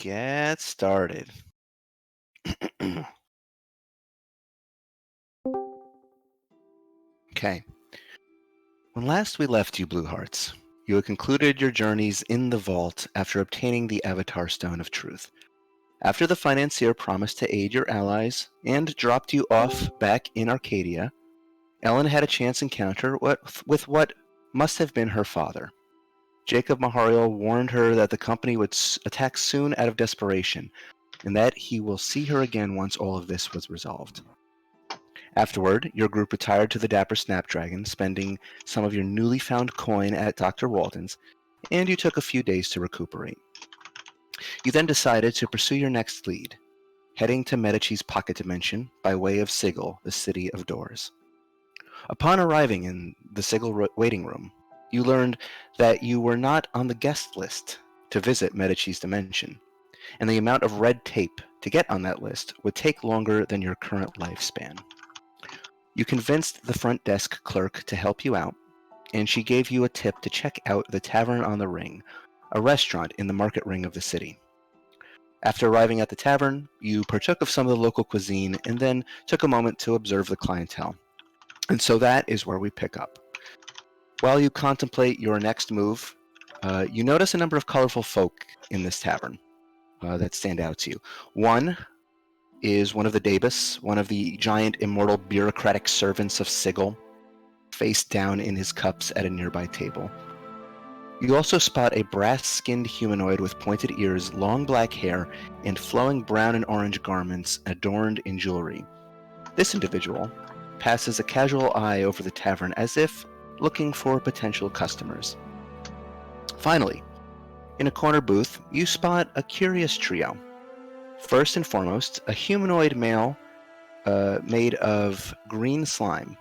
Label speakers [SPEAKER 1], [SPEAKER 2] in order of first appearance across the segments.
[SPEAKER 1] get started. Okay. When last we left you, Blue Hearts, you had concluded your journeys in the vault after obtaining the Avatar Stone of Truth. After the financier promised to aid your allies and dropped you off back in Arcadia, Ellen had a chance encounter with what must have been her father. Jacob Mahariel warned her that the company would attack soon out of desperation, and that he will see her again once all of this was resolved. Afterward, your group retired to the Dapper Snapdragon, spending some of your newly found coin at Dr. Walden's, and you took a few days to recuperate. You then decided to pursue your next lead, heading to Medici's pocket dimension by way of Sigil, the City of Doors. Upon arriving in the Sigil waiting room, you learned that you were not on the guest list to visit Medici's dimension, and the amount of red tape to get on that list would take longer than your current lifespan. You convinced the front desk clerk to help you out, and she gave you a tip to check out the Tavern on the Ring, a restaurant in the market ring of the city. After arriving at the tavern, you partook of some of the local cuisine and then took a moment to observe the clientele. And so that is where we pick up. While you contemplate your next move, you notice a number of colorful folk in this tavern that stand out to you. One is one of the Dabus, one of the giant immortal bureaucratic servants of Sigil, face down in his cups at a nearby table. You also spot a brass-skinned humanoid with pointed ears, long black hair, and flowing brown and orange garments adorned in jewelry. This individual passes a casual eye over the tavern as if looking for potential customers. Finally, in a corner booth, you spot a curious trio. First and foremost, a humanoid male made of green slime,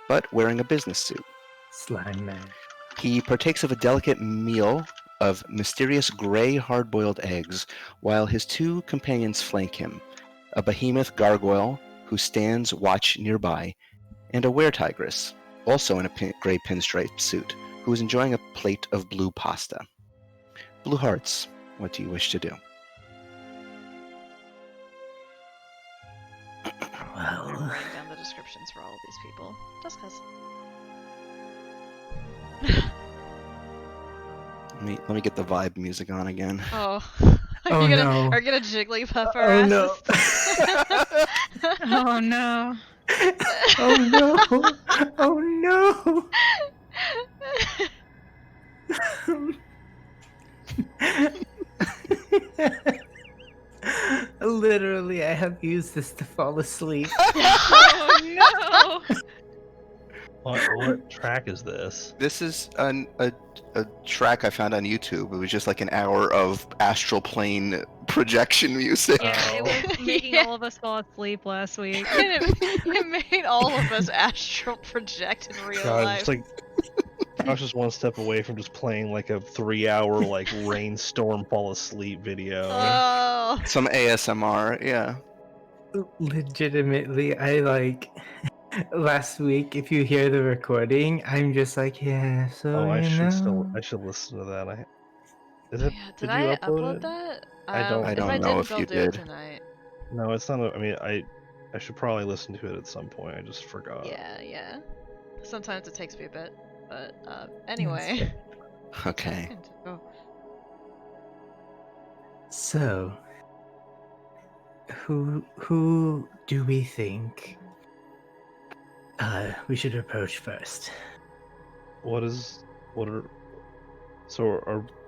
[SPEAKER 1] but wearing a business suit.
[SPEAKER 2] Slime man.
[SPEAKER 1] He partakes of a delicate meal of mysterious gray hard-boiled eggs, while his two companions flank him, a behemoth gargoyle who stands watch nearby, and a were-tigress, also in a gray pinstripe suit, who is enjoying a plate of blue pasta. Blue Hearts, what do you wish to do?
[SPEAKER 3] I'm
[SPEAKER 2] Well,
[SPEAKER 3] writing down the descriptions for all of these people. Just cause.
[SPEAKER 1] Let me get the vibe music on again.
[SPEAKER 3] Oh.
[SPEAKER 2] Oh, no.
[SPEAKER 3] Are you gonna Jigglypuff our
[SPEAKER 2] Oh,
[SPEAKER 3] asses?
[SPEAKER 4] Oh no.
[SPEAKER 2] oh no! Oh no! Literally, I have used this to fall asleep.
[SPEAKER 4] Oh no.
[SPEAKER 5] What track is this?
[SPEAKER 1] This is a track I found on YouTube. It was just like an hour of astral plane projection music.
[SPEAKER 4] Yeah, it
[SPEAKER 5] Oh.
[SPEAKER 4] was making
[SPEAKER 3] Yeah.
[SPEAKER 4] all of us fall asleep last week.
[SPEAKER 3] it made all of us astral project in real
[SPEAKER 5] God,
[SPEAKER 3] life.
[SPEAKER 5] it's like I was just one step away from just playing like a 3-hour like rainstorm fall asleep video.
[SPEAKER 3] Oh.
[SPEAKER 1] Some ASMR, yeah.
[SPEAKER 2] Legitimately, I like last week. If you hear the recording, I'm just like, yeah. So
[SPEAKER 5] I
[SPEAKER 2] you
[SPEAKER 5] should
[SPEAKER 2] know.
[SPEAKER 5] I should listen to that. Is
[SPEAKER 3] Oh,
[SPEAKER 5] it?
[SPEAKER 3] yeah,
[SPEAKER 5] Did
[SPEAKER 3] I
[SPEAKER 5] you
[SPEAKER 3] upload
[SPEAKER 5] it?
[SPEAKER 3] that?
[SPEAKER 5] I don't
[SPEAKER 1] I
[SPEAKER 3] If
[SPEAKER 1] don't
[SPEAKER 3] I
[SPEAKER 1] know
[SPEAKER 3] didn't,
[SPEAKER 1] if
[SPEAKER 3] I'll
[SPEAKER 1] you
[SPEAKER 3] do it
[SPEAKER 1] did.
[SPEAKER 3] tonight.
[SPEAKER 5] No, it's not. I mean, I should probably listen to it at some point. I just forgot.
[SPEAKER 3] Yeah. Sometimes it takes me a bit, but anyway.
[SPEAKER 1] Okay.
[SPEAKER 3] Oh.
[SPEAKER 2] So, who do we think we should approach first?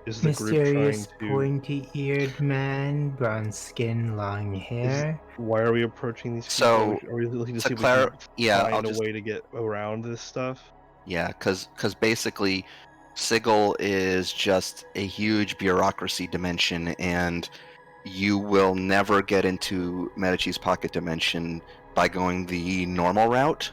[SPEAKER 5] Is the group
[SPEAKER 2] Mysterious
[SPEAKER 5] trying to?
[SPEAKER 2] pointy-eared man, brown skin, long hair.
[SPEAKER 5] Why are we approaching these
[SPEAKER 1] So,
[SPEAKER 5] people? Are we looking to
[SPEAKER 1] to
[SPEAKER 5] see if we can
[SPEAKER 1] yeah,
[SPEAKER 5] find
[SPEAKER 1] I'll
[SPEAKER 5] a
[SPEAKER 1] just
[SPEAKER 5] way to get around this stuff?
[SPEAKER 1] yeah, because basically, Sigil is just a huge bureaucracy dimension, and you will never get into Medici's pocket dimension by going the normal route.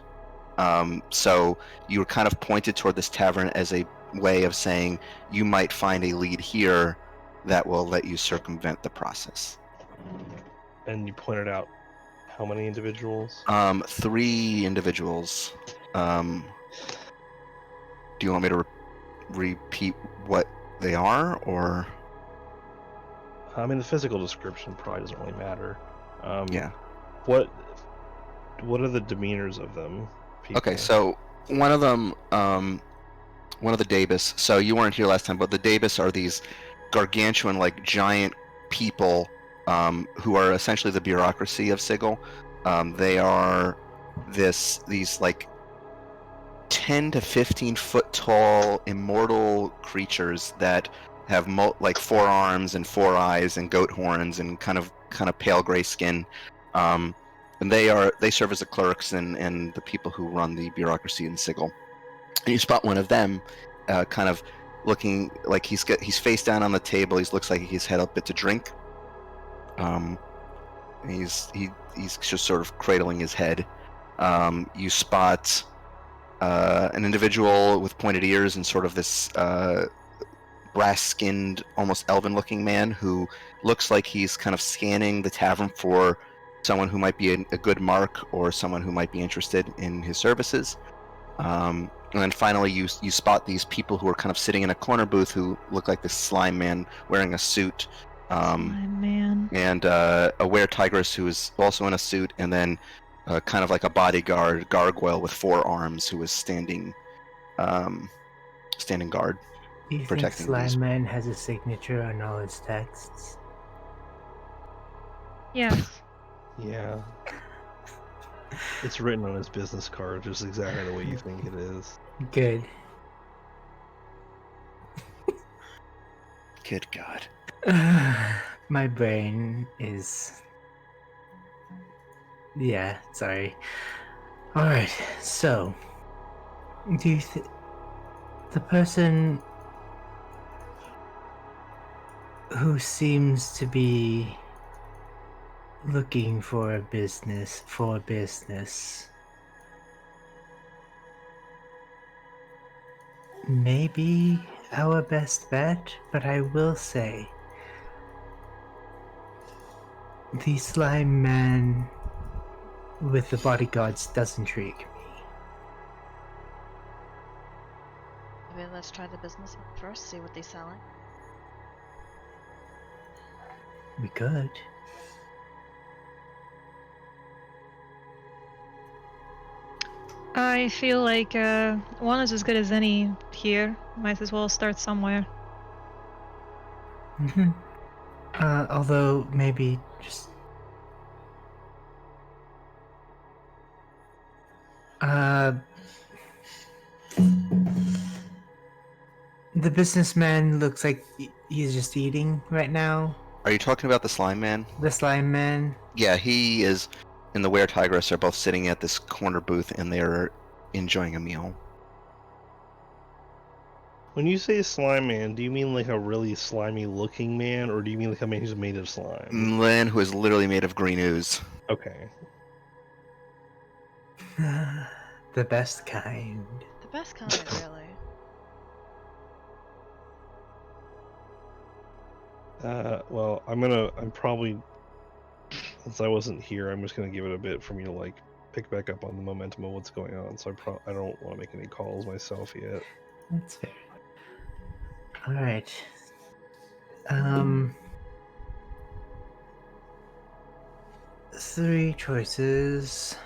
[SPEAKER 1] So you were kind of pointed toward this tavern as a way of saying you might find a lead here that will let you circumvent the process.
[SPEAKER 5] And you pointed out how many individuals?
[SPEAKER 1] 3 individuals. Do you want me to repeat what they are, or?
[SPEAKER 5] I mean, the physical description probably doesn't really matter.
[SPEAKER 1] Yeah.
[SPEAKER 5] What are the demeanors of them? People?
[SPEAKER 1] Okay, so one of them, one of the Davis. So you weren't here last time, but the Davis are these gargantuan, like giant people who are essentially the bureaucracy of Sigil. They are these like 10 to 15 foot tall immortal creatures that have like 4 arms and 4 eyes and goat horns and kind of pale gray skin. And they serve as the clerks and the people who run the bureaucracy in Sigil. And you spot one of them, kind of looking like he's face down on the table. He looks like he's had a bit to drink. And he's just sort of cradling his head. You spot an individual with pointed ears and sort of this brass-skinned, almost elven-looking man who looks like he's kind of scanning the tavern for someone who might be a good mark or someone who might be interested in his services. And then finally, you spot these people who are kind of sitting in a corner booth who look like this slime man wearing a suit.
[SPEAKER 4] Slime man.
[SPEAKER 1] And a were-tigress who is also in a suit, and then kind of like a bodyguard gargoyle with 4 arms who is standing guard.
[SPEAKER 2] Do you think
[SPEAKER 1] Protecting
[SPEAKER 2] Slime
[SPEAKER 1] these.
[SPEAKER 2] Man has a signature on all his texts?
[SPEAKER 4] Yes.
[SPEAKER 5] Yeah. It's written on his business card, just exactly the way you think it is.
[SPEAKER 2] Good.
[SPEAKER 1] Good God.
[SPEAKER 2] My brain is... Yeah, sorry. Alright, so... Do you the person who seems to be looking for a business, maybe our best bet, but I will say the slime man with the bodyguards does intrigue me.
[SPEAKER 3] Maybe let's try the business first, see what they're selling.
[SPEAKER 2] We could.
[SPEAKER 4] I feel like one is as good as any here. Might as well start somewhere.
[SPEAKER 2] Mm-hmm. Although maybe just the businessman looks like he's just eating right now.
[SPEAKER 1] Are you talking about the slime man?
[SPEAKER 2] The slime man.
[SPEAKER 1] Yeah, he is. And the were-tigress are both sitting at this corner booth, and they're enjoying a meal.
[SPEAKER 5] When you say slime man, do you mean like a really slimy looking man, or do you mean like a man who's made of slime?
[SPEAKER 1] Man who is literally made of green ooze.
[SPEAKER 5] Okay.
[SPEAKER 2] The best kind.
[SPEAKER 3] The best kind, really.
[SPEAKER 5] Well, I'm probably, since I wasn't here, I'm just gonna give it a bit for me to like pick back up on the momentum of what's going on. So I don't want to make any calls myself yet.
[SPEAKER 2] That's fair. All right. 3 choices.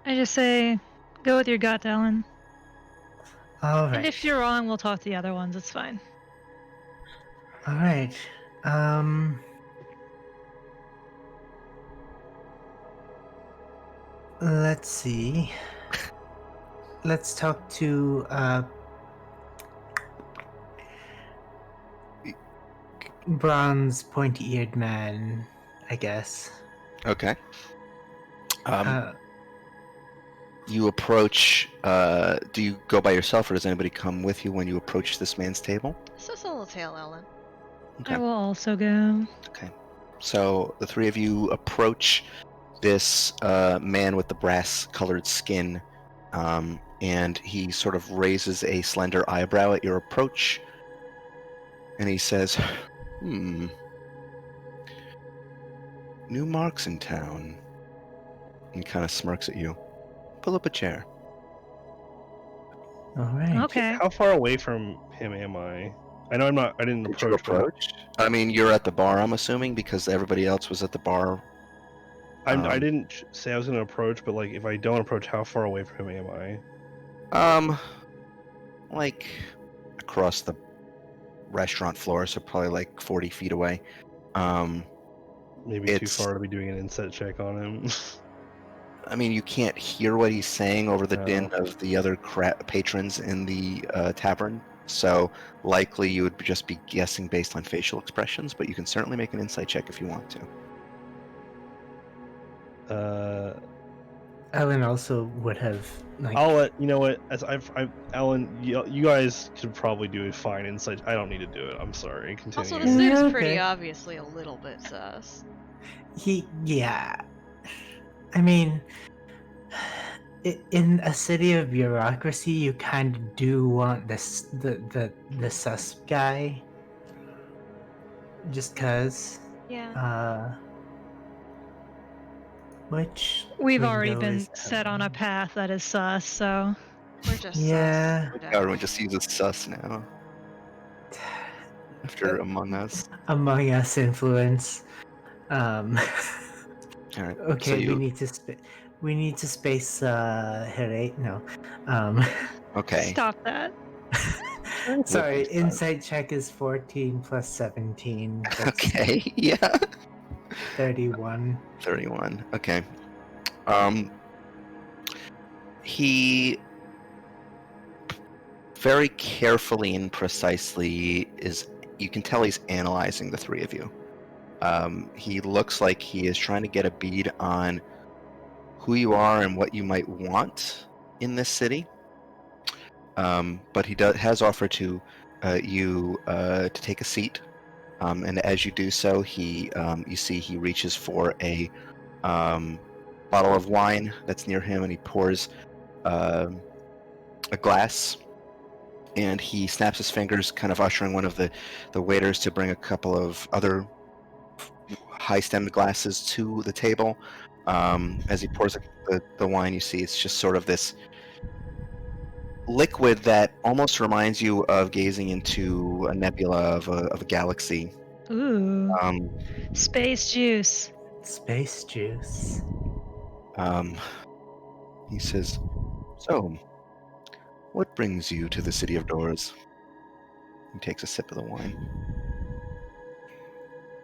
[SPEAKER 4] I just say, go with your gut, Ellen.
[SPEAKER 2] All right.
[SPEAKER 4] And if you're wrong, we'll talk to the other ones. It's fine.
[SPEAKER 2] All right. Let's see. Let's talk to bronze pointy-eared man, I guess.
[SPEAKER 1] Okay.
[SPEAKER 2] Uh,
[SPEAKER 1] You approach. Do you go by yourself, or does anybody come with you when you approach this man's table?
[SPEAKER 3] It's just a little tail, Ellen.
[SPEAKER 1] Okay.
[SPEAKER 4] I will also go.
[SPEAKER 1] Okay. So the 3 of you approach this man with the brass-colored skin, and he sort of raises a slender eyebrow at your approach, and he says, "New marks in town." And kind of smirks at you. Pull up a chair.
[SPEAKER 2] All right.
[SPEAKER 4] Okay.
[SPEAKER 5] How far away from him am I? I know I'm not. I didn't
[SPEAKER 1] Did you
[SPEAKER 5] approach. But
[SPEAKER 1] approach? I mean, you're at the bar, I'm assuming, because everybody else was at the bar.
[SPEAKER 5] I didn't say I was going to approach, but like, if I don't approach, how far away from him am I?
[SPEAKER 1] Like across the restaurant floor, so probably like 40 feet away.
[SPEAKER 5] Maybe too
[SPEAKER 1] It's-
[SPEAKER 5] far to be doing an insight check on him.
[SPEAKER 1] I mean, you can't hear what he's saying over the din
[SPEAKER 5] Oh.
[SPEAKER 1] of the other patrons in the tavern, so likely you would just be guessing based on facial expressions, but you can certainly make an insight check if you want to.
[SPEAKER 2] Alan also would have like.
[SPEAKER 5] I'll let you know what. As Alan, you guys could probably do a fine insight. I don't need to do it. I'm sorry. Continue.
[SPEAKER 3] Also, this dude's
[SPEAKER 2] Yeah,
[SPEAKER 3] pretty
[SPEAKER 2] okay.
[SPEAKER 3] obviously a little bit sus.
[SPEAKER 2] Yeah. I mean, in a city of bureaucracy, you kind of do want this the sus guy. Just cause.
[SPEAKER 3] Yeah.
[SPEAKER 2] Which
[SPEAKER 4] We've already
[SPEAKER 2] window
[SPEAKER 4] been
[SPEAKER 2] is
[SPEAKER 4] set on a
[SPEAKER 2] Alan?
[SPEAKER 4] path that is sus, so
[SPEAKER 3] We're just
[SPEAKER 2] Yeah.
[SPEAKER 3] sus.
[SPEAKER 1] Everyone just uses sus now after Among Us.
[SPEAKER 2] Among Us influence.
[SPEAKER 1] All right.
[SPEAKER 2] Okay,
[SPEAKER 1] So
[SPEAKER 2] we need to space Heret. No.
[SPEAKER 1] Okay.
[SPEAKER 4] stop that.
[SPEAKER 2] Sorry,
[SPEAKER 1] What was that?
[SPEAKER 2] insight check is 14 plus 17. That's
[SPEAKER 1] Okay. Yeah.
[SPEAKER 2] 31.
[SPEAKER 1] 31. Okay. He very carefully and precisely you can tell he's analyzing the three of you. He looks like he is trying to get a bead on who you are and what you might want in this city. But he has offered to you to take a seat. And as you do so, you see he reaches for a bottle of wine that's near him, and he pours a glass, and he snaps his fingers, kind of ushering one of the waiters to bring a couple of other high-stemmed glasses to the table. As he pours the wine, you see it's just sort of this liquid that almost reminds you of gazing into a nebula of a galaxy.
[SPEAKER 4] Ooh.
[SPEAKER 1] Um,
[SPEAKER 4] Space juice.
[SPEAKER 2] Space juice.
[SPEAKER 1] He says, "So, what brings you to the City of Doors?" He takes a sip of the wine.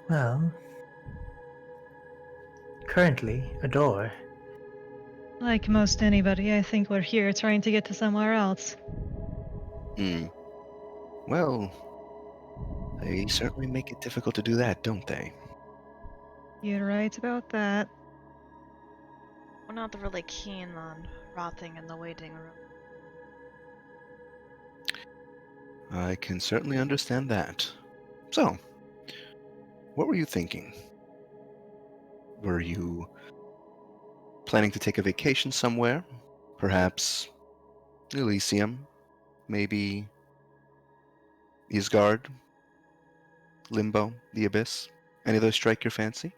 [SPEAKER 2] Well, currently a door.
[SPEAKER 4] Like most anybody, I think we're here trying to get to somewhere else.
[SPEAKER 1] Well, they certainly make it difficult to do that, don't they?
[SPEAKER 4] You're right about that.
[SPEAKER 3] We're not really keen on rotting in the waiting room.
[SPEAKER 1] I can certainly understand that. So, what were you thinking? Were you planning to take a vacation somewhere? Perhaps Elysium? Maybe Isgard? Limbo? The Abyss? Any of those strike your fancy?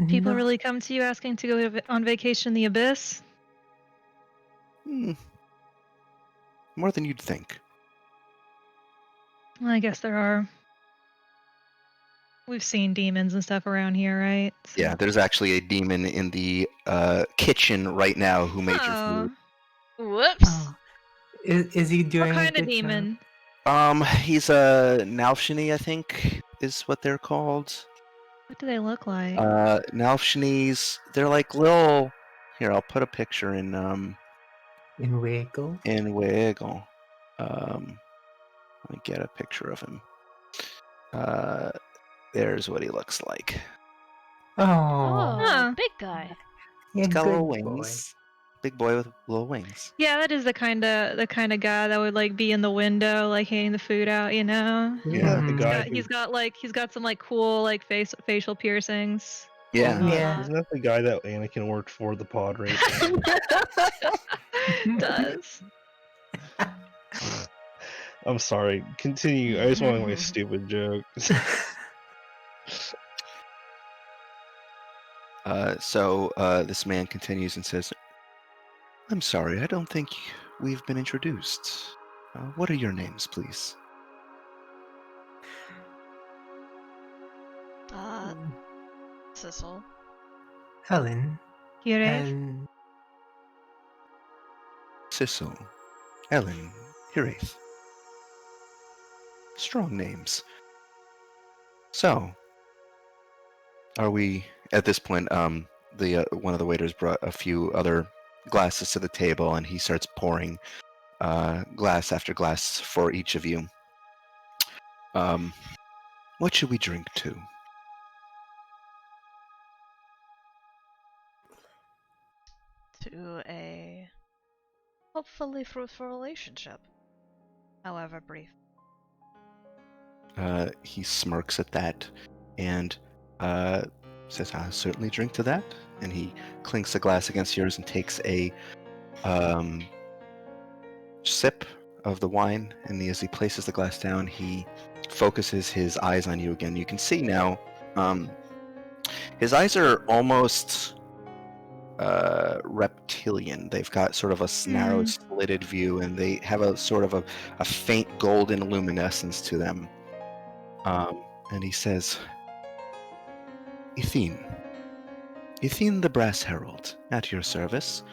[SPEAKER 4] People
[SPEAKER 2] No.
[SPEAKER 4] really come to you asking to go on vacation in the abyss?
[SPEAKER 1] More than you'd think.
[SPEAKER 4] Well, I guess there are. We've seen demons and stuff around here, right? So-
[SPEAKER 1] Yeah, there's actually a demon in the kitchen right now who made your food.
[SPEAKER 4] Oh.
[SPEAKER 3] Whoops!
[SPEAKER 2] Oh. Is he doing
[SPEAKER 4] What
[SPEAKER 2] a
[SPEAKER 4] kind of
[SPEAKER 2] good job?
[SPEAKER 4] demon?
[SPEAKER 1] He's a Nalshini, I think, is what they're called.
[SPEAKER 4] What do they look like?
[SPEAKER 1] Nalshinis, they're like little. Here, I'll put a picture in
[SPEAKER 2] In Wiggle?
[SPEAKER 1] Wiggle. Let me get a picture of him. There's what he looks like.
[SPEAKER 2] Oh.
[SPEAKER 4] Huh.
[SPEAKER 3] Big guy.
[SPEAKER 2] Yeah,
[SPEAKER 1] He's got
[SPEAKER 2] good
[SPEAKER 1] little
[SPEAKER 2] boy.
[SPEAKER 1] wings. Big boy with little wings.
[SPEAKER 4] Yeah, that is the kind of guy that would like be in the window, like handing the food out. You know.
[SPEAKER 5] Isn't that the
[SPEAKER 2] Mhm.
[SPEAKER 5] guy?
[SPEAKER 4] He's got some like cool like facial piercings.
[SPEAKER 1] Yeah.
[SPEAKER 2] Yeah.
[SPEAKER 5] Isn't that the guy that Anakin worked for the pod race?
[SPEAKER 4] Does.
[SPEAKER 5] I'm sorry. Continue. I just wanted my stupid joke.
[SPEAKER 1] So this man continues and says, "I'm sorry, I don't think we've been introduced. What are your names, please?
[SPEAKER 3] Sissel.
[SPEAKER 2] Helen
[SPEAKER 4] Kirith?
[SPEAKER 2] and
[SPEAKER 1] Sissel, Ellen, Hirith. Strong names. So, are we at this point? The one of the waiters brought a few other glasses to the table, and he starts pouring glass after glass for each of you. What should we drink to?
[SPEAKER 3] To a hopefully fruitful relationship, however brief.
[SPEAKER 1] He smirks at that and says, I'll certainly drink to that. And he clinks a glass against yours and takes a sip of the wine. And as he places the glass down, he focuses his eyes on you again. You can see now his eyes are almost reptilian. They've got sort of a narrow, slitted view, and they have a sort of a faint golden luminescence to them. And he says, Ethine the Brass Herald, at your service.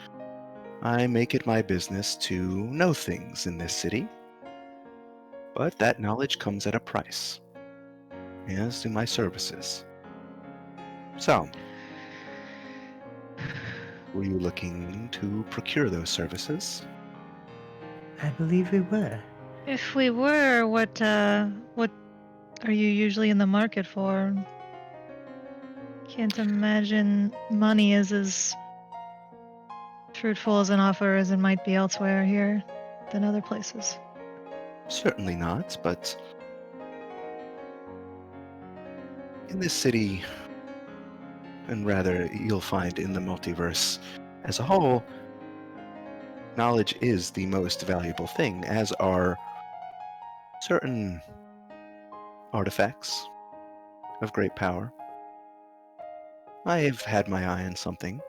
[SPEAKER 1] I make it my business to know things in this city, but that knowledge comes at a price, as do my services. So, were you looking to procure those services?
[SPEAKER 2] I believe we were.
[SPEAKER 4] If we were, what are you usually in the market for? Can't imagine money is as fruitful as an offer as it might be elsewhere here than other places.
[SPEAKER 1] Certainly not, but in this city, and rather you'll find in the multiverse as a whole, knowledge is the most valuable thing, as are certain artifacts of great power. I have had my eye on something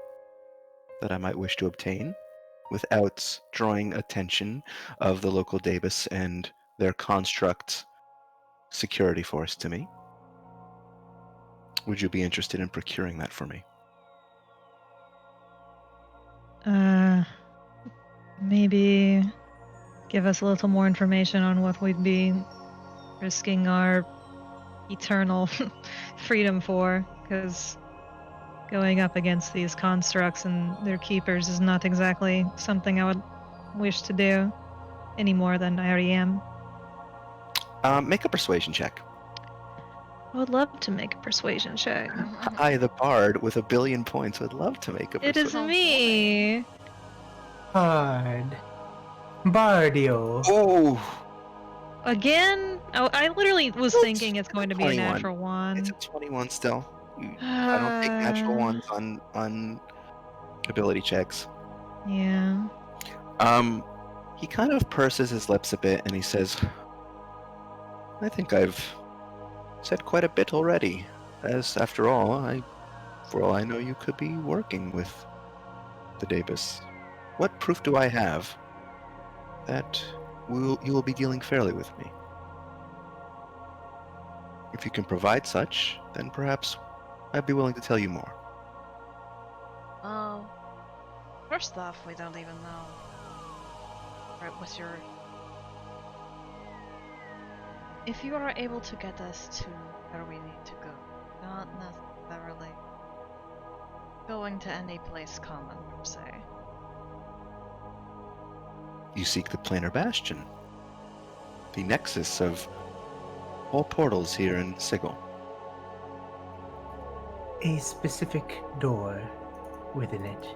[SPEAKER 1] that I might wish to obtain without drawing attention of the local Davis and their construct security force to me. Would you be interested in procuring that for me?
[SPEAKER 4] Maybe give us a little more information on what we'd be risking our eternal freedom for, because going up against these constructs and their keepers is not exactly something I would wish to do any more than I already am.
[SPEAKER 1] Make a persuasion check.
[SPEAKER 4] I would love to make a persuasion check.
[SPEAKER 1] I, the bard, with 1 billion points, would love to make a
[SPEAKER 4] It is
[SPEAKER 1] persuasion.
[SPEAKER 4] me.
[SPEAKER 2] Hard. Bardio.
[SPEAKER 1] Oh!
[SPEAKER 4] Again? Oh, I literally was
[SPEAKER 1] Well,
[SPEAKER 4] thinking it's going to be a
[SPEAKER 1] 21.
[SPEAKER 4] natural one.
[SPEAKER 1] It's a 21 still. I don't take natural ones on ability checks.
[SPEAKER 4] Yeah.
[SPEAKER 1] He kind of purses his lips a bit and he says, I think I've said quite a bit already. As after all, for all I know, you could be working with the Davis. What proof do I have that you will be dealing fairly with me? If you can provide such, then perhaps I'd be willing to tell you more.
[SPEAKER 3] Oh. First off, we don't even know. Right, what's your... If you are able to get us to where we need to go, not necessarily going to any place common, per se.
[SPEAKER 1] You seek the Planar Bastion, the nexus of all portals here in Sigil.
[SPEAKER 2] A specific door within it.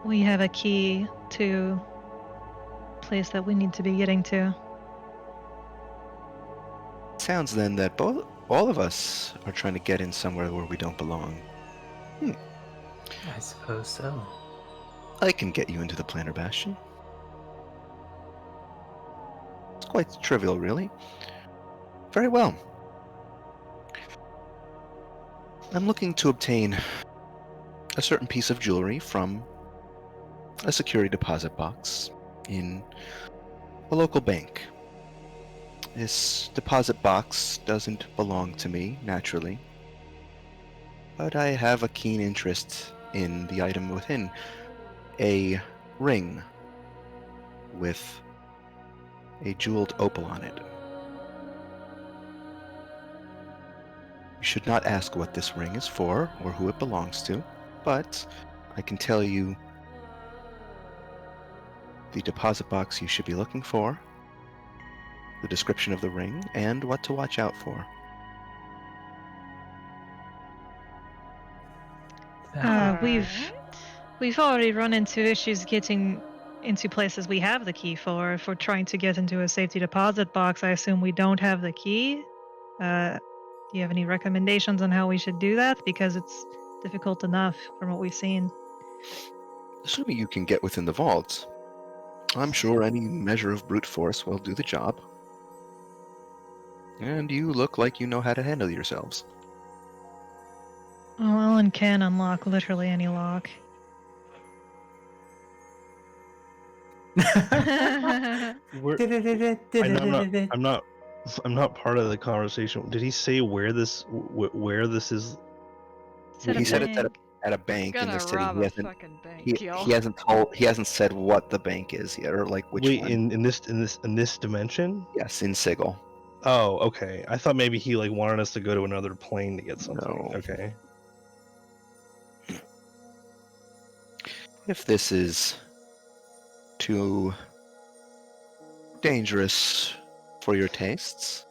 [SPEAKER 4] We have a key to a place that we need to be getting to.
[SPEAKER 1] Sounds then that all of us are trying to get in somewhere where we don't belong.
[SPEAKER 2] I suppose so.
[SPEAKER 1] I can get you into the Planar Bastion. It's quite trivial, really. Very well. I'm looking to obtain a certain piece of jewelry from a security deposit box in a local bank. This deposit box doesn't belong to me, naturally, but I have a keen interest in the item within. A ring with a jeweled opal on it. You should not ask what this ring is for or who it belongs to, but I can tell you the deposit box you should be looking for, the description of the ring, and what to watch out for.
[SPEAKER 4] We've already run into issues getting into places we have the key for. If we're trying to get into a safety deposit box, I assume we don't have the key. Do you have any recommendations on how we should do that? Because it's difficult enough from what we've seen.
[SPEAKER 1] Assuming you can get within the vault, I'm sure any measure of brute force will do the job. And you look like you know how to handle yourselves.
[SPEAKER 4] Oh, Ellen can unlock literally any lock.
[SPEAKER 5] Where, I'm not part of the conversation. Did he say where this is?
[SPEAKER 4] Said
[SPEAKER 1] He
[SPEAKER 4] a
[SPEAKER 1] said it's
[SPEAKER 4] bank.
[SPEAKER 1] at a bank in
[SPEAKER 3] Gonna
[SPEAKER 1] the city.
[SPEAKER 3] rob
[SPEAKER 1] He
[SPEAKER 3] a
[SPEAKER 1] hasn't
[SPEAKER 3] fucking bank, yo.
[SPEAKER 1] he hasn't said what the bank is yet, or like which
[SPEAKER 5] Wait,
[SPEAKER 1] one.
[SPEAKER 5] in this dimension?
[SPEAKER 1] Yes, in Sigil.
[SPEAKER 5] Oh, okay. I thought maybe he like wanted us to go to another plane to get something.
[SPEAKER 1] No.
[SPEAKER 5] Okay.
[SPEAKER 1] If this is too dangerous for your tastes,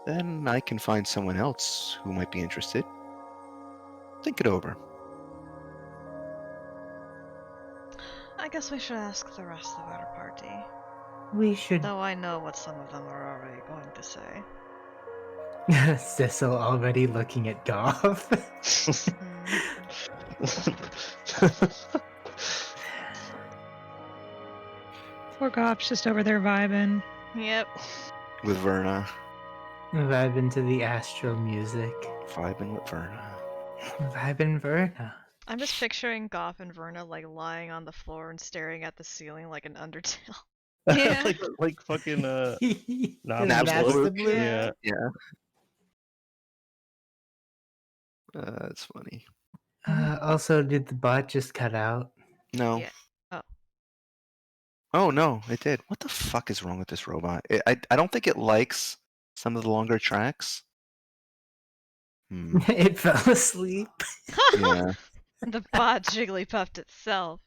[SPEAKER 1] then I can find someone else who might be interested. Think it over.
[SPEAKER 3] I guess we should ask the rest of our party.
[SPEAKER 2] We should.
[SPEAKER 3] Though I know what some of them are already going to say.
[SPEAKER 2] Cecil already looking at Goff.
[SPEAKER 4] Poor Gop's just over there vibing.
[SPEAKER 3] Yep.
[SPEAKER 1] With Verna.
[SPEAKER 2] Vibing to the astral music.
[SPEAKER 1] Vibing with Verna.
[SPEAKER 2] Vibing Verna.
[SPEAKER 3] I'm just picturing Goff and Verna like lying on the floor and staring at the ceiling like an Undertale.
[SPEAKER 4] Yeah.
[SPEAKER 5] like fucking
[SPEAKER 1] Absolute.
[SPEAKER 5] Yeah.
[SPEAKER 1] Yeah. That's funny.
[SPEAKER 2] Also, did the bot just cut out?
[SPEAKER 1] No.
[SPEAKER 3] Yeah. Oh.
[SPEAKER 1] Oh no, it did. What the fuck is wrong with this robot? I don't think it likes some of the longer tracks.
[SPEAKER 2] It fell asleep.
[SPEAKER 1] Yeah.
[SPEAKER 3] The bot Jigglypuffed itself.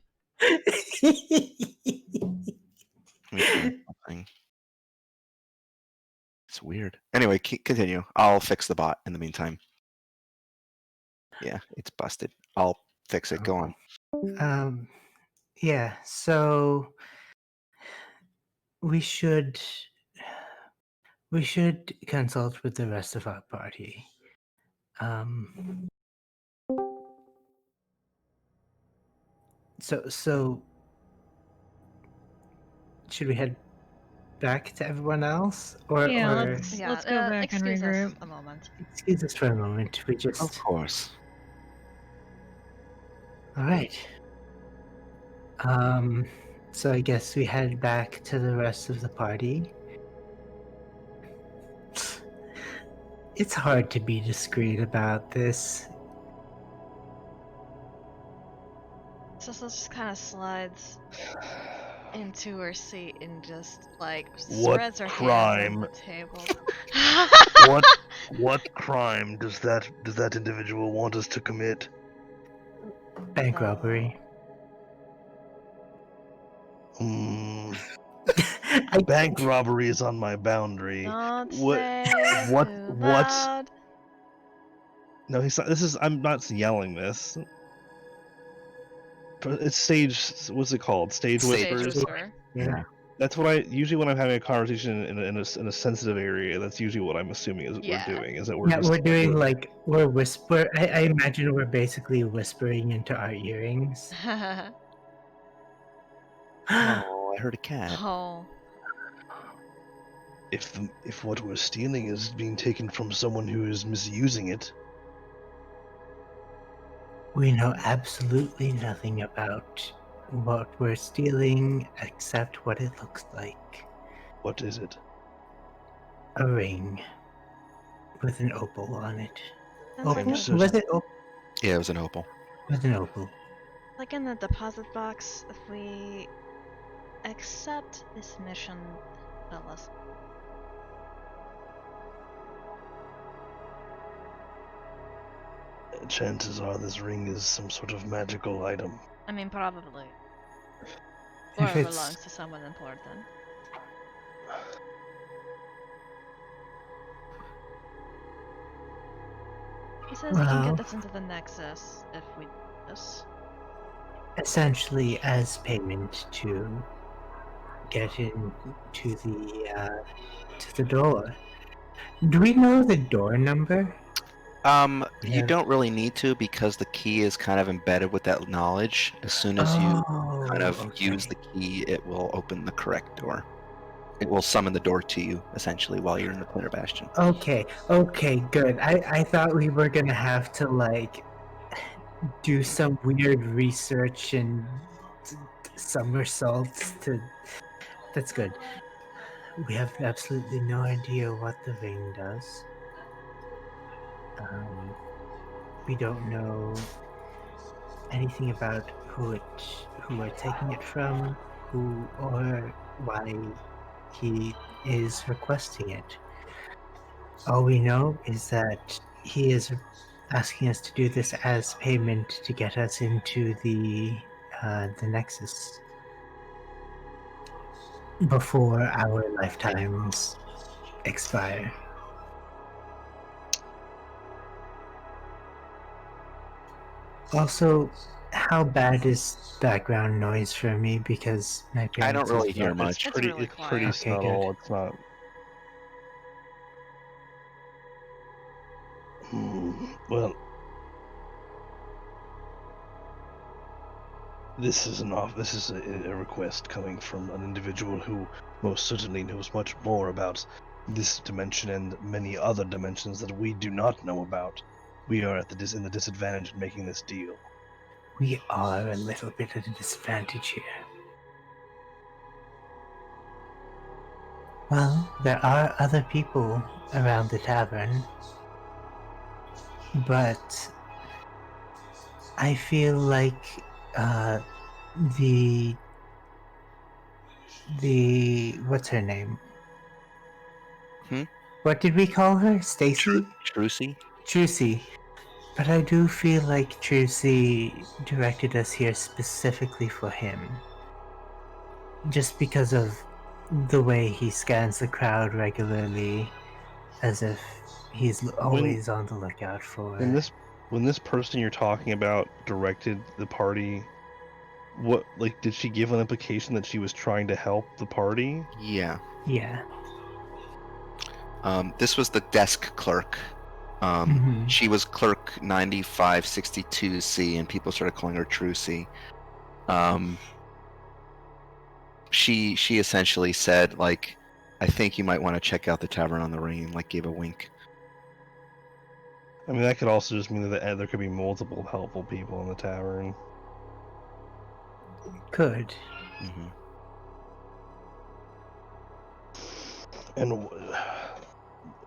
[SPEAKER 1] Something. It's weird. Anyway, continue. I'll fix the bot in the meantime. Yeah, it's busted. I'll fix it. Go on.
[SPEAKER 2] Yeah, so we should consult with the rest of our party. So should we head back to everyone else, or
[SPEAKER 4] Yeah,
[SPEAKER 2] or
[SPEAKER 4] let's go back and
[SPEAKER 3] excuse
[SPEAKER 4] regroup.
[SPEAKER 3] us a moment.
[SPEAKER 2] excuse us for a moment? We just
[SPEAKER 1] Of course.
[SPEAKER 2] all right. So I guess we head back to the rest of the party. It's hard to be discreet about this.
[SPEAKER 3] Cecil just kind of slides into her seat and just like
[SPEAKER 5] What
[SPEAKER 3] spreads her
[SPEAKER 5] crime?
[SPEAKER 3] hands on the table.
[SPEAKER 5] What crime does that individual want us to commit?
[SPEAKER 2] Bank
[SPEAKER 3] No.
[SPEAKER 2] robbery.
[SPEAKER 5] Bank robbery is on my boundary.
[SPEAKER 3] Don't
[SPEAKER 5] What-
[SPEAKER 3] say it
[SPEAKER 5] what-
[SPEAKER 3] too
[SPEAKER 5] what's-
[SPEAKER 3] loud.
[SPEAKER 5] No, he's not. I'm not yelling this. But it's stage. What's it called? Stage
[SPEAKER 1] Stage
[SPEAKER 5] whispers.
[SPEAKER 3] whisper.
[SPEAKER 1] Yeah.
[SPEAKER 5] That's what I usually when I'm having a conversation in a sensitive area. That's usually what I'm assuming is what
[SPEAKER 3] Yeah.
[SPEAKER 5] we're doing. Is that we're
[SPEAKER 2] Yeah,
[SPEAKER 5] just,
[SPEAKER 2] we're doing like we're whisper. I imagine we're basically whispering into our earrings.
[SPEAKER 1] Oh, I heard a cat.
[SPEAKER 3] Oh.
[SPEAKER 5] if what we're stealing is being taken from someone who is misusing it.
[SPEAKER 2] We know absolutely nothing about what we're stealing except what it looks like.
[SPEAKER 5] What is it?
[SPEAKER 2] A ring with an opal on it.
[SPEAKER 3] Sounds like
[SPEAKER 2] Opal?
[SPEAKER 3] a,
[SPEAKER 2] Was it opal?
[SPEAKER 1] Yeah, it was an opal.
[SPEAKER 2] With an opal.
[SPEAKER 3] like in the deposit box. If we accept this mission, tell us.
[SPEAKER 5] Chances are this ring is some sort of magical item.
[SPEAKER 3] I mean, probably. Or
[SPEAKER 2] If
[SPEAKER 3] it
[SPEAKER 2] it's
[SPEAKER 3] belongs to someone important. He says he can
[SPEAKER 2] Well-
[SPEAKER 3] get us into the Nexus if we do this.
[SPEAKER 2] essentially as payment to get into the door. Do we know the door number?
[SPEAKER 1] You
[SPEAKER 2] Yeah.
[SPEAKER 1] don't really need to because the key is kind of embedded with that knowledge. As soon as you kind of use the key, it will open the correct door. It will summon the door to you, essentially, while you're in the Planter Bastion.
[SPEAKER 2] Okay, good. I thought we were gonna have to like do some weird research and somersaults to. That's good. We have absolutely no idea what the ring does. We don't know anything about who we're taking it from, who or why he is requesting it. All we know is that he is asking us to do this as payment to get us into the Nexus before our lifetimes expire. Also, how bad is background noise for me? Because my
[SPEAKER 1] I don't
[SPEAKER 2] parents
[SPEAKER 1] really
[SPEAKER 2] is
[SPEAKER 1] hear
[SPEAKER 2] not-
[SPEAKER 1] much.
[SPEAKER 3] It's really
[SPEAKER 5] It's pretty
[SPEAKER 3] quiet.
[SPEAKER 2] Okay,
[SPEAKER 5] subtle.
[SPEAKER 2] good.
[SPEAKER 5] It's not. Well, this is a request coming from an individual who most certainly knows much more about this dimension and many other dimensions that we do not know about. We are at in the disadvantage in making this deal.
[SPEAKER 2] We are a little bit at a disadvantage here. Well, there are other people around the tavern, but I feel like uh, the what's her name?
[SPEAKER 1] Hmm?
[SPEAKER 2] What did we call her? Stacy?
[SPEAKER 1] Trucy?
[SPEAKER 2] Trucy. But I do feel like Trucy directed us here specifically for him. Just because of the way he scans the crowd regularly, as if he's always on the lookout for.
[SPEAKER 5] When this person you're talking about directed the party, what did she give an implication that she was trying to help the party?
[SPEAKER 1] Yeah.
[SPEAKER 2] Yeah.
[SPEAKER 1] This was the desk clerk.
[SPEAKER 2] Mhm.
[SPEAKER 1] She was clerk 9562C, and people started calling her Trucy. She essentially said, like, I think you might want to check out the Tavern on the Ring, and like gave a wink.
[SPEAKER 5] I mean, that could also just mean that there could be multiple helpful people in the tavern.
[SPEAKER 2] Could.
[SPEAKER 1] Hmm.
[SPEAKER 5] And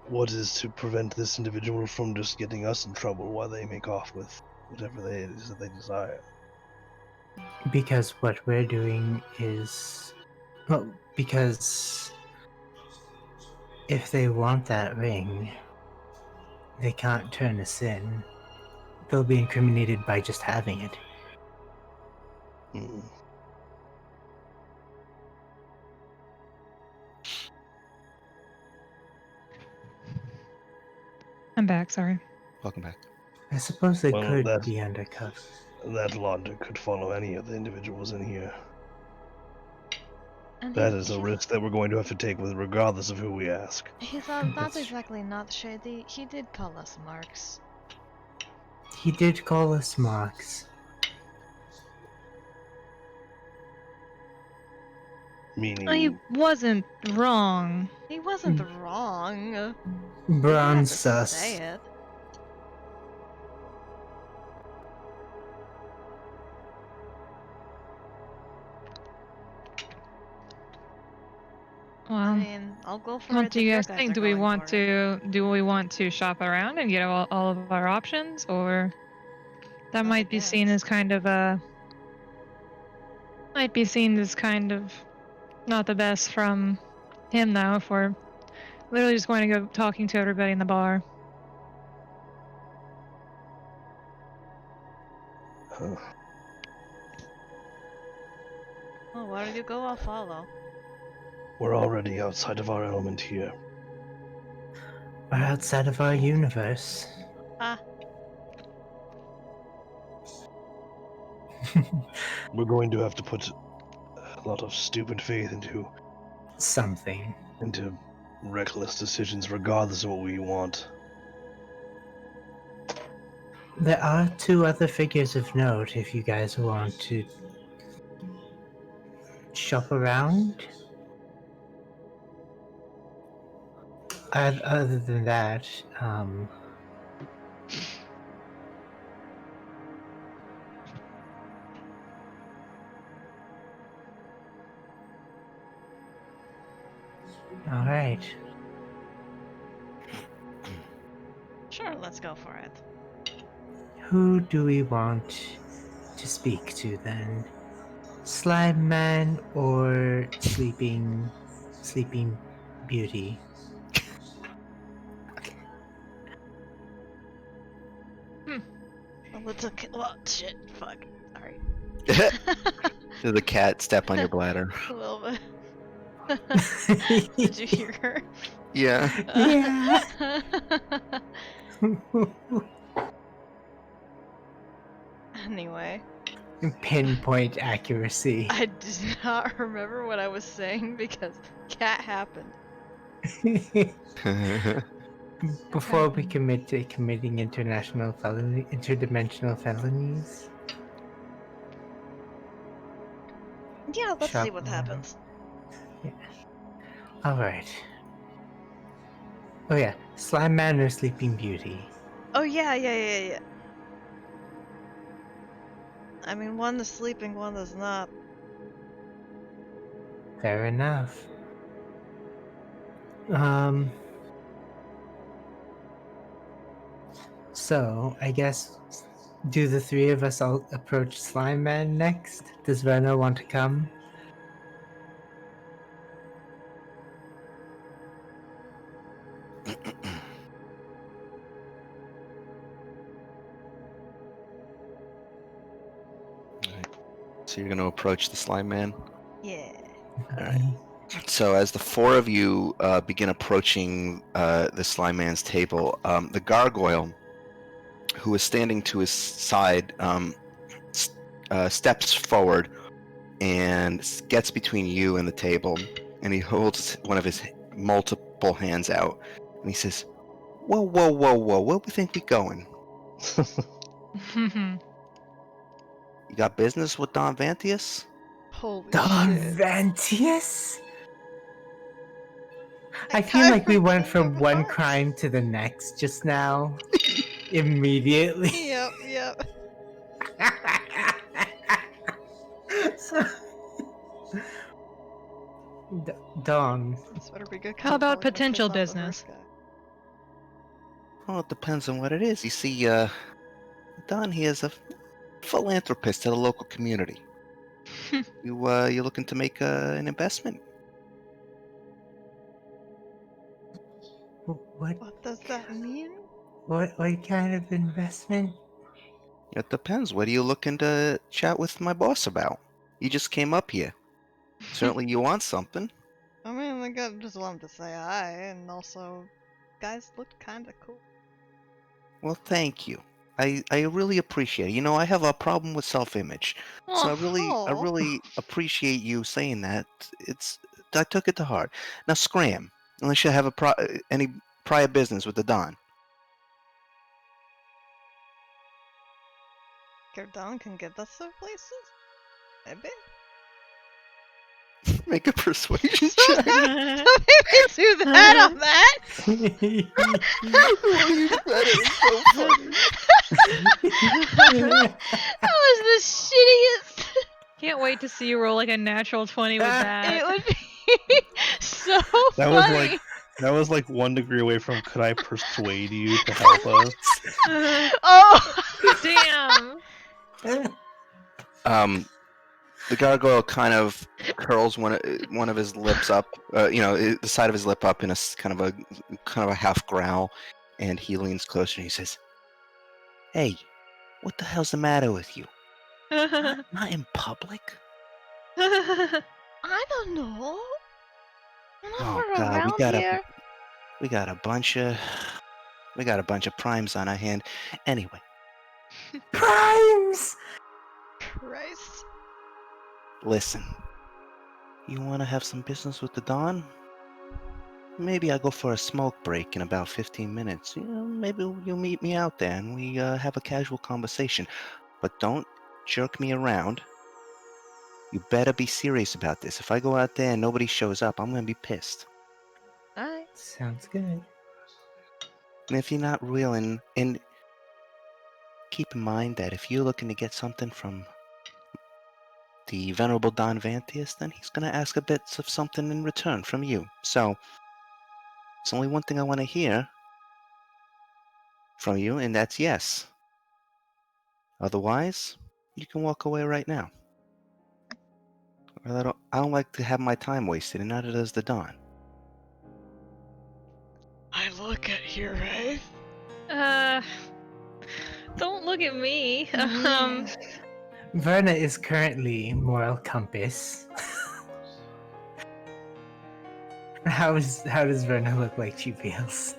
[SPEAKER 5] what is to prevent this individual from just getting us in trouble while they make off with whatever it is that they desire?
[SPEAKER 2] Because what we're doing is. Well, because if they want that ring, they can't turn us in. They'll be incriminated by just having it.
[SPEAKER 5] Hmm.
[SPEAKER 4] I'm back, sorry.
[SPEAKER 1] Welcome back.
[SPEAKER 2] I suppose they
[SPEAKER 5] Well,
[SPEAKER 2] could
[SPEAKER 5] that's-
[SPEAKER 2] be undercover.
[SPEAKER 5] That logic could follow any of the individuals in here.
[SPEAKER 3] And
[SPEAKER 5] That is a risk that we're going to have to take with regardless of who we ask.
[SPEAKER 3] He said that's
[SPEAKER 2] That's-
[SPEAKER 3] exactly not shady. He did call us marks.
[SPEAKER 2] He did call us marks.
[SPEAKER 5] Meaning,
[SPEAKER 4] He wasn't wrong.
[SPEAKER 3] He wasn't wrong. He had
[SPEAKER 2] Bronze
[SPEAKER 3] to
[SPEAKER 2] sus.
[SPEAKER 3] say it.
[SPEAKER 4] Well,
[SPEAKER 3] I mean, I'll go for
[SPEAKER 4] what
[SPEAKER 3] it
[SPEAKER 4] do
[SPEAKER 3] if
[SPEAKER 4] you
[SPEAKER 3] your
[SPEAKER 4] guys
[SPEAKER 3] guys
[SPEAKER 4] think?
[SPEAKER 3] are
[SPEAKER 4] Do we
[SPEAKER 3] going
[SPEAKER 4] want
[SPEAKER 3] for it.
[SPEAKER 4] to shop around and get all of our options, or that
[SPEAKER 3] Not
[SPEAKER 4] might be seen as
[SPEAKER 3] against.
[SPEAKER 4] kind of not the best from him though. If we're literally just going to go talking to everybody in the bar.
[SPEAKER 5] Uh,
[SPEAKER 3] Oh, where you go, I'll follow.
[SPEAKER 5] we're already outside of our element here.
[SPEAKER 2] We're outside of our universe.
[SPEAKER 3] Ah,
[SPEAKER 5] We're going to have to put a lot of stupid faith
[SPEAKER 2] Something.
[SPEAKER 5] into reckless decisions, regardless of what we want.
[SPEAKER 2] There are 2 other figures of note if you guys want to shop around. Other than that, all right.
[SPEAKER 3] sure, let's go for it.
[SPEAKER 2] Who do we want to speak to then? Slime Man or Sleeping Beauty?
[SPEAKER 3] Oh, it's okay. Well, shit, fuck. Sorry.
[SPEAKER 1] Did the cat step on your bladder?
[SPEAKER 3] A little bit. Did you hear her?
[SPEAKER 1] Yeah.
[SPEAKER 2] Yeah.
[SPEAKER 3] Anyway,
[SPEAKER 2] Pinpoint accuracy.
[SPEAKER 3] I do not remember what I was saying because cat happened.
[SPEAKER 2] Before we commit to committing interdimensional felonies.
[SPEAKER 3] Yeah, let's see
[SPEAKER 2] Shop
[SPEAKER 3] what
[SPEAKER 2] around.
[SPEAKER 3] happens.
[SPEAKER 2] All right. Oh yeah, Slime Man or Sleeping Beauty?
[SPEAKER 3] Oh yeah. I mean, one is sleeping, one is not.
[SPEAKER 2] Fair enough. So I guess do the 3 of us all approach Slime Man next? Does Verna want to come?
[SPEAKER 1] So you're going to approach the slime man?
[SPEAKER 3] Yeah.
[SPEAKER 1] All right. So as the 4 of you begin approaching the slime man's table, the gargoyle, who is standing to his side, steps forward and gets between you and the table, and he holds one of his multiple hands out, and he says, "Whoa, where we think we going? You got business with Don Vantius?"
[SPEAKER 3] Holy
[SPEAKER 2] Don
[SPEAKER 3] shit.
[SPEAKER 2] Vantius? I feel like we went from one crime to the next just now. Immediately.
[SPEAKER 3] Yep.
[SPEAKER 2] Don.
[SPEAKER 3] This better be good.
[SPEAKER 4] How about
[SPEAKER 3] I'm gonna piss
[SPEAKER 4] potential
[SPEAKER 3] off the
[SPEAKER 4] business?
[SPEAKER 3] first guy.
[SPEAKER 1] Well, it depends on what it is. You see, Don, he is a philanthropist to the local community. You looking to make an investment?
[SPEAKER 3] What does that mean?
[SPEAKER 2] What kind of investment?
[SPEAKER 1] It depends. What are you looking to chat with my boss about? You just came up here. Certainly you want something.
[SPEAKER 3] I mean, I just wanted to say hi, and also, guys looked kinda cool.
[SPEAKER 1] Well, thank you. I really appreciate it. You know, I have a problem with self-image. So I
[SPEAKER 3] Oh.
[SPEAKER 1] really appreciate you saying that. I took it to heart. Now scram, unless you have any prior business with the Don.
[SPEAKER 3] Don can get us some places? Maybe?
[SPEAKER 1] Make a persuasion
[SPEAKER 3] So
[SPEAKER 1] check.
[SPEAKER 3] maybe do that on that?
[SPEAKER 1] Well, you said it was so funny.
[SPEAKER 3] That was the shittiest.
[SPEAKER 4] Can't wait to see you roll like a natural 20 with that.
[SPEAKER 3] It would be so so
[SPEAKER 5] That was
[SPEAKER 3] funny.
[SPEAKER 5] like that was like 1 degree away from could I persuade you to help us?
[SPEAKER 3] Oh!
[SPEAKER 4] Damn.
[SPEAKER 1] The gargoyle kind of curls one of his lips up, the side of his lip up in a kind of a half growl, and he leans closer and he says, "Hey, what the hell's the matter with you? Not in public?
[SPEAKER 3] I don't know. When
[SPEAKER 1] Oh
[SPEAKER 3] we're
[SPEAKER 1] God,
[SPEAKER 3] around here.
[SPEAKER 1] we got a bunch of primes on our hand. Anyway,
[SPEAKER 2] Primes!
[SPEAKER 3] Christ.
[SPEAKER 1] listen, you want to have some business with the Dawn? Maybe I'll go for a smoke break in about 15 minutes. Maybe you'll meet me out there and we have a casual conversation. But don't jerk me around. You better be serious about this. If I go out there and nobody shows up, I'm going to be pissed.
[SPEAKER 3] Alright.
[SPEAKER 2] Sounds good.
[SPEAKER 1] And if you're not real, and keep in mind that if you're looking to get something from the Venerable Don Vantius, then he's going to ask a bit of something in return from you. So, there's only one thing I want to hear from you, and that's yes. Otherwise, you can walk away right now. I don't like to have my time wasted, and neither does the Dawn.
[SPEAKER 3] I look at you, right?
[SPEAKER 4] Don't look at me.
[SPEAKER 2] Verna is currently moral compass. How does Verna look like she feels?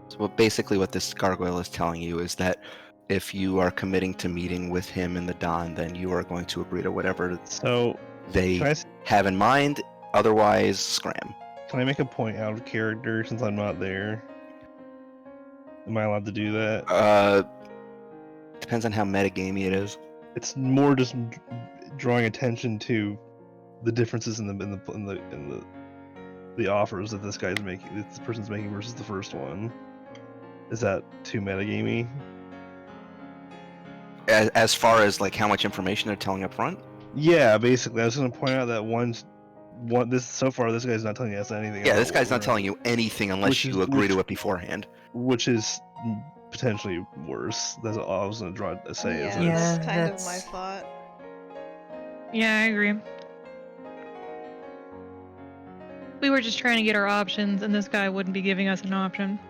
[SPEAKER 1] So basically what this gargoyle is telling you is that if you are committing to meeting with him and the Don, then you are going to agree to whatever
[SPEAKER 5] So
[SPEAKER 1] they
[SPEAKER 5] can
[SPEAKER 1] have in mind. Otherwise, scram.
[SPEAKER 5] I make a point out of character since I'm not there? Am I allowed to do that?
[SPEAKER 1] Depends on how metagamey it is.
[SPEAKER 5] It's more just drawing attention to the differences in the offers that this person's making versus the first one. Is that too metagamey?
[SPEAKER 1] As far as like how much information they're telling up front.
[SPEAKER 5] Yeah, basically, I was going to point out that so far this guy's not telling us anything.
[SPEAKER 1] Yeah,
[SPEAKER 5] about
[SPEAKER 1] this guy's
[SPEAKER 5] what
[SPEAKER 1] not telling you anything unless you agree to it beforehand.
[SPEAKER 5] Which is potentially worse. That's all I was going to say.
[SPEAKER 3] Yeah,
[SPEAKER 5] Is
[SPEAKER 2] Yeah,
[SPEAKER 3] that's kind of my
[SPEAKER 2] that's-
[SPEAKER 3] thought.
[SPEAKER 4] Yeah, I agree. We were just trying to get our options, and this guy wouldn't be giving us an option.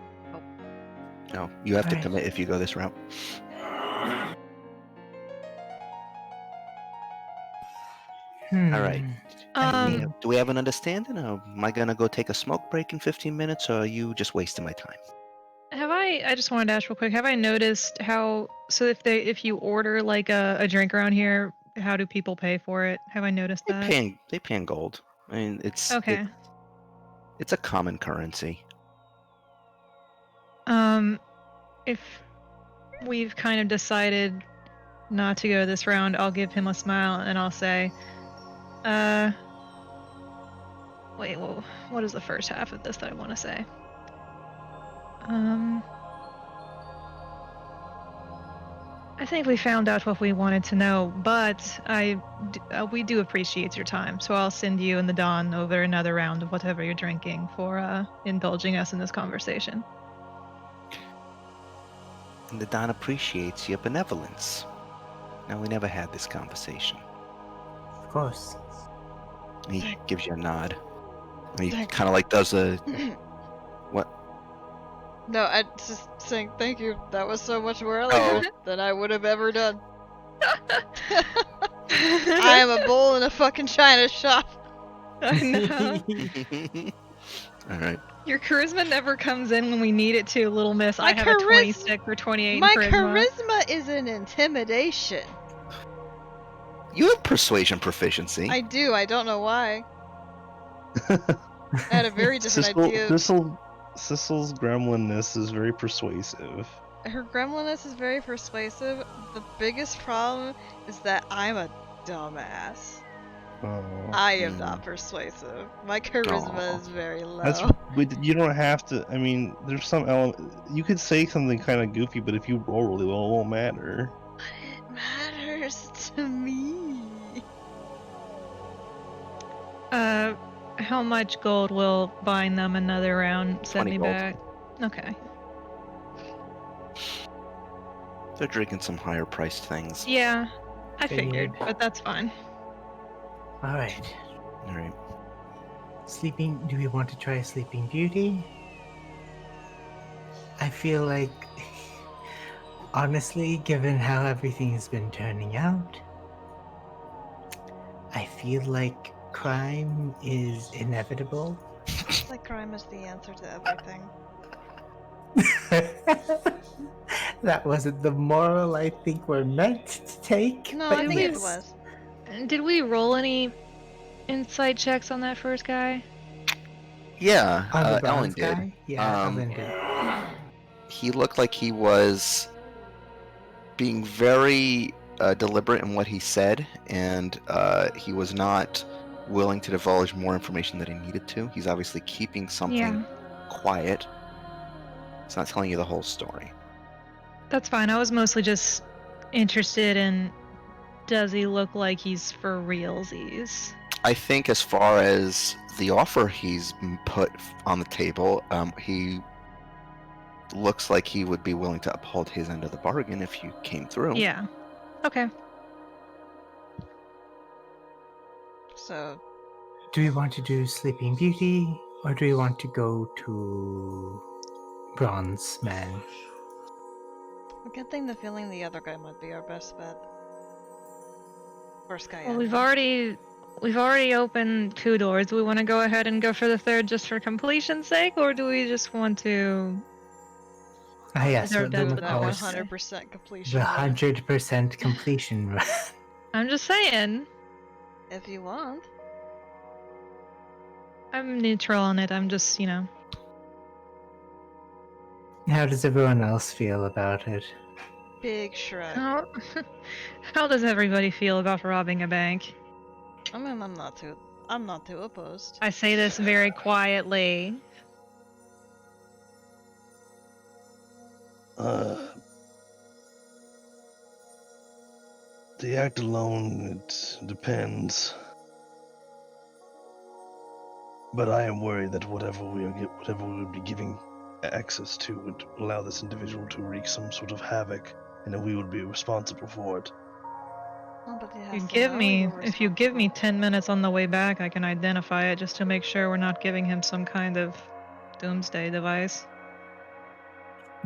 [SPEAKER 1] No, you have to
[SPEAKER 2] Right.
[SPEAKER 1] commit if you go this route. All right. Do we have an understanding? Or am I gonna go take a smoke break in 15 minutes, or are you just wasting my time?
[SPEAKER 4] I just wanted to ask real quick, have I noticed how, so if you order like a drink around here, how do people pay for it? Have I noticed that?
[SPEAKER 1] They pay in gold. I mean,
[SPEAKER 4] Okay.
[SPEAKER 1] it's a common currency.
[SPEAKER 4] If we've kind of decided not to go this round, I'll give him a smile and I'll say, wait, well, what is the first half of this that I want to say? I think we found out what we wanted to know, but we do appreciate your time, so I'll send you and the Dawn over another round of whatever you're drinking for indulging us in this conversation.
[SPEAKER 1] And the Don appreciates your benevolence. Now, we never had this conversation.
[SPEAKER 2] Of course.
[SPEAKER 1] And he gives you a nod. And he
[SPEAKER 3] Thank
[SPEAKER 1] kind of like does a... What?
[SPEAKER 3] No, I just saying thank you. That was so much more elegant than I would have ever done. I am a bull in a fucking china shop.
[SPEAKER 4] I know.
[SPEAKER 1] All right.
[SPEAKER 4] Your charisma never comes in when we need it to, little miss.
[SPEAKER 3] My
[SPEAKER 4] I have a 26 or 28
[SPEAKER 3] My
[SPEAKER 4] in charisma.
[SPEAKER 3] charisma is an intimidation.
[SPEAKER 1] You have persuasion proficiency.
[SPEAKER 3] I do. I don't know why. I had a very different idea.
[SPEAKER 5] Sissel's gremlinness is very persuasive.
[SPEAKER 3] Her gremlinness is very persuasive. The biggest problem is that I'm a dumbass.
[SPEAKER 5] Oh.
[SPEAKER 3] I am not persuasive. My charisma is very low.
[SPEAKER 5] But you don't have to. I mean, there's some element. You could say something kind of goofy, but if you roll really well, it won't matter.
[SPEAKER 3] But it matters to me.
[SPEAKER 4] How much gold will buying them another round set
[SPEAKER 1] 20
[SPEAKER 4] me
[SPEAKER 1] gold.
[SPEAKER 4] back? Okay.
[SPEAKER 1] They're drinking some higher priced things.
[SPEAKER 4] Yeah, I figured,
[SPEAKER 2] Figured.
[SPEAKER 4] but that's fine.
[SPEAKER 2] All right.
[SPEAKER 1] All right.
[SPEAKER 2] Sleeping. Do we want to try Sleeping Beauty? I feel like, honestly, given how everything's been turning out, I feel like crime is inevitable.
[SPEAKER 3] Like crime is the answer to everything.
[SPEAKER 2] That wasn't the moral I think we're meant to take.
[SPEAKER 3] No,
[SPEAKER 2] but
[SPEAKER 3] I think
[SPEAKER 2] yes.
[SPEAKER 3] it was.
[SPEAKER 4] Did we roll any insight checks on that first guy?
[SPEAKER 1] Yeah,
[SPEAKER 2] On the
[SPEAKER 1] Ellen
[SPEAKER 2] bronze
[SPEAKER 1] did.
[SPEAKER 2] guy? Yeah,
[SPEAKER 1] Um,
[SPEAKER 2] Ellen did.
[SPEAKER 1] He looked like he was being very deliberate in what he said, and he was not willing to divulge more information that he needed to. He's obviously keeping something
[SPEAKER 4] Yeah,
[SPEAKER 1] quiet. He's not telling you the whole story.
[SPEAKER 4] that's fine. I was mostly just interested in, does he look like he's for realsies?
[SPEAKER 1] I think as far as the offer he's put on the table, he looks like he would be willing to uphold his end of the bargain if you came through.
[SPEAKER 4] Yeah. Okay.
[SPEAKER 3] So,
[SPEAKER 2] Do we want to do Sleeping Beauty or do we want to go to Bronze Man?
[SPEAKER 3] I'm getting the feeling the other guy might be our best bet. First guy.
[SPEAKER 4] Well,
[SPEAKER 3] I
[SPEAKER 4] we've
[SPEAKER 3] mean.
[SPEAKER 4] already opened 2 doors. Do we want to go ahead and go for the third just for completion's sake, or do we just want to
[SPEAKER 2] Ah, yes,
[SPEAKER 4] preserve
[SPEAKER 2] what
[SPEAKER 3] Do
[SPEAKER 2] Luma
[SPEAKER 3] that
[SPEAKER 4] Democrat?
[SPEAKER 2] calls
[SPEAKER 3] 100% completion.
[SPEAKER 2] the
[SPEAKER 3] run,
[SPEAKER 2] 100% completion run.
[SPEAKER 4] I'm just saying.
[SPEAKER 3] if you want.
[SPEAKER 4] I'm neutral on it. I'm just,
[SPEAKER 2] How does everyone else feel about it?
[SPEAKER 3] Big shrug.
[SPEAKER 4] How, how does everybody feel about robbing a bank?
[SPEAKER 3] I mean, I'm not too opposed.
[SPEAKER 4] I say this very quietly.
[SPEAKER 5] The act alone, it depends. But I am worried that whatever we would be giving access to would allow this individual to wreak some sort of havoc, and that we would be responsible for it.
[SPEAKER 3] Oh, but he
[SPEAKER 4] If
[SPEAKER 3] has
[SPEAKER 4] you
[SPEAKER 3] to
[SPEAKER 4] give
[SPEAKER 3] know
[SPEAKER 4] me,
[SPEAKER 3] you're
[SPEAKER 4] if you give me
[SPEAKER 3] responsible.
[SPEAKER 4] 10 minutes on the way back, I can identify it just to make sure we're not giving him some kind of doomsday device.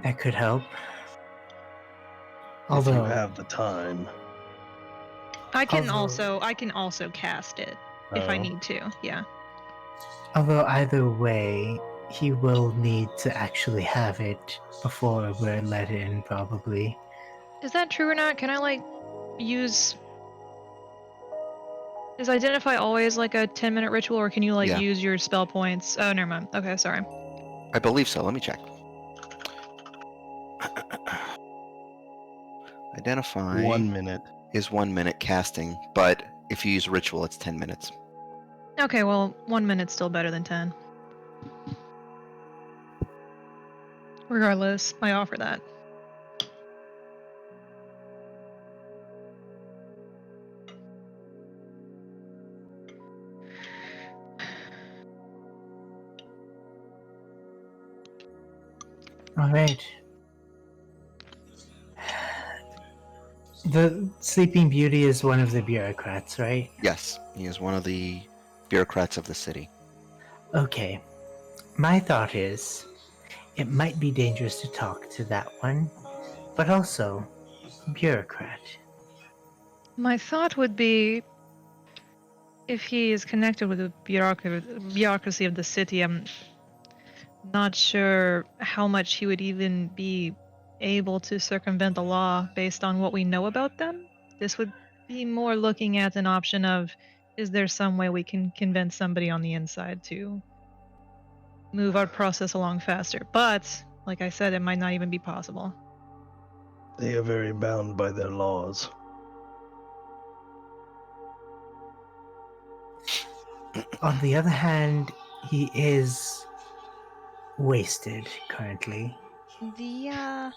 [SPEAKER 2] That could help.
[SPEAKER 5] If you
[SPEAKER 2] Although,
[SPEAKER 5] have the time.
[SPEAKER 4] I can
[SPEAKER 2] Although-
[SPEAKER 4] also cast it if I
[SPEAKER 5] Oh.
[SPEAKER 4] need to. Yeah.
[SPEAKER 2] either way, he will need to actually have it before we're let in, probably.
[SPEAKER 4] Is that true or not? Can I use? Is identify always like a 10-minute ritual, or can you
[SPEAKER 1] Yeah.
[SPEAKER 4] use your spell points? Oh, never mind. Okay, sorry.
[SPEAKER 1] I believe so. Let me check. Identify
[SPEAKER 5] 1 minute.
[SPEAKER 1] is 1 minute casting, but if you use ritual, it's 10 minutes.
[SPEAKER 4] Okay, well, 1 minute's still better than 10. Regardless, I offer that.
[SPEAKER 2] All right. The Sleeping Beauty is one of the bureaucrats, right?
[SPEAKER 1] Yes, he is one of the bureaucrats of the city.
[SPEAKER 2] Okay. My thought is, it might be dangerous to talk to that one, but also, bureaucrat.
[SPEAKER 4] My thought would be, if he is connected with the bureaucracy of the city, I'm not sure how much he would even be able to circumvent the law based on what we know about them. This would be more looking at an option of, is there some way we can convince somebody on the inside to move our process along faster? But, like I said, it might not even be possible.
[SPEAKER 5] They are very bound by their laws.
[SPEAKER 2] On the other hand, he is wasted currently.
[SPEAKER 3] The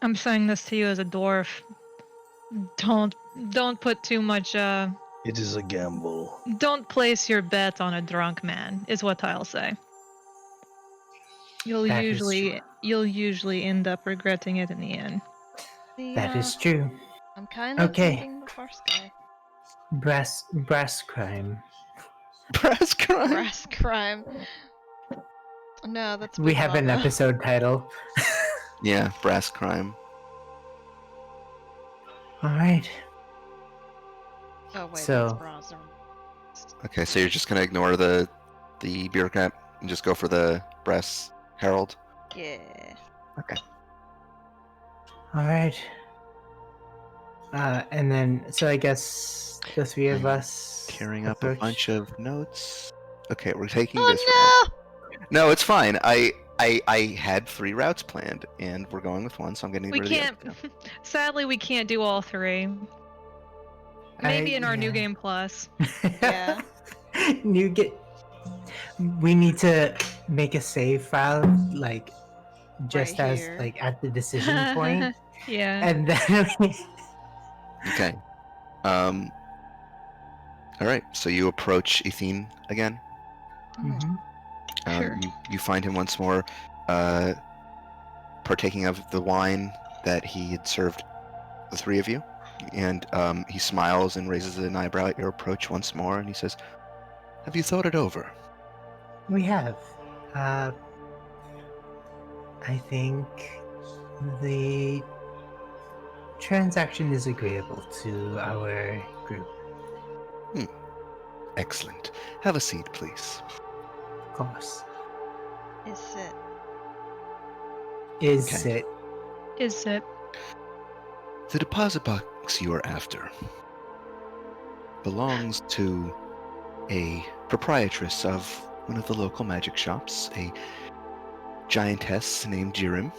[SPEAKER 4] I'm saying this to you as a dwarf. Don't put too much
[SPEAKER 5] It is a gamble.
[SPEAKER 4] Don't place your bet on a drunk man, is what I'll say. You'll
[SPEAKER 2] That is true.
[SPEAKER 4] usually end up regretting it in the end.
[SPEAKER 2] That is true.
[SPEAKER 3] I'm kind of
[SPEAKER 2] Okay.
[SPEAKER 3] thinking the first guy.
[SPEAKER 2] Brass crime.
[SPEAKER 1] Brass crime.
[SPEAKER 3] Brass crime. No, that's
[SPEAKER 2] We
[SPEAKER 3] big
[SPEAKER 2] have an
[SPEAKER 3] mama.
[SPEAKER 2] episode title.
[SPEAKER 1] Yeah, brass crime.
[SPEAKER 2] All right.
[SPEAKER 3] Oh wait,
[SPEAKER 2] So-
[SPEAKER 3] that's bronze.
[SPEAKER 1] Okay, so you're just gonna ignore the bureaucrat and just go for the brass herald.
[SPEAKER 3] Yeah.
[SPEAKER 2] All right. And then, so I guess the three of
[SPEAKER 1] I'm
[SPEAKER 2] us
[SPEAKER 1] Tearing up a
[SPEAKER 2] approach-
[SPEAKER 1] bunch of notes. Okay, we're taking this route.
[SPEAKER 3] Oh
[SPEAKER 1] No, it's fine. I had 3 routes planned, and we're going with one, so I'm getting
[SPEAKER 4] We
[SPEAKER 1] rid of the
[SPEAKER 4] can't.
[SPEAKER 1] other 2.
[SPEAKER 4] Sadly, we can't do all 3. Maybe in our new
[SPEAKER 2] yeah.
[SPEAKER 4] game plus.
[SPEAKER 3] Yeah.
[SPEAKER 2] New get. We need to make a save file, like just
[SPEAKER 3] Right
[SPEAKER 2] as
[SPEAKER 3] here.
[SPEAKER 2] like at the decision point,
[SPEAKER 4] Yeah.
[SPEAKER 2] and then
[SPEAKER 1] Okay. All right. So you approach Ethine again.
[SPEAKER 2] Mhm.
[SPEAKER 4] Sure.
[SPEAKER 1] You find him once more, partaking of the wine that he had served the 3 of you, and he smiles and raises an eyebrow at your approach once more, and he says, "Have you thought it over?"
[SPEAKER 2] we have. I think the transaction is agreeable to our group,
[SPEAKER 1] Excellent. Have a seat, please.
[SPEAKER 2] of course.
[SPEAKER 3] Is it?
[SPEAKER 2] Is
[SPEAKER 1] Okay.
[SPEAKER 2] it?
[SPEAKER 4] Is it?
[SPEAKER 1] The deposit box you are after belongs to a proprietress of one of the local magic shops, a giantess named Jirim.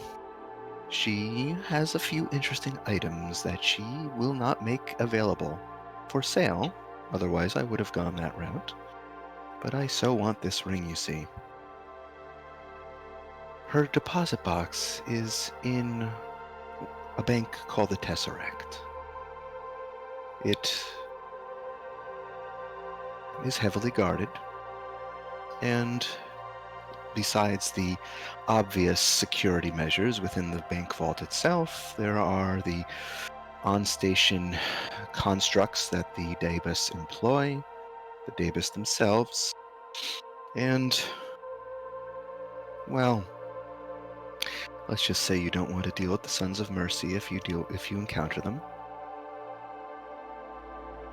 [SPEAKER 1] She has a few interesting items that she will not make available for sale, otherwise I would have gone that route. But I so want this ring, you see. Her deposit box is in a bank called the Tesseract. It is heavily guarded, and besides the obvious security measures within the bank vault itself, there are the on-station constructs that the Dabus employ, the Dabus themselves, and, well, let's just say you don't want to deal with the Sons of Mercy if you encounter them.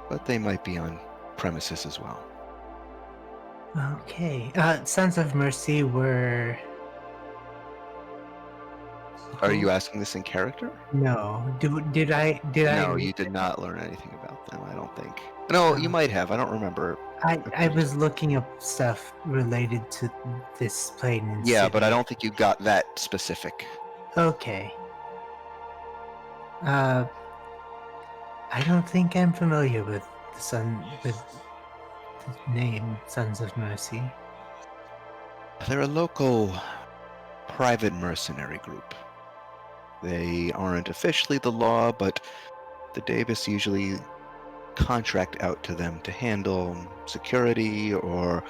[SPEAKER 1] But they might be on premises as well.
[SPEAKER 2] Okay. Sons of Mercy were.
[SPEAKER 1] Are you asking this in character?
[SPEAKER 2] No. Did I?
[SPEAKER 1] No,
[SPEAKER 2] read
[SPEAKER 1] you did
[SPEAKER 2] it?
[SPEAKER 1] not learn anything about them, I don't think. No, you
[SPEAKER 2] Oh.
[SPEAKER 1] might have. I don't remember.
[SPEAKER 2] I was looking up stuff related to this plane and
[SPEAKER 1] Yeah,
[SPEAKER 2] city.
[SPEAKER 1] but I don't think you got that specific.
[SPEAKER 2] Okay. I don't think I'm familiar with the name Sons of Mercy.
[SPEAKER 1] They're a local private mercenary group. They aren't officially the law, but the Davis usually contract out to them to handle security or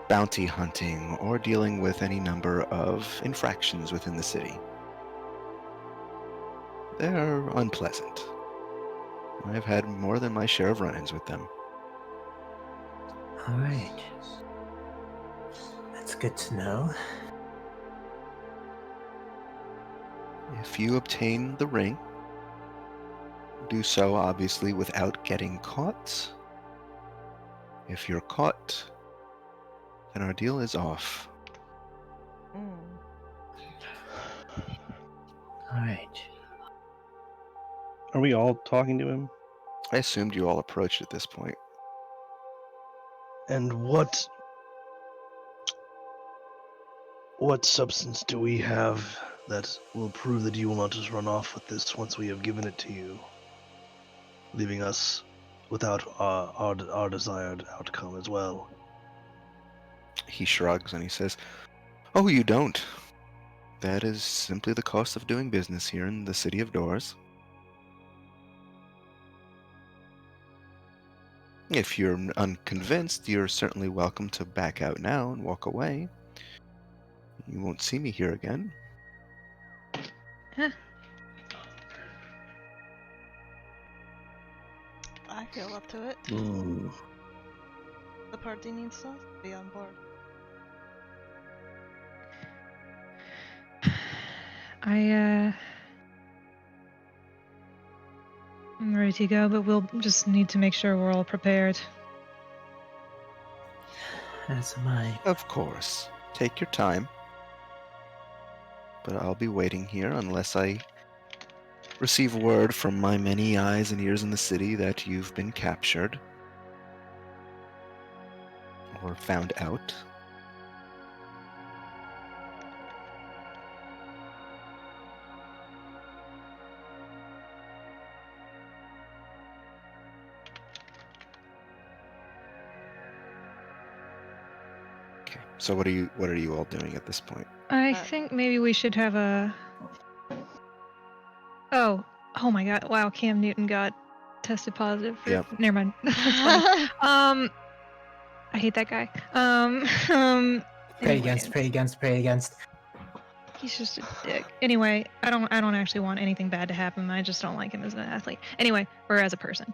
[SPEAKER 1] bounty hunting or dealing with any number of infractions within the city. They're unpleasant. I've had more than my share of run-ins with them.
[SPEAKER 2] All right. That's good to know.
[SPEAKER 1] If you obtain the ring, do so obviously without getting caught. If you're caught, then our deal is off.
[SPEAKER 3] Mm.
[SPEAKER 2] All right.
[SPEAKER 5] Are we all talking to him?
[SPEAKER 1] I assumed you all approached at this point.
[SPEAKER 5] And what substance do we have that will prove that you will not just run off with this once we have given it to you, leaving us without our desired outcome as well?
[SPEAKER 1] He shrugs and he says, "Oh, you don't. That is simply the cost of doing business here in the City of Doors." If you're unconvinced, you're certainly welcome to back out now and walk away. You won't see me here again.
[SPEAKER 3] I feel up to it.
[SPEAKER 5] Mm.
[SPEAKER 3] The party needs to be on board.
[SPEAKER 4] I'm ready to go, but we'll just need to make sure we're all prepared.
[SPEAKER 2] As am I.
[SPEAKER 1] Of course. Take your time. But I'll be waiting here unless I receive word from my many eyes and ears in the city that you've been captured. Or found out. Okay. So what are you all doing at this point?
[SPEAKER 4] I think maybe we should have a. Oh my God! Wow, Cam Newton got tested positive for.
[SPEAKER 1] Yep.
[SPEAKER 4] Never mind. That's funny. I hate that guy.
[SPEAKER 2] Pray
[SPEAKER 4] anyways.
[SPEAKER 2] against.
[SPEAKER 4] He's just a dick. Anyway, I don't actually want anything bad to happen. I just don't like him as an athlete. Anyway, or as a person.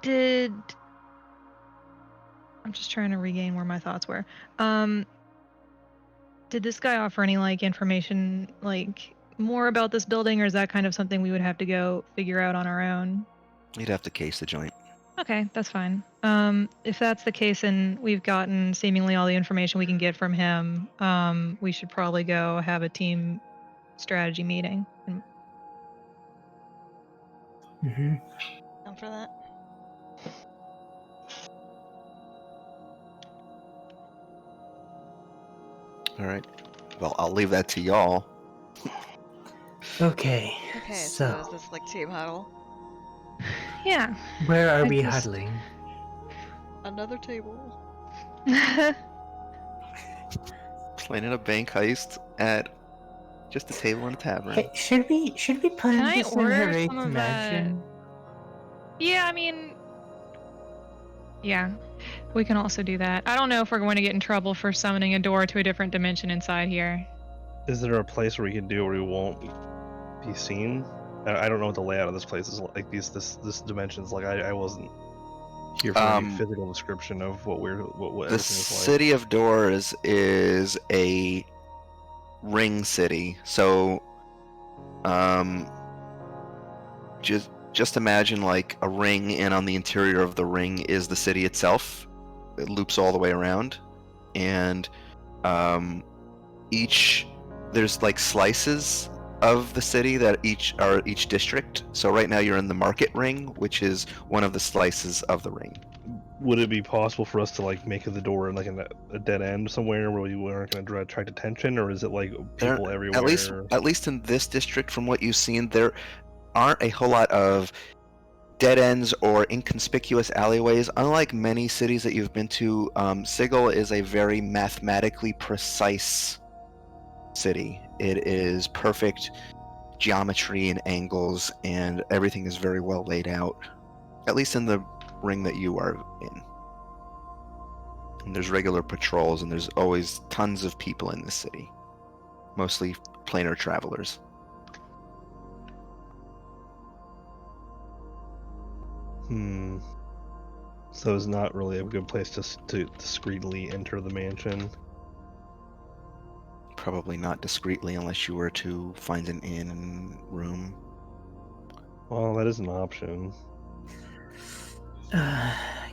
[SPEAKER 4] Did I'm just trying to regain where my thoughts were. Did this guy offer any like information like more about this building, or is that kind of something we would have to go figure out on our own?
[SPEAKER 1] You'd have to case the joint.
[SPEAKER 4] Okay, that's fine. If that's the case and we've gotten seemingly all the information we can get from him, we should probably go have a team strategy meeting.
[SPEAKER 2] Mm-hmm.
[SPEAKER 3] Down for that.
[SPEAKER 1] All right. Well, I'll leave that to y'all.
[SPEAKER 2] Okay.
[SPEAKER 3] Okay, so is this like team huddle?
[SPEAKER 4] Yeah.
[SPEAKER 2] Where are
[SPEAKER 4] I
[SPEAKER 2] we
[SPEAKER 4] just-
[SPEAKER 2] huddling?
[SPEAKER 3] Another table.
[SPEAKER 1] Planning a bank heist at just a table in a tavern.
[SPEAKER 2] Hey, should we plan
[SPEAKER 4] Can I
[SPEAKER 2] this in
[SPEAKER 4] order
[SPEAKER 2] her
[SPEAKER 4] some
[SPEAKER 2] eighth
[SPEAKER 4] of that?
[SPEAKER 2] mansion?
[SPEAKER 4] Yeah, I mean, yeah, we can also do that. I don't know if we're going to get in trouble for summoning a door to a different dimension inside here.
[SPEAKER 5] Is there a place where we can do it where we won't be seen? I don't know what the layout of this place is like. This dimension's like. I wasn't here for any physical description of what
[SPEAKER 1] The
[SPEAKER 5] everything is
[SPEAKER 1] city of Doors is a ring city, so just imagine like a ring, and on the interior of the ring is the city itself. It loops all the way around, and there's like slices of the city that each district. So right now you're in the market ring, which is one of the slices of the ring.
[SPEAKER 5] Would it be possible for us to like make the door in like a dead end somewhere where we weren't going to attract attention, or is it like people everywhere?
[SPEAKER 1] At least in this district, from what you've seen, there aren't a whole lot of dead ends or inconspicuous alleyways. Unlike many cities that you've been to, Sigil is a very mathematically precise city. It is perfect geometry and angles, and everything is very well laid out, at least in the ring that you are in. And there's regular patrols, and there's always tons of people in this city, mostly planar travelers.
[SPEAKER 5] So it's not really a good place to discreetly enter the mansion.
[SPEAKER 1] Probably not discreetly unless you were to find an inn room.
[SPEAKER 5] Well, that is an option.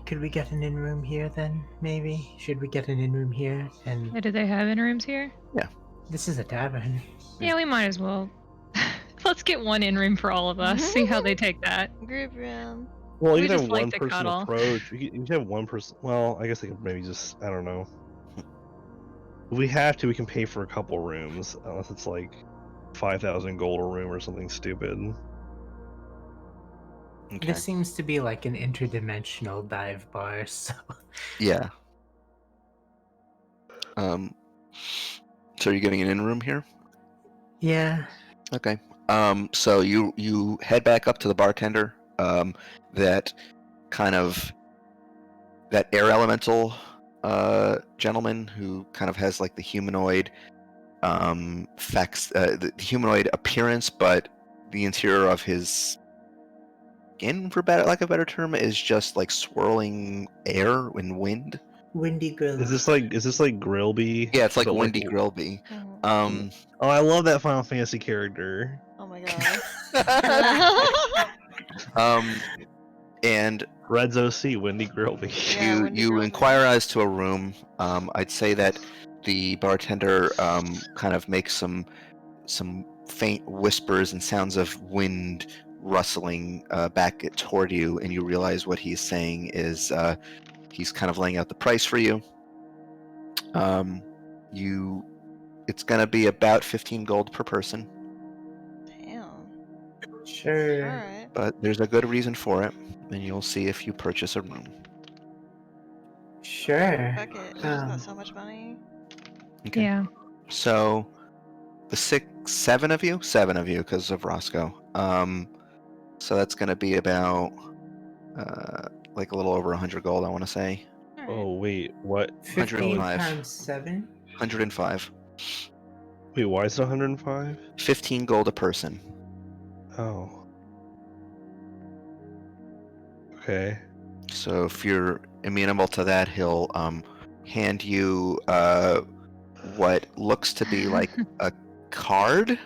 [SPEAKER 2] Could we get an in-room here then, maybe? Should we get an in-room here? And
[SPEAKER 4] Do they have in-rooms here?
[SPEAKER 1] Yeah.
[SPEAKER 2] this is a tavern.
[SPEAKER 4] Yeah, we might as well. Let's get one in-room for all of us. See how they take that.
[SPEAKER 3] Group room.
[SPEAKER 5] Well,
[SPEAKER 4] We
[SPEAKER 5] you can
[SPEAKER 4] just
[SPEAKER 5] have
[SPEAKER 4] like
[SPEAKER 5] one
[SPEAKER 4] to
[SPEAKER 5] person
[SPEAKER 4] cuddle.
[SPEAKER 5] approach. You can have one person. Well, I guess they could maybe just. I don't know. If we have to, we can pay for a couple rooms, unless it's like 5,000 gold a room or something stupid.
[SPEAKER 1] Okay.
[SPEAKER 2] This seems to be like an interdimensional dive bar, so...
[SPEAKER 1] Yeah. So are you getting an in room here?
[SPEAKER 2] Yeah.
[SPEAKER 1] Okay. So you head back up to the bartender. That kind of that air elemental gentleman who kind of has like the humanoid the humanoid appearance, but the interior of his skin, for lack of a better term, is just like swirling air and wind.
[SPEAKER 2] Windy grill.
[SPEAKER 5] Is this like Grillby?
[SPEAKER 1] Yeah, it's like
[SPEAKER 5] but
[SPEAKER 1] Windy Grillby.
[SPEAKER 3] Mhm.
[SPEAKER 5] Oh, I love that Final Fantasy character.
[SPEAKER 3] Oh my god.
[SPEAKER 1] And
[SPEAKER 5] Red's OC, Windy Grillby.
[SPEAKER 3] Yeah,
[SPEAKER 1] you
[SPEAKER 3] Windy
[SPEAKER 1] you
[SPEAKER 3] Grillby.
[SPEAKER 1] inquire as to a room. I'd say that the bartender kind of makes some faint whispers and sounds of wind rustling back toward you, and you realize what he's saying is he's kind of laying out the price for you. It's gonna be about 15 gold per person,
[SPEAKER 3] Damn.
[SPEAKER 2] Sure.
[SPEAKER 3] Alright.
[SPEAKER 1] but there's a good reason for it, and you'll see if you purchase a room.
[SPEAKER 2] Sure.
[SPEAKER 3] Fuck it. We just got so much money.
[SPEAKER 1] Okay.
[SPEAKER 4] Yeah.
[SPEAKER 1] So the seven of you because of Roscoe. So that's gonna be about like a little over 100 gold, I want to say.
[SPEAKER 3] Alright.
[SPEAKER 5] Oh wait, what?
[SPEAKER 2] 15
[SPEAKER 1] 105.
[SPEAKER 2] times 7?
[SPEAKER 1] 105.
[SPEAKER 5] Wait, why is it 105?
[SPEAKER 1] 15 gold a person.
[SPEAKER 5] Oh. Okay.
[SPEAKER 1] So if you're amenable to that, he'll hand you what looks to be like a card.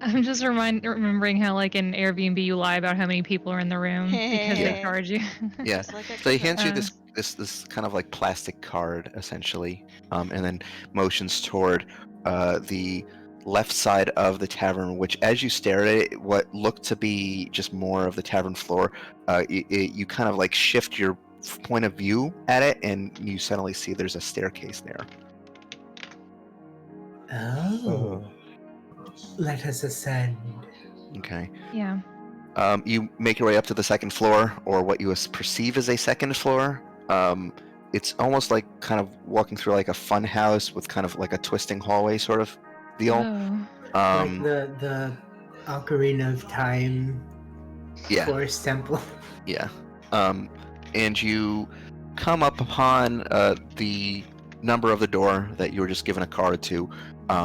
[SPEAKER 4] I'm just remembering how, like, in Airbnb, you lie about how many people are in the room because they
[SPEAKER 1] Yeah.
[SPEAKER 4] charge you.
[SPEAKER 1] Yeah.
[SPEAKER 3] Just like a
[SPEAKER 1] So he
[SPEAKER 3] cooker.
[SPEAKER 1] hands you this kind of like plastic card, essentially, and then motions toward the left side of the tavern, which, as you stare at it, what looked to be just more of the tavern floor, you kind of like shift your point of view at it, and you suddenly see there's a staircase there.
[SPEAKER 2] Oh. Let us ascend.
[SPEAKER 1] Okay.
[SPEAKER 4] Yeah.
[SPEAKER 1] You make your way up to the second floor, or what you perceive as a second floor. It's almost like kind of walking through like a fun house with kind of like a twisting hallway sort of deal.
[SPEAKER 4] Oh.
[SPEAKER 2] Like the Ocarina of Time
[SPEAKER 1] Yeah.
[SPEAKER 2] Forest Temple.
[SPEAKER 1] Yeah. And you come up upon the number of the door that you were just given a card to.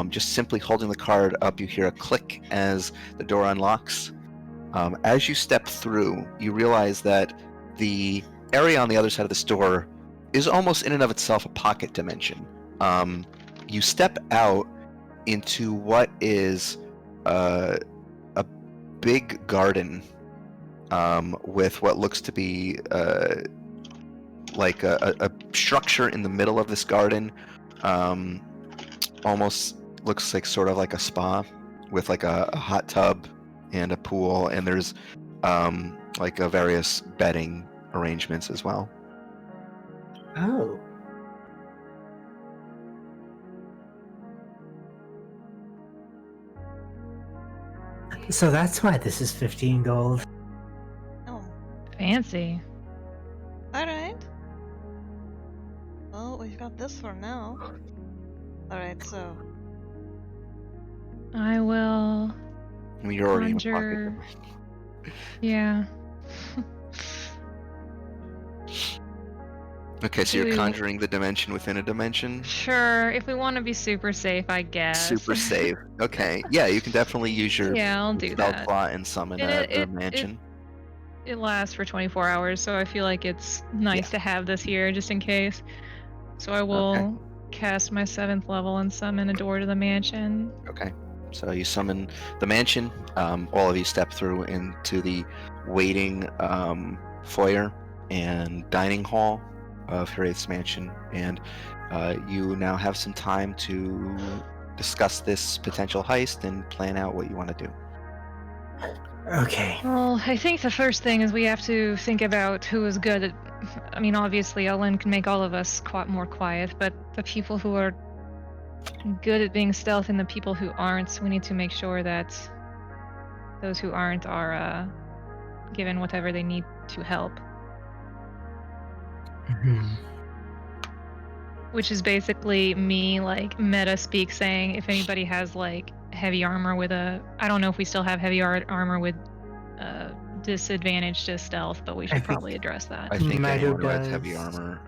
[SPEAKER 1] Just simply holding the card up, you hear a click as the door unlocks. As you step through, you realize that the area on the other side of this door is almost in and of itself a pocket dimension. You step out into what is a big garden with what looks to be like a structure in the middle of this garden. Almost looks like sort of like a spa with like a hot tub and a pool, and there's like various bedding arrangements as well.
[SPEAKER 2] Oh. So that's why this is 15 gold.
[SPEAKER 3] Oh.
[SPEAKER 4] Fancy.
[SPEAKER 3] Alright. Well, we've got this for now. Alright, so.
[SPEAKER 4] I will
[SPEAKER 1] I mean, you're already
[SPEAKER 4] conjure.
[SPEAKER 1] in a pocket.
[SPEAKER 4] Yeah.
[SPEAKER 1] Okay, so
[SPEAKER 4] Do
[SPEAKER 1] you're
[SPEAKER 4] we-
[SPEAKER 1] conjuring the dimension within a dimension.
[SPEAKER 4] Sure, if we want to be super safe, I guess.
[SPEAKER 1] Super safe. Okay, yeah, you can definitely use your
[SPEAKER 4] Yeah, I'll do
[SPEAKER 1] spell
[SPEAKER 4] that.
[SPEAKER 1] slot and summon
[SPEAKER 4] And
[SPEAKER 1] the mansion.
[SPEAKER 4] It lasts for 24 hours, so I feel like it's nice to have this here just in case. So I will cast my 7th level and summon a door to the mansion.
[SPEAKER 1] Okay, so you summon the mansion. All of you step through into the waiting foyer and dining hall of Harriet's mansion, and you now have some time to discuss this potential heist and plan out what you want to do.
[SPEAKER 2] Okay.
[SPEAKER 4] Well, I think the first thing is we have to think about who is good at. I mean, obviously, Ellen can make all of us more quiet, but the people who are good at being stealth and the people who aren't, we need to make sure that those who aren't are given whatever they need to help.
[SPEAKER 2] Mhm.
[SPEAKER 4] Which is basically me, like, meta speak saying if anybody has, like, heavy armor with a. I don't know if we still have heavy armor with disadvantage to stealth, but we should
[SPEAKER 2] think-
[SPEAKER 4] probably address that.
[SPEAKER 1] I think
[SPEAKER 2] Mito
[SPEAKER 1] anyone who has heavy
[SPEAKER 2] does.
[SPEAKER 1] armor.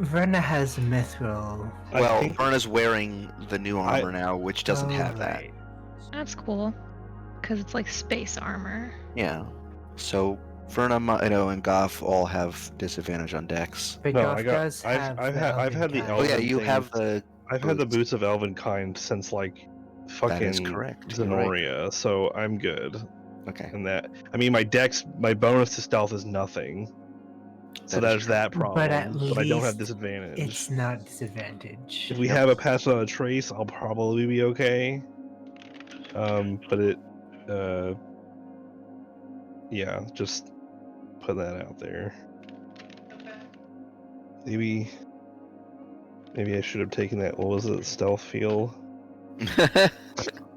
[SPEAKER 2] Verna has mithril.
[SPEAKER 5] I
[SPEAKER 1] Well,
[SPEAKER 5] think-
[SPEAKER 1] Verna's wearing the new armor now, which doesn't have that.
[SPEAKER 2] Right.
[SPEAKER 4] That's cool, because it's like space armor.
[SPEAKER 1] Yeah. So Verna, Mito, and Goff all have disadvantage on Dex.
[SPEAKER 2] But
[SPEAKER 5] No,
[SPEAKER 2] Goff
[SPEAKER 5] I got-
[SPEAKER 2] does
[SPEAKER 5] I've-
[SPEAKER 2] have
[SPEAKER 5] I've
[SPEAKER 2] the
[SPEAKER 5] had- I've had the
[SPEAKER 2] Elven
[SPEAKER 1] Oh yeah,
[SPEAKER 2] kind.
[SPEAKER 1] you
[SPEAKER 5] thing.
[SPEAKER 1] have the.
[SPEAKER 5] I've had the
[SPEAKER 1] boots.
[SPEAKER 5] boots of Elvenkind since like fucking
[SPEAKER 1] correct, you're right.
[SPEAKER 5] Zenoria, so I'm good.
[SPEAKER 1] Okay.
[SPEAKER 5] And that, I mean, my bonus to stealth is nothing. So
[SPEAKER 1] That is
[SPEAKER 5] there's
[SPEAKER 1] true.
[SPEAKER 5] that problem.
[SPEAKER 2] But at
[SPEAKER 5] I don't have
[SPEAKER 2] least
[SPEAKER 5] disadvantage.
[SPEAKER 2] It's not disadvantage.
[SPEAKER 5] If we have a pass on a trace, I'll probably be okay. But it, yeah, just put that out there. Maybe I should have taken that. What was it? Stealth feel.
[SPEAKER 1] The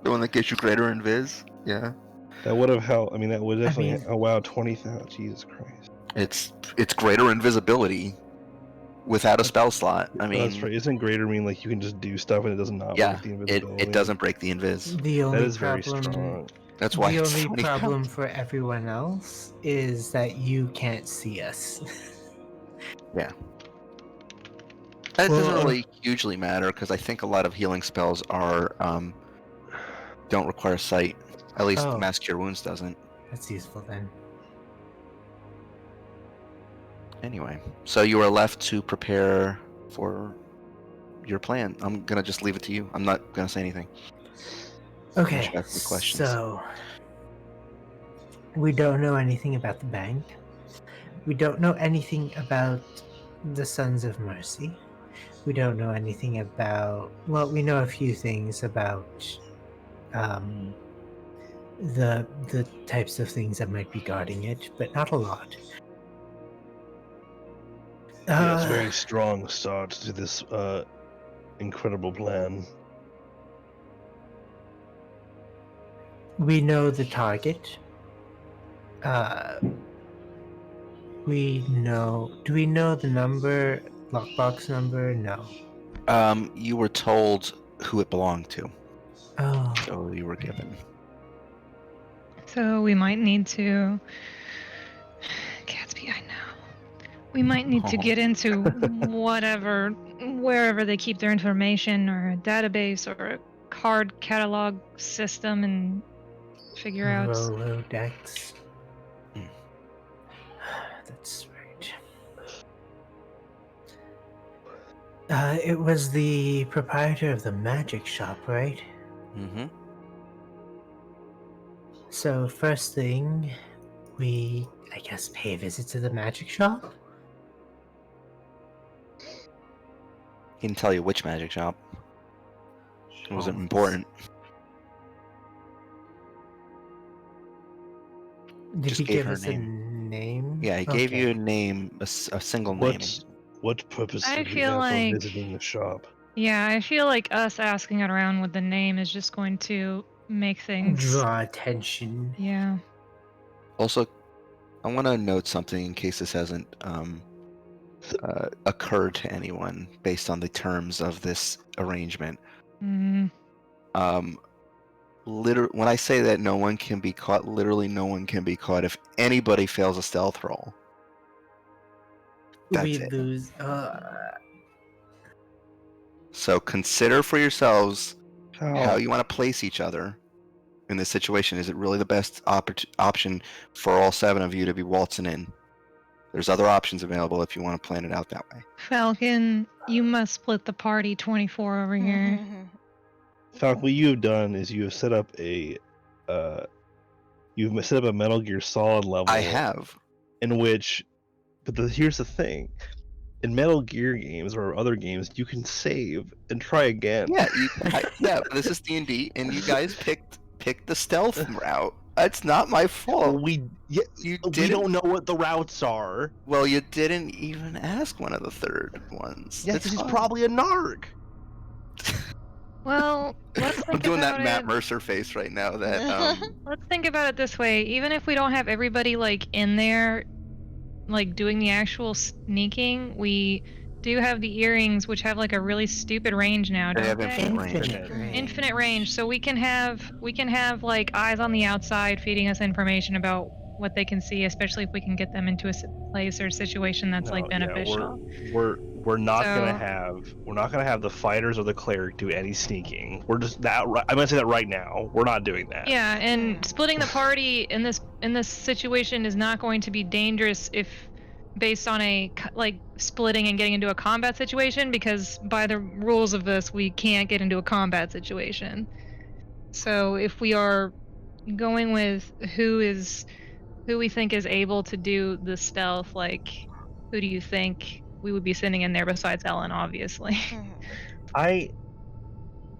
[SPEAKER 1] one that gives you greater invis. Yeah.
[SPEAKER 5] That would have helped. I mean, that would definitely.
[SPEAKER 2] mean-
[SPEAKER 5] oh wow, 20,000. Jesus Christ.
[SPEAKER 1] It's greater invisibility without a spell slot. I mean,
[SPEAKER 5] That's right. Isn't greater mean like you can just do stuff and it does not
[SPEAKER 1] yeah,
[SPEAKER 5] break the
[SPEAKER 1] it
[SPEAKER 5] invisibility?
[SPEAKER 1] doesn't break the invis.
[SPEAKER 2] The
[SPEAKER 5] That
[SPEAKER 2] only
[SPEAKER 5] is very
[SPEAKER 2] problem.
[SPEAKER 5] strong.
[SPEAKER 1] That's why
[SPEAKER 2] The
[SPEAKER 1] it's
[SPEAKER 2] only
[SPEAKER 1] 20
[SPEAKER 2] problem
[SPEAKER 1] pounds.
[SPEAKER 2] for everyone else is that you can't see us.
[SPEAKER 1] That doesn't
[SPEAKER 2] Well,
[SPEAKER 1] really hugely matter because I think a lot of healing spells are don't require sight. At least
[SPEAKER 2] Oh.
[SPEAKER 1] Mass Cure Wounds doesn't.
[SPEAKER 2] That's useful then.
[SPEAKER 1] Anyway, so you are left to prepare for your plan. I'm gonna just leave it to you. I'm not gonna say anything.
[SPEAKER 2] Okay,
[SPEAKER 1] should ask the questions.
[SPEAKER 2] so we don't know anything about the bank. We don't know anything about the Sons of Mercy. We don't know anything about. Well, we know a few things about the types of things that might be guarding it, but not a lot.
[SPEAKER 5] Yeah, it's a very strong start to this incredible plan.
[SPEAKER 2] We know the target. We know. Do we know the number? Lockbox number? No.
[SPEAKER 1] You were told who it belonged to,
[SPEAKER 2] Oh.
[SPEAKER 1] so you were given.
[SPEAKER 4] So we might need to. Gatsby, I know. We might need to get into wherever they keep their information, or a database, or a card catalog system, and figure out.
[SPEAKER 2] Rolodex.
[SPEAKER 1] Hmm.
[SPEAKER 2] That's right. It was the proprietor of the magic shop, right?
[SPEAKER 1] Mm-hmm.
[SPEAKER 2] So first thing, we, I guess, pay a visit to the magic shop.
[SPEAKER 1] He didn't tell you which magic shop. It wasn't
[SPEAKER 2] Oh.
[SPEAKER 1] important.
[SPEAKER 2] Did
[SPEAKER 1] Just
[SPEAKER 2] he
[SPEAKER 1] gave
[SPEAKER 2] give
[SPEAKER 1] her
[SPEAKER 2] us
[SPEAKER 1] name.
[SPEAKER 2] a name?
[SPEAKER 1] Yeah, he gave
[SPEAKER 2] Okay.
[SPEAKER 1] you a name, a single name.
[SPEAKER 5] What purpose
[SPEAKER 4] I
[SPEAKER 5] did we
[SPEAKER 4] feel
[SPEAKER 5] have
[SPEAKER 4] like-
[SPEAKER 5] for visiting the shop?
[SPEAKER 4] Yeah, I feel like us asking around with the name is just going to make things.
[SPEAKER 2] Draw attention.
[SPEAKER 4] Yeah.
[SPEAKER 1] Also, I want to note something in case this hasn't occurred to anyone based on the terms of this arrangement.
[SPEAKER 4] Mm,
[SPEAKER 1] When I say that no one can be caught, literally no one can be caught if anybody fails a stealth roll. That's
[SPEAKER 2] we
[SPEAKER 1] it.
[SPEAKER 2] lose.
[SPEAKER 1] So consider for yourselves how
[SPEAKER 5] How?
[SPEAKER 1] you want to place each other in this situation. Is it really the best option for all 7 of you to be waltzing in? There's other options available if you want to plan it out that way.
[SPEAKER 4] Falcon, you must split the party 24 over here.
[SPEAKER 5] Falcon, what you have done is you have set up a Metal Gear Solid level.
[SPEAKER 1] I have.
[SPEAKER 5] In which, but here's the thing: in Metal Gear games or other games, you can save and try again.
[SPEAKER 1] Yeah, but this is D&D, and you guys picked the stealth route. It's not my fault.
[SPEAKER 5] we
[SPEAKER 1] didn't-
[SPEAKER 5] don't know what the routes are.
[SPEAKER 1] Well, you didn't even ask one of the third ones.
[SPEAKER 5] Yes,
[SPEAKER 1] It's
[SPEAKER 5] he's
[SPEAKER 1] fine.
[SPEAKER 5] probably a narc.
[SPEAKER 4] Well, let's think
[SPEAKER 1] I'm doing that
[SPEAKER 4] about
[SPEAKER 1] Matt
[SPEAKER 4] it.
[SPEAKER 1] Mercer face right now. That
[SPEAKER 4] Let's think about it this way. Even if we don't have everybody like in there, like doing the actual sneaking, we do have the earrings, which have like a really stupid range now,
[SPEAKER 1] They
[SPEAKER 4] don't
[SPEAKER 1] have
[SPEAKER 4] they?
[SPEAKER 1] infinite range.
[SPEAKER 2] Infinite range.
[SPEAKER 4] Infinite range, so we can have like eyes on the outside feeding us information about what they can see, especially if we can get them into a place or situation that's like beneficial.
[SPEAKER 5] We're not gonna
[SPEAKER 4] So-
[SPEAKER 5] have the fighters or the cleric do any sneaking. We're just that. I'm gonna say that right now. We're not doing that.
[SPEAKER 4] Yeah, and splitting the party in this situation is not going to be dangerous if based on like splitting and getting into a combat situation, because by the rules of this we can't get into a combat situation. So if we are going with who we think is able to do the stealth, like who do you think we would be sending in there besides Ellen, obviously?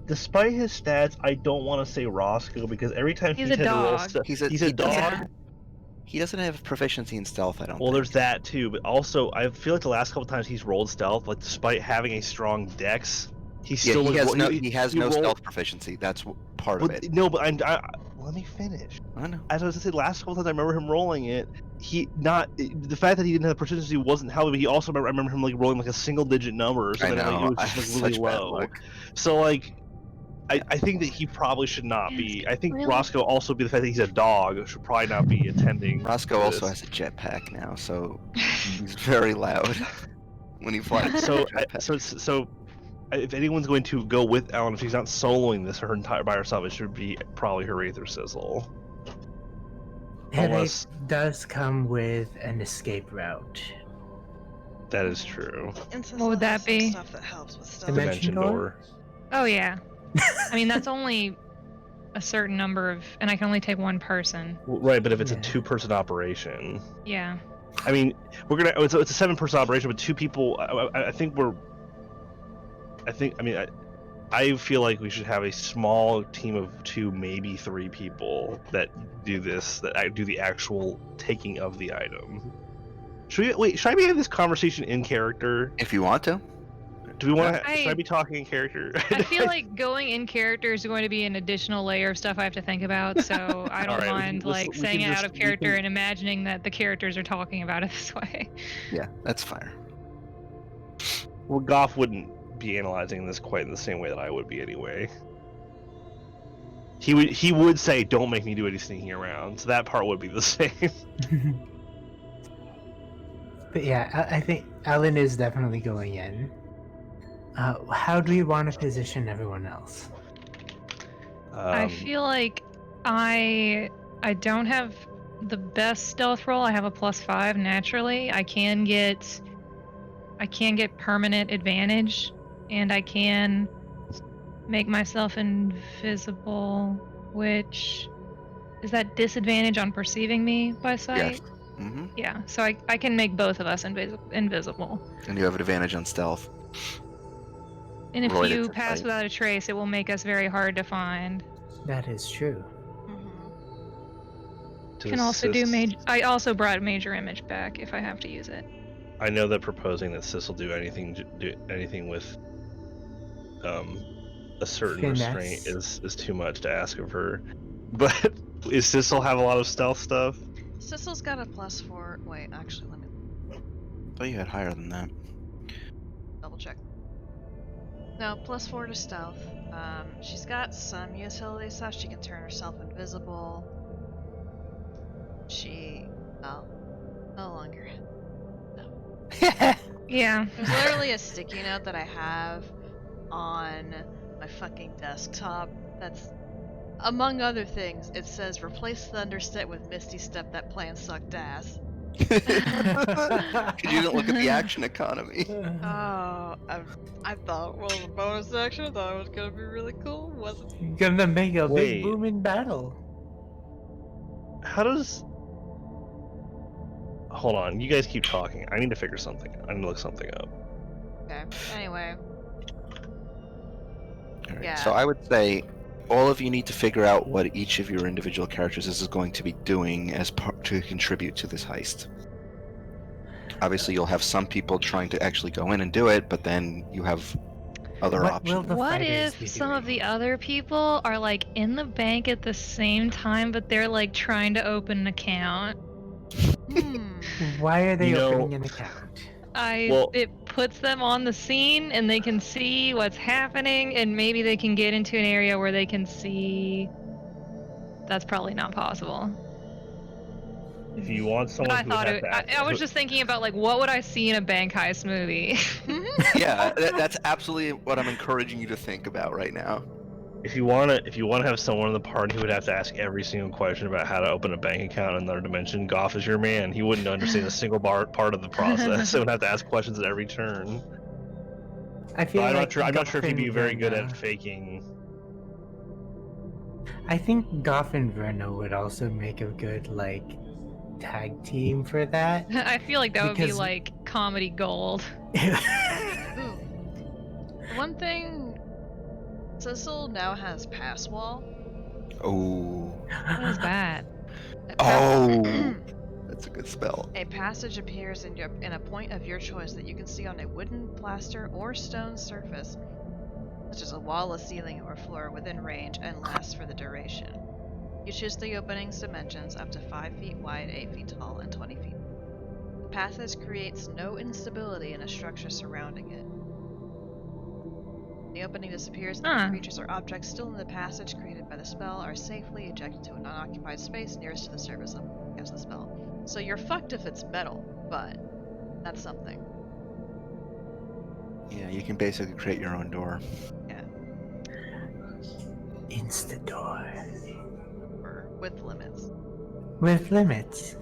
[SPEAKER 5] Despite his stats, I don't want to say Roscoe because every time
[SPEAKER 4] He's
[SPEAKER 5] he's
[SPEAKER 4] a
[SPEAKER 5] had to roll
[SPEAKER 4] dog.
[SPEAKER 5] stealth,
[SPEAKER 1] He's
[SPEAKER 5] he's a dog.
[SPEAKER 4] Yeah.
[SPEAKER 1] He doesn't have proficiency in stealth, I don't
[SPEAKER 5] Well,
[SPEAKER 1] think.
[SPEAKER 5] there's that too, but also I feel like the last couple times he's rolled stealth, like despite having a strong dex, he's
[SPEAKER 1] Yeah,
[SPEAKER 5] still
[SPEAKER 1] he
[SPEAKER 5] like,
[SPEAKER 1] has no
[SPEAKER 5] rolled-
[SPEAKER 1] stealth proficiency. That's part of
[SPEAKER 5] But
[SPEAKER 1] it.
[SPEAKER 5] no, but let me finish.
[SPEAKER 1] I know.
[SPEAKER 5] As I was gonna say, last couple times I remember him rolling it. The fact that he didn't have proficiency wasn't helping, but he also I remember him like rolling like a single digit number or
[SPEAKER 1] I
[SPEAKER 5] something.
[SPEAKER 1] know.
[SPEAKER 5] Like, it was
[SPEAKER 1] I
[SPEAKER 5] just
[SPEAKER 1] have
[SPEAKER 5] like really
[SPEAKER 1] such bad
[SPEAKER 5] low.
[SPEAKER 1] luck.
[SPEAKER 5] So like, I think that he probably should not be. I think
[SPEAKER 4] Really?
[SPEAKER 5] Roscoe also be the fact that he's a dog should probably not be attending.
[SPEAKER 1] Roscoe
[SPEAKER 5] to
[SPEAKER 1] also
[SPEAKER 5] this.
[SPEAKER 1] has a jetpack now, so he's very loud when he flies.
[SPEAKER 5] So
[SPEAKER 1] the jetpack.
[SPEAKER 5] so if anyone's going to go with Ellen, if she's not soloing this her entire by herself, it should be probably Harathe or Sizzle.
[SPEAKER 2] Headache does come with an escape route.
[SPEAKER 5] That is true.
[SPEAKER 4] What would that be?
[SPEAKER 3] Stuff that helps with stealth.
[SPEAKER 2] Dimension door?
[SPEAKER 4] Oh yeah. I mean, that's only a certain number of, and I can only take one person.
[SPEAKER 5] Right, but if it's
[SPEAKER 2] Yeah.
[SPEAKER 5] a 2-person operation,
[SPEAKER 4] Yeah.
[SPEAKER 5] I mean, it's a 7-person operation, but 2 people. I feel like we should have a small team of 2, maybe 3 people that do this, that do the actual taking of the item. Should I be having this conversation in character?
[SPEAKER 1] If you want to.
[SPEAKER 5] Do we want to?
[SPEAKER 4] I-
[SPEAKER 5] Should I be talking in character?
[SPEAKER 4] I feel like going in character is going to be an additional layer of stuff I have to think about, so I don't
[SPEAKER 5] Alright,
[SPEAKER 4] mind
[SPEAKER 5] we
[SPEAKER 4] like
[SPEAKER 5] can
[SPEAKER 4] saying it
[SPEAKER 5] just-
[SPEAKER 4] out of
[SPEAKER 5] we
[SPEAKER 4] character
[SPEAKER 5] can-
[SPEAKER 4] and imagining that the characters are talking about it this way.
[SPEAKER 1] Yeah, that's fire.
[SPEAKER 5] Well, Goff wouldn't be analyzing this quite in the same way that I would be anyway. He would say, "Don't make me do any sneaking around." So that part would be the same.
[SPEAKER 2] But yeah, I think Ellen is definitely going in. How do we want to position everyone else?
[SPEAKER 4] I feel like I don't have the best stealth roll. I have a +5 naturally. I can get permanent advantage, and I can make myself invisible, which is that disadvantage on perceiving me by sight?
[SPEAKER 1] Yes. Mm-hmm.
[SPEAKER 4] Yeah, so I can make both of us invisible.
[SPEAKER 1] And you have an advantage on stealth.
[SPEAKER 4] And if
[SPEAKER 1] Roy
[SPEAKER 4] you
[SPEAKER 1] did
[SPEAKER 4] pass
[SPEAKER 1] right.
[SPEAKER 4] without a trace, it will make us very hard to find.
[SPEAKER 2] That is true.
[SPEAKER 4] Can also do I also brought major image back if I have to use it.
[SPEAKER 5] I know that proposing that Sis will do anything with a certain
[SPEAKER 2] Finesse.
[SPEAKER 5] restraint is too much to ask of her. But is Sissel have a lot of stealth stuff?
[SPEAKER 3] Sissel's got a +4. Wait, actually, let me
[SPEAKER 1] I thought you had higher than that.
[SPEAKER 3] double check. No, +4 to stealth. She's got some utility stuff. She can turn herself invisible. No longer.
[SPEAKER 4] Yeah.
[SPEAKER 3] There's literally a sticky note that I have on my fucking desktop that's, among other things, it says replace Thunderstep with Misty Step, that plan sucked ass.
[SPEAKER 1] You didn't look at the action economy.
[SPEAKER 3] Oh, I thought it was a bonus action. I thought it was gonna be really cool. Wasn't.
[SPEAKER 2] Gonna make a
[SPEAKER 5] Wait.
[SPEAKER 2] big boom in battle.
[SPEAKER 5] How does... Hold on, you guys keep talking. I need to figure something out. I need to look something up.
[SPEAKER 3] Okay. Anyway.
[SPEAKER 1] All right,
[SPEAKER 3] Yeah.
[SPEAKER 1] So I would say all of you need to figure out what each of your individual characters is going to be doing as part to contribute to this heist. Obviously, you'll have some people trying to actually go in and do it, but then you have other
[SPEAKER 2] What
[SPEAKER 1] options.
[SPEAKER 2] will the
[SPEAKER 4] What
[SPEAKER 2] fighters
[SPEAKER 4] if
[SPEAKER 2] be
[SPEAKER 4] some of
[SPEAKER 2] doing?
[SPEAKER 4] the other people are like in the bank at the same time, but they're like trying to open an account?
[SPEAKER 3] Hmm.
[SPEAKER 2] Why are they
[SPEAKER 5] You know-
[SPEAKER 2] opening an account?
[SPEAKER 5] Well-
[SPEAKER 4] It puts them on the scene and they can see what's happening, and maybe they can get into an area where they can see. That's probably not possible.
[SPEAKER 5] If you want
[SPEAKER 4] But
[SPEAKER 5] someone
[SPEAKER 4] I
[SPEAKER 5] who would
[SPEAKER 4] thought
[SPEAKER 5] have
[SPEAKER 4] it.
[SPEAKER 5] to act,
[SPEAKER 4] I was just thinking about like what would I see in a bank heist movie?
[SPEAKER 1] Yeah, that's absolutely what I'm encouraging you to think about right now.
[SPEAKER 5] if you want to have someone in the party who would have to ask every single question about how to open a bank account in another dimension, Goff is your man. He wouldn't understand a single part of the process. So would have to ask questions at every turn.
[SPEAKER 2] I
[SPEAKER 5] So
[SPEAKER 2] feel
[SPEAKER 5] I'm
[SPEAKER 2] like
[SPEAKER 5] not sure. I'm not sure if he'd be
[SPEAKER 2] Goff
[SPEAKER 5] very
[SPEAKER 2] and
[SPEAKER 5] good
[SPEAKER 2] Verna-
[SPEAKER 5] at faking.
[SPEAKER 2] I think Goff and Verna would also make a good like tag team for that.
[SPEAKER 4] I feel like that would be
[SPEAKER 2] Because-
[SPEAKER 4] like comedy gold.
[SPEAKER 3] Ooh. The one thing, Sissel now has pass wall.
[SPEAKER 1] Oh.
[SPEAKER 4] What is that?
[SPEAKER 1] Oh. That's a good spell.
[SPEAKER 3] A passage appears in a point of your choice that you can see on a wooden, plaster, or stone surface, such as a wall, a ceiling, or floor within range, and lasts for the duration. You choose the opening's dimensions up to 5 feet wide, 8 feet tall, and 20 feet. The passage creates no instability in a structure surrounding it. The opening disappears, and the creatures or objects still in the passage created by the spell are safely ejected to a non-occupied space nearest to the surface of the spell. So you're fucked if it's metal, but that's something.
[SPEAKER 1] Yeah, you can basically create your own door.
[SPEAKER 3] Yeah,
[SPEAKER 2] Insta-door.
[SPEAKER 3] or with limits.
[SPEAKER 2] With limits.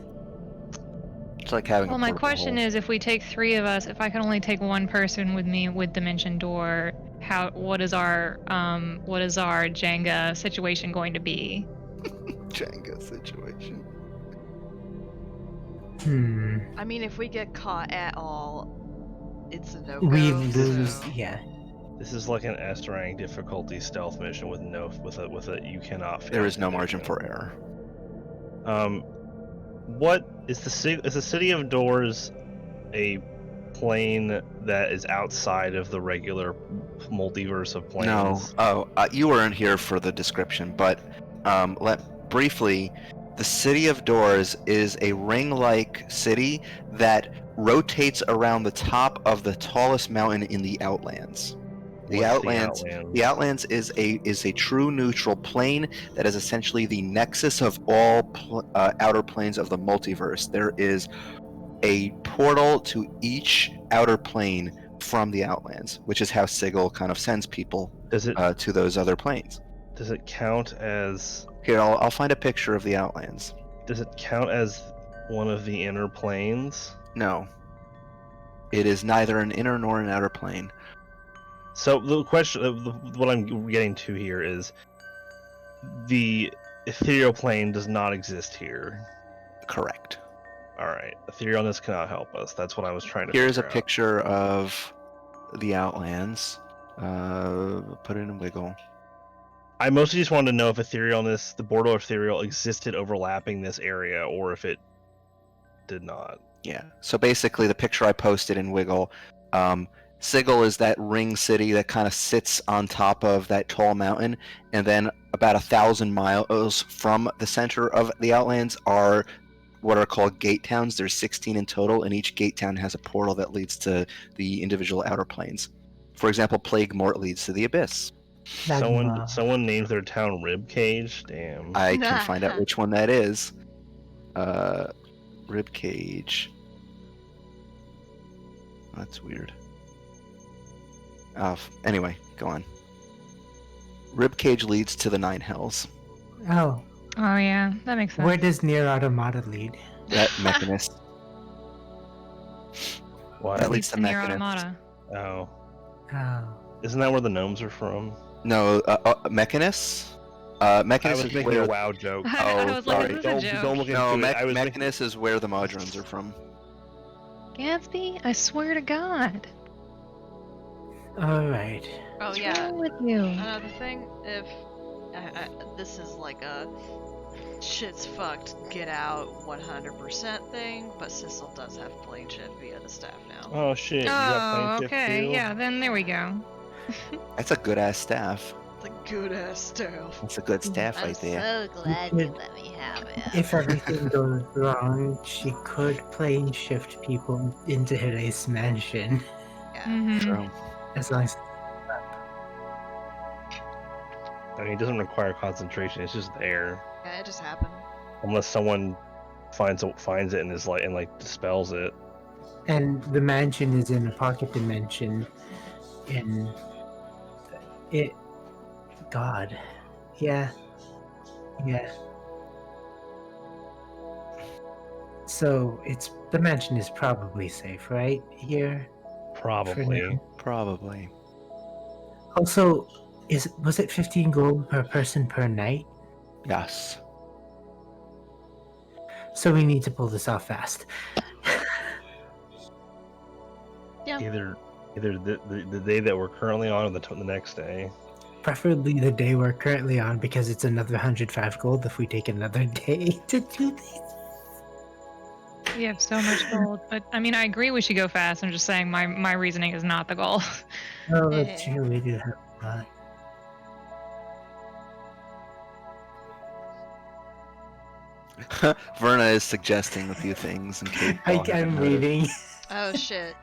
[SPEAKER 1] It's like having
[SPEAKER 4] Well,
[SPEAKER 1] a
[SPEAKER 4] my
[SPEAKER 1] portable
[SPEAKER 4] question
[SPEAKER 1] hole.
[SPEAKER 4] is, if we take 3 of us, if I can only take one person with me with Dimension Door, what is our Jenga situation going to be?
[SPEAKER 1] Jenga situation.
[SPEAKER 3] I mean, if we get caught at all, it's a no-go.
[SPEAKER 2] We lose.
[SPEAKER 3] so-
[SPEAKER 2] Yeah.
[SPEAKER 5] This is like an S rank difficulty stealth mission with a you cannot fail.
[SPEAKER 1] There is no margin
[SPEAKER 5] condition.
[SPEAKER 1] for error.
[SPEAKER 5] What is the City of Doors a plane that is outside of the regular multiverse of planes?
[SPEAKER 1] No. Oh, you weren't here for the description, but briefly, the City of Doors is a ring-like city that rotates around the top of the tallest mountain in the Outlands. The
[SPEAKER 5] What's
[SPEAKER 1] Outlands is a true neutral plane that is essentially the nexus of all outer planes of the multiverse. There is a portal to each outer plane from the Outlands, which is how Sigil kind of sends people to those other planes.
[SPEAKER 5] Does it count as?
[SPEAKER 1] Here, I'll find a picture of the Outlands.
[SPEAKER 5] Does it count as one of the inner planes?
[SPEAKER 1] No. It is neither an inner nor an outer plane.
[SPEAKER 5] So the question, what I'm getting to here is, the ethereal plane does not exist here.
[SPEAKER 1] Correct.
[SPEAKER 5] All right, etherealness cannot help us. That's what I was trying to.
[SPEAKER 1] Here's a
[SPEAKER 5] figure out.
[SPEAKER 1] picture of the Outlands. Put it in Wiggle.
[SPEAKER 5] I mostly just wanted to know if etherealness, the border of ethereal, existed overlapping this area, or if it did not.
[SPEAKER 1] Yeah. So basically, the picture I posted in Wiggle, Sigil is that ring city that kind of sits on top of that tall mountain, and then about 1,000 miles from the center of the Outlands are what are called gate towns. There's 16 in total, and each gate town has a portal that leads to the individual outer planes. For example, Plague Mort leads to the Abyss.
[SPEAKER 5] Someone named their town Ribcage. Damn.
[SPEAKER 1] I can find out which one that is. Ribcage. That's weird. Anyway, go on. Ribcage leads to the Nine Hells.
[SPEAKER 2] Oh.
[SPEAKER 4] Oh yeah, that makes sense.
[SPEAKER 2] Where does Nier Automata lead?
[SPEAKER 1] That Mechanist.
[SPEAKER 5] What?
[SPEAKER 1] That leads to
[SPEAKER 4] Nier
[SPEAKER 1] Mechanist.
[SPEAKER 4] Automata.
[SPEAKER 5] Oh.
[SPEAKER 2] Oh.
[SPEAKER 5] Isn't that where the gnomes are from?
[SPEAKER 1] No, Mechanist?
[SPEAKER 5] I
[SPEAKER 1] Mechanist
[SPEAKER 5] was
[SPEAKER 1] is
[SPEAKER 5] making
[SPEAKER 1] where...
[SPEAKER 5] a WoW joke.
[SPEAKER 4] I
[SPEAKER 1] Oh,
[SPEAKER 4] was
[SPEAKER 1] sorry.
[SPEAKER 4] like, is this a joke?
[SPEAKER 5] Don't look
[SPEAKER 1] No,
[SPEAKER 5] into it. I was
[SPEAKER 1] Mechanist is where the Modrons are from.
[SPEAKER 4] Gatsby, I swear to God.
[SPEAKER 2] Alright.
[SPEAKER 3] Oh
[SPEAKER 4] What's
[SPEAKER 3] yeah.
[SPEAKER 4] wrong with you?
[SPEAKER 3] Another thing, if this is like a shit's fucked, get out 100% thing, but Sissel does have plane shift via the staff now.
[SPEAKER 5] Oh shit! You got
[SPEAKER 4] Oh,
[SPEAKER 5] plane shift
[SPEAKER 4] okay.
[SPEAKER 5] too?
[SPEAKER 4] Yeah, then there we go.
[SPEAKER 1] That's a good ass staff.
[SPEAKER 3] It's a good ass staff.
[SPEAKER 1] That's a good staff right there.
[SPEAKER 3] so glad
[SPEAKER 2] you
[SPEAKER 3] let me have it.
[SPEAKER 2] If everything goes wrong, she could plane shift people into Hira's mansion.
[SPEAKER 4] Mhm.
[SPEAKER 1] True.
[SPEAKER 2] As long as
[SPEAKER 5] I mean, it doesn't require concentration. It's just there,
[SPEAKER 3] Yeah, it just happened.
[SPEAKER 5] unless someone finds it and is like dispels it.
[SPEAKER 2] and the mansion is in a pocket dimension in it. God, yeah. So it's the mansion is probably safe, right? Here for
[SPEAKER 5] Probably.
[SPEAKER 2] now.
[SPEAKER 1] Probably.
[SPEAKER 2] Also, was it 15 gold per person per night?
[SPEAKER 1] Yes.
[SPEAKER 2] So we need to pull this off fast.
[SPEAKER 3] Yeah.
[SPEAKER 5] Either the day that we're currently on, or the next day.
[SPEAKER 2] Preferably the day we're currently on, because it's another 105 gold if we take another day to do this.
[SPEAKER 4] We have so much gold, but I mean, I agree we should go fast. I'm just saying my reasoning is not the goal.
[SPEAKER 2] Oh, that's true. We do have a lot.
[SPEAKER 1] Verna is suggesting a few things in case y'all haven't
[SPEAKER 2] I'm
[SPEAKER 1] noticed.
[SPEAKER 2] reading.
[SPEAKER 3] Oh shit.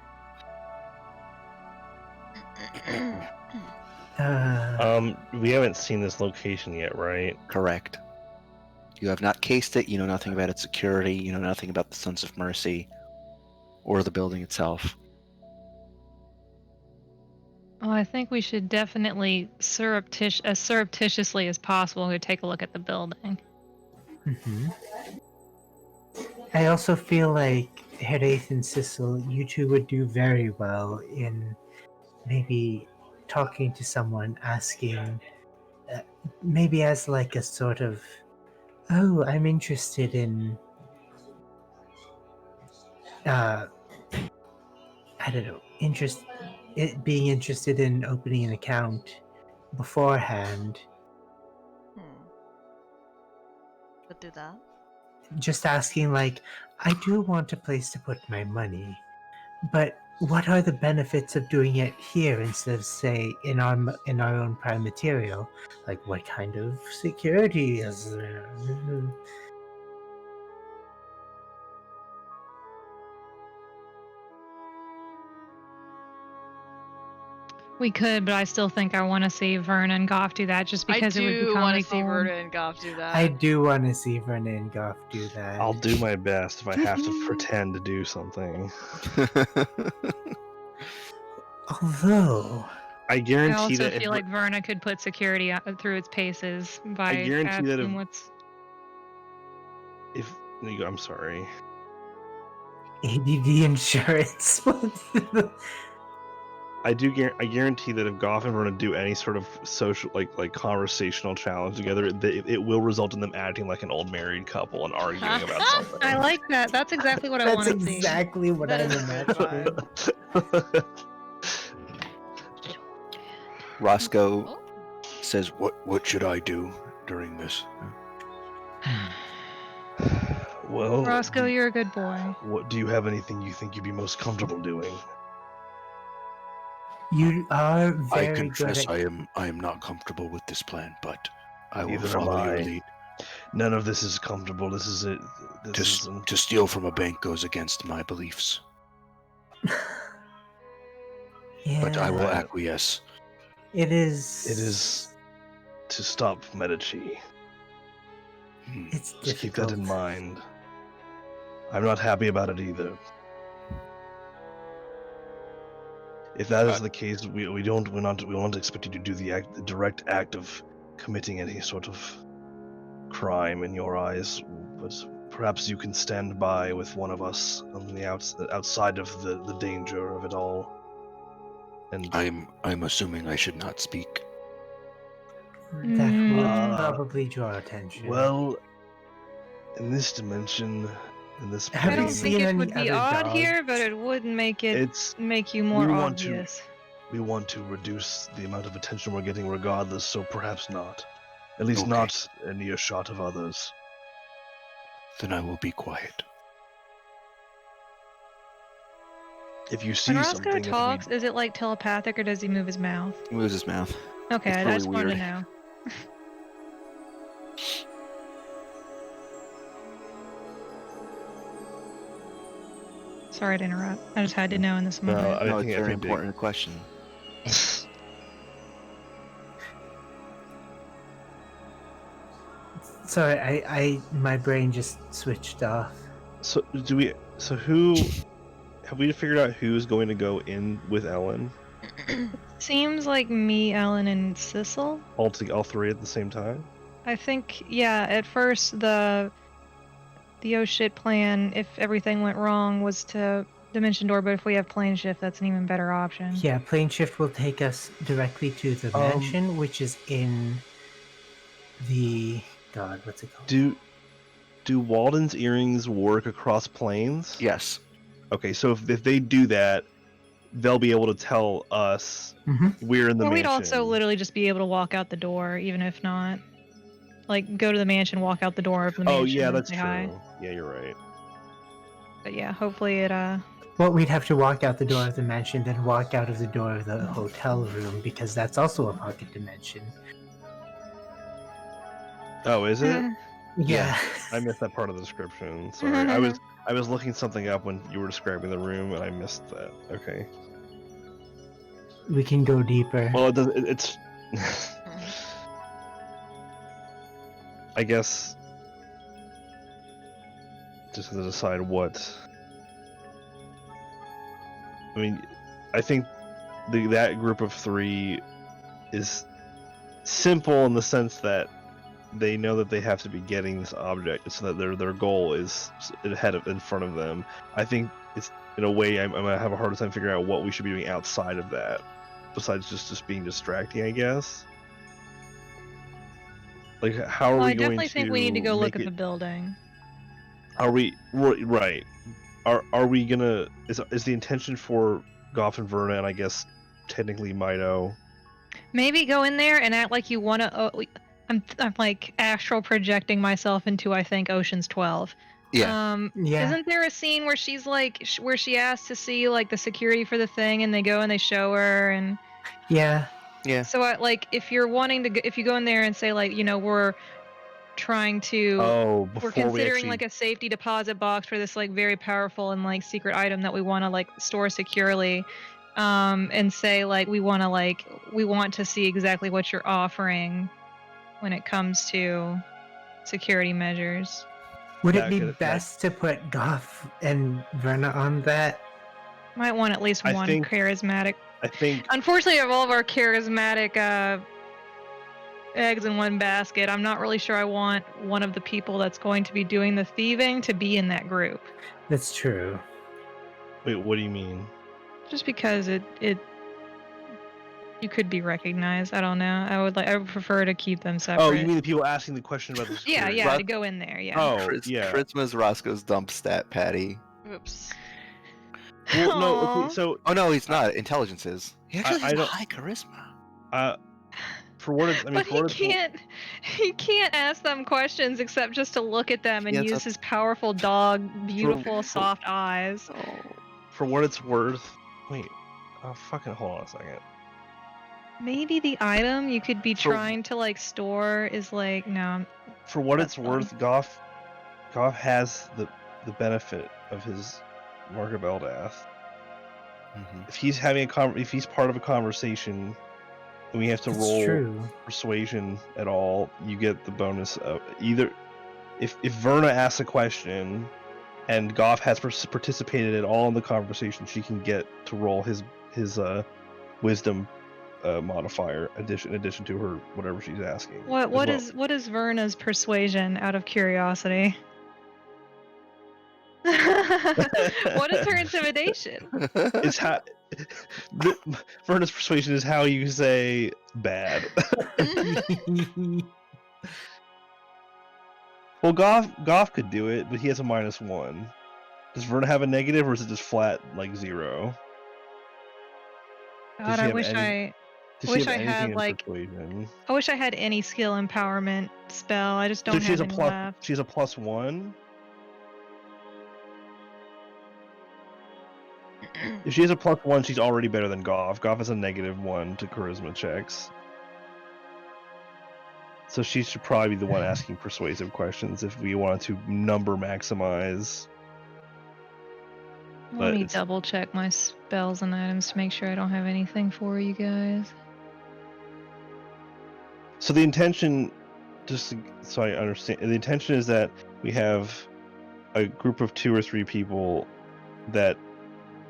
[SPEAKER 5] We haven't seen this location yet, right?
[SPEAKER 1] Correct. You have not cased it. You know nothing about its security. You know nothing about the Sons of Mercy or the building itself.
[SPEAKER 4] Well, I think we should definitely as surreptitiously as possible go take a look at the building.
[SPEAKER 2] Mhm. I also feel like Hereth and Sissel, you two would do very well in maybe talking to someone, asking, maybe as like a sort of, oh, I'm interested in, I don't know, being interested in opening an account beforehand.
[SPEAKER 3] But do that.
[SPEAKER 2] Just asking, like, I do want a place to put my money, but what are the benefits of doing it here instead of, say, in our own prime material? Like, what kind of security is there?
[SPEAKER 4] We could, but I still think I want to see Vern and Goff do that, just because
[SPEAKER 3] I
[SPEAKER 4] it would be
[SPEAKER 3] do want
[SPEAKER 4] comedy
[SPEAKER 3] to see
[SPEAKER 4] gold.
[SPEAKER 3] Verda and Goff do that.
[SPEAKER 2] I do want to see Verna and Goff do that.
[SPEAKER 5] I'll do my best if I have to pretend to do something.
[SPEAKER 2] Although,
[SPEAKER 5] I
[SPEAKER 4] I
[SPEAKER 5] guarantee
[SPEAKER 4] also
[SPEAKER 5] that
[SPEAKER 4] feel like Verna could put security through its paces by
[SPEAKER 5] guarantee that
[SPEAKER 4] asking what's.
[SPEAKER 5] I'm sorry.
[SPEAKER 2] ADD insurance.
[SPEAKER 5] I guarantee that if Goff and Verna do any sort of social, like conversational challenge together, it will result in them acting like an old married couple and arguing about something.
[SPEAKER 4] I like that. That's exactly what I
[SPEAKER 2] That's
[SPEAKER 4] want to see.
[SPEAKER 2] exactly what
[SPEAKER 3] That
[SPEAKER 2] I'm
[SPEAKER 3] is really
[SPEAKER 2] imagining.
[SPEAKER 1] Roscoe
[SPEAKER 3] Oh.
[SPEAKER 1] says, "What should I do during this?"
[SPEAKER 5] Well,
[SPEAKER 4] Roscoe, you're a good boy.
[SPEAKER 5] what do you have anything you think you'd be most comfortable doing?
[SPEAKER 2] You are
[SPEAKER 1] I
[SPEAKER 2] very
[SPEAKER 1] confess
[SPEAKER 2] good at...
[SPEAKER 1] I am not comfortable with this plan, but I will
[SPEAKER 5] Neither am
[SPEAKER 1] follow your
[SPEAKER 5] I.
[SPEAKER 1] lead.
[SPEAKER 5] None of this is comfortable. This is it.
[SPEAKER 1] To steal from a bank goes against my beliefs,
[SPEAKER 2] Yeah,
[SPEAKER 1] but I will
[SPEAKER 5] Right.
[SPEAKER 1] acquiesce.
[SPEAKER 2] It is.
[SPEAKER 5] It is to stop Medici.
[SPEAKER 2] It's
[SPEAKER 5] Just
[SPEAKER 2] difficult.
[SPEAKER 5] keep that in mind. I'm not happy about it either. If that is the case, we will not expect you to do the direct act of committing any sort of crime in your eyes, but perhaps you can stand by with one of us on the outside of the danger of it all. And
[SPEAKER 1] I'm assuming I should not speak.
[SPEAKER 2] That would
[SPEAKER 5] Uh,
[SPEAKER 2] probably draw attention.
[SPEAKER 5] well, in this dimension, in this
[SPEAKER 2] Have
[SPEAKER 4] I
[SPEAKER 2] you
[SPEAKER 4] don't
[SPEAKER 5] plane,
[SPEAKER 4] think
[SPEAKER 2] seen
[SPEAKER 4] it
[SPEAKER 2] any
[SPEAKER 4] would be
[SPEAKER 2] other
[SPEAKER 4] odd
[SPEAKER 2] dogs?
[SPEAKER 4] here, but it would make you more
[SPEAKER 5] we want to-
[SPEAKER 4] obvious.
[SPEAKER 5] we want to reduce the amount of attention we're getting regardless, so perhaps not. At least
[SPEAKER 1] Okay.
[SPEAKER 5] not in earshot of others.
[SPEAKER 1] Then I will be quiet.
[SPEAKER 5] If you see
[SPEAKER 4] When Roscoe
[SPEAKER 5] something
[SPEAKER 4] talks, is it like telepathic or does he move his mouth?
[SPEAKER 1] He moves his mouth.
[SPEAKER 4] Okay,
[SPEAKER 1] It's
[SPEAKER 4] I
[SPEAKER 1] really
[SPEAKER 4] just wanted to
[SPEAKER 1] weird.
[SPEAKER 4] know. Sorry to interrupt. I just had to know in this moment.
[SPEAKER 5] I
[SPEAKER 1] No,
[SPEAKER 5] think
[SPEAKER 1] it's
[SPEAKER 5] I
[SPEAKER 1] a very
[SPEAKER 5] think they-
[SPEAKER 1] important question.
[SPEAKER 2] Sorry, I my brain just switched off.
[SPEAKER 5] So do we? So who have we figured out who's going to go in with Ellen?
[SPEAKER 4] Seems like me, Ellen, and Sissel.
[SPEAKER 5] All three at the same time?
[SPEAKER 4] I think, yeah, at first the oh shit plan, if everything went wrong, was to Dimension Door, but if we have plane shift, that's an even better option.
[SPEAKER 2] Yeah, plane shift will take us directly to the mansion, which is in the what's it called?
[SPEAKER 5] Do Walden's earrings work across planes?
[SPEAKER 1] Yes.
[SPEAKER 5] Okay, so if they do that, they'll be able to tell us we're in the
[SPEAKER 4] Well, we'd
[SPEAKER 5] mansion.
[SPEAKER 4] also literally just be able to walk out the door, even if not. Like, go to the mansion, walk out the door of the mansion.
[SPEAKER 5] Oh yeah,
[SPEAKER 4] and
[SPEAKER 5] that's
[SPEAKER 4] say
[SPEAKER 5] true.
[SPEAKER 4] hi.
[SPEAKER 5] Yeah, you're right.
[SPEAKER 4] But yeah, hopefully it
[SPEAKER 2] Well, we'd have to walk out the door of the mansion, then walk out of the door of the hotel room, because that's also a pocket dimension.
[SPEAKER 5] Oh, is it?
[SPEAKER 2] Yeah.
[SPEAKER 5] I missed that part of the description. Sorry, I was looking something up when you were describing the room, and I missed that. Okay.
[SPEAKER 2] We can go deeper.
[SPEAKER 5] Well, it does. It's. I guess. Just have to decide what. I mean, I think that group of three is simple in the sense that they know that they have to be getting this object, so that their goal is in front of them. I think it's in a way I'm gonna have a harder time figuring out what we should be doing outside of that, besides just being distracting, I guess. Like, how are
[SPEAKER 4] Well,
[SPEAKER 5] we
[SPEAKER 4] I
[SPEAKER 5] going
[SPEAKER 4] definitely think we need to go look at
[SPEAKER 5] make
[SPEAKER 4] the building.
[SPEAKER 5] Are we right? Are we gonna? Is the intention for Goff and Verna, and I guess technically Mido?
[SPEAKER 4] Maybe go in there and act like you want to. I'm like astral projecting myself into, I think, Ocean's 12.
[SPEAKER 1] Yeah.
[SPEAKER 2] Yeah.
[SPEAKER 4] Isn't there a scene where she's like, where she asks to see like the security for the thing, and they go and they show her, and
[SPEAKER 2] Yeah.
[SPEAKER 1] Yeah.
[SPEAKER 4] so like if you're wanting to, if you go in there and say like, you know, we're trying to,
[SPEAKER 5] Oh,
[SPEAKER 4] we're
[SPEAKER 5] before we
[SPEAKER 4] considering
[SPEAKER 5] actually.
[SPEAKER 4] like a safety deposit box for this like very powerful and like secret item that we want to like store securely, and say like we want to see exactly what you're offering when it comes to security measures.
[SPEAKER 2] Would it
[SPEAKER 5] That
[SPEAKER 2] be
[SPEAKER 5] could- that-
[SPEAKER 2] best to put Goff and Verna on that?
[SPEAKER 4] Might want at least
[SPEAKER 5] I
[SPEAKER 4] one
[SPEAKER 5] think-
[SPEAKER 4] charismatic.
[SPEAKER 5] I think
[SPEAKER 4] Unfortunately, of all of our charismatic eggs in one basket, I'm not really sure I want one of the people that's going to be doing the thieving to be in that group.
[SPEAKER 2] That's true.
[SPEAKER 5] Wait, what do you mean?
[SPEAKER 4] Just because it you could be recognized. I don't know. I would prefer to keep them separate.
[SPEAKER 5] Oh, you mean the people asking the question about the
[SPEAKER 4] Yeah,
[SPEAKER 5] security?
[SPEAKER 4] yeah,
[SPEAKER 1] Rock-
[SPEAKER 4] to go in there. Yeah.
[SPEAKER 5] Oh, yeah.
[SPEAKER 1] Charisma's Roscoe's dump stat, Patty.
[SPEAKER 3] Oops.
[SPEAKER 5] Well, no.
[SPEAKER 4] Aw.
[SPEAKER 5] Okay, so
[SPEAKER 1] Oh no, he's not. Intelligence is. He actually
[SPEAKER 5] I
[SPEAKER 1] has
[SPEAKER 5] don't-
[SPEAKER 1] high charisma.
[SPEAKER 5] for what it's, I mean,
[SPEAKER 4] But
[SPEAKER 5] for
[SPEAKER 4] he
[SPEAKER 5] what it's,
[SPEAKER 4] he can't ask them questions except just to look at them and
[SPEAKER 1] He ends
[SPEAKER 4] use
[SPEAKER 1] up-
[SPEAKER 4] his powerful dog, beautiful, soft eyes.
[SPEAKER 1] Oh.
[SPEAKER 5] for what it's worth. Wait. Oh, fucking hold on a second.
[SPEAKER 4] Maybe the item you could be
[SPEAKER 5] For-
[SPEAKER 4] trying to like store is like no.
[SPEAKER 5] For what
[SPEAKER 4] That's
[SPEAKER 5] it's worth, Goff has the benefit of his Mark of Eldath.
[SPEAKER 1] Mhm.
[SPEAKER 5] If he's having if he's part of a conversation, and we have to
[SPEAKER 2] That's
[SPEAKER 5] roll
[SPEAKER 2] true.
[SPEAKER 5] persuasion at all, you get the bonus of either if Verna asks a question and Goff has participated at all in the conversation, she can get to roll his wisdom modifier in addition to her whatever she's asking.
[SPEAKER 4] What
[SPEAKER 5] as well.
[SPEAKER 4] is Verna's persuasion out of curiosity? What is her intimidation?
[SPEAKER 5] It's how Verna's persuasion is how you say bad. Well, Goff could do it, but he has a -1. Does Verna have a negative, or is it just flat like 0?
[SPEAKER 4] God,
[SPEAKER 5] she
[SPEAKER 4] I
[SPEAKER 5] have
[SPEAKER 4] wish
[SPEAKER 5] any-
[SPEAKER 4] I
[SPEAKER 5] Does
[SPEAKER 4] wish
[SPEAKER 5] she have
[SPEAKER 4] I
[SPEAKER 5] anything
[SPEAKER 4] had,
[SPEAKER 5] in
[SPEAKER 4] like-
[SPEAKER 5] persuasion?
[SPEAKER 4] I wish I had any skill empowerment spell. I just
[SPEAKER 5] So
[SPEAKER 4] don't
[SPEAKER 5] she has
[SPEAKER 4] have
[SPEAKER 5] a
[SPEAKER 4] any
[SPEAKER 5] plus.
[SPEAKER 4] left.
[SPEAKER 5] She has a +1. If she has a +1, she's already better than Goff. Goff has a -1 to charisma checks. So she should probably be the one asking persuasive questions if we wanted to number maximize.
[SPEAKER 4] Let me double check my spells and items to make sure I don't have anything for you guys.
[SPEAKER 5] So the intention, so I understand, the intention is that we have a group of 2 or 3 people that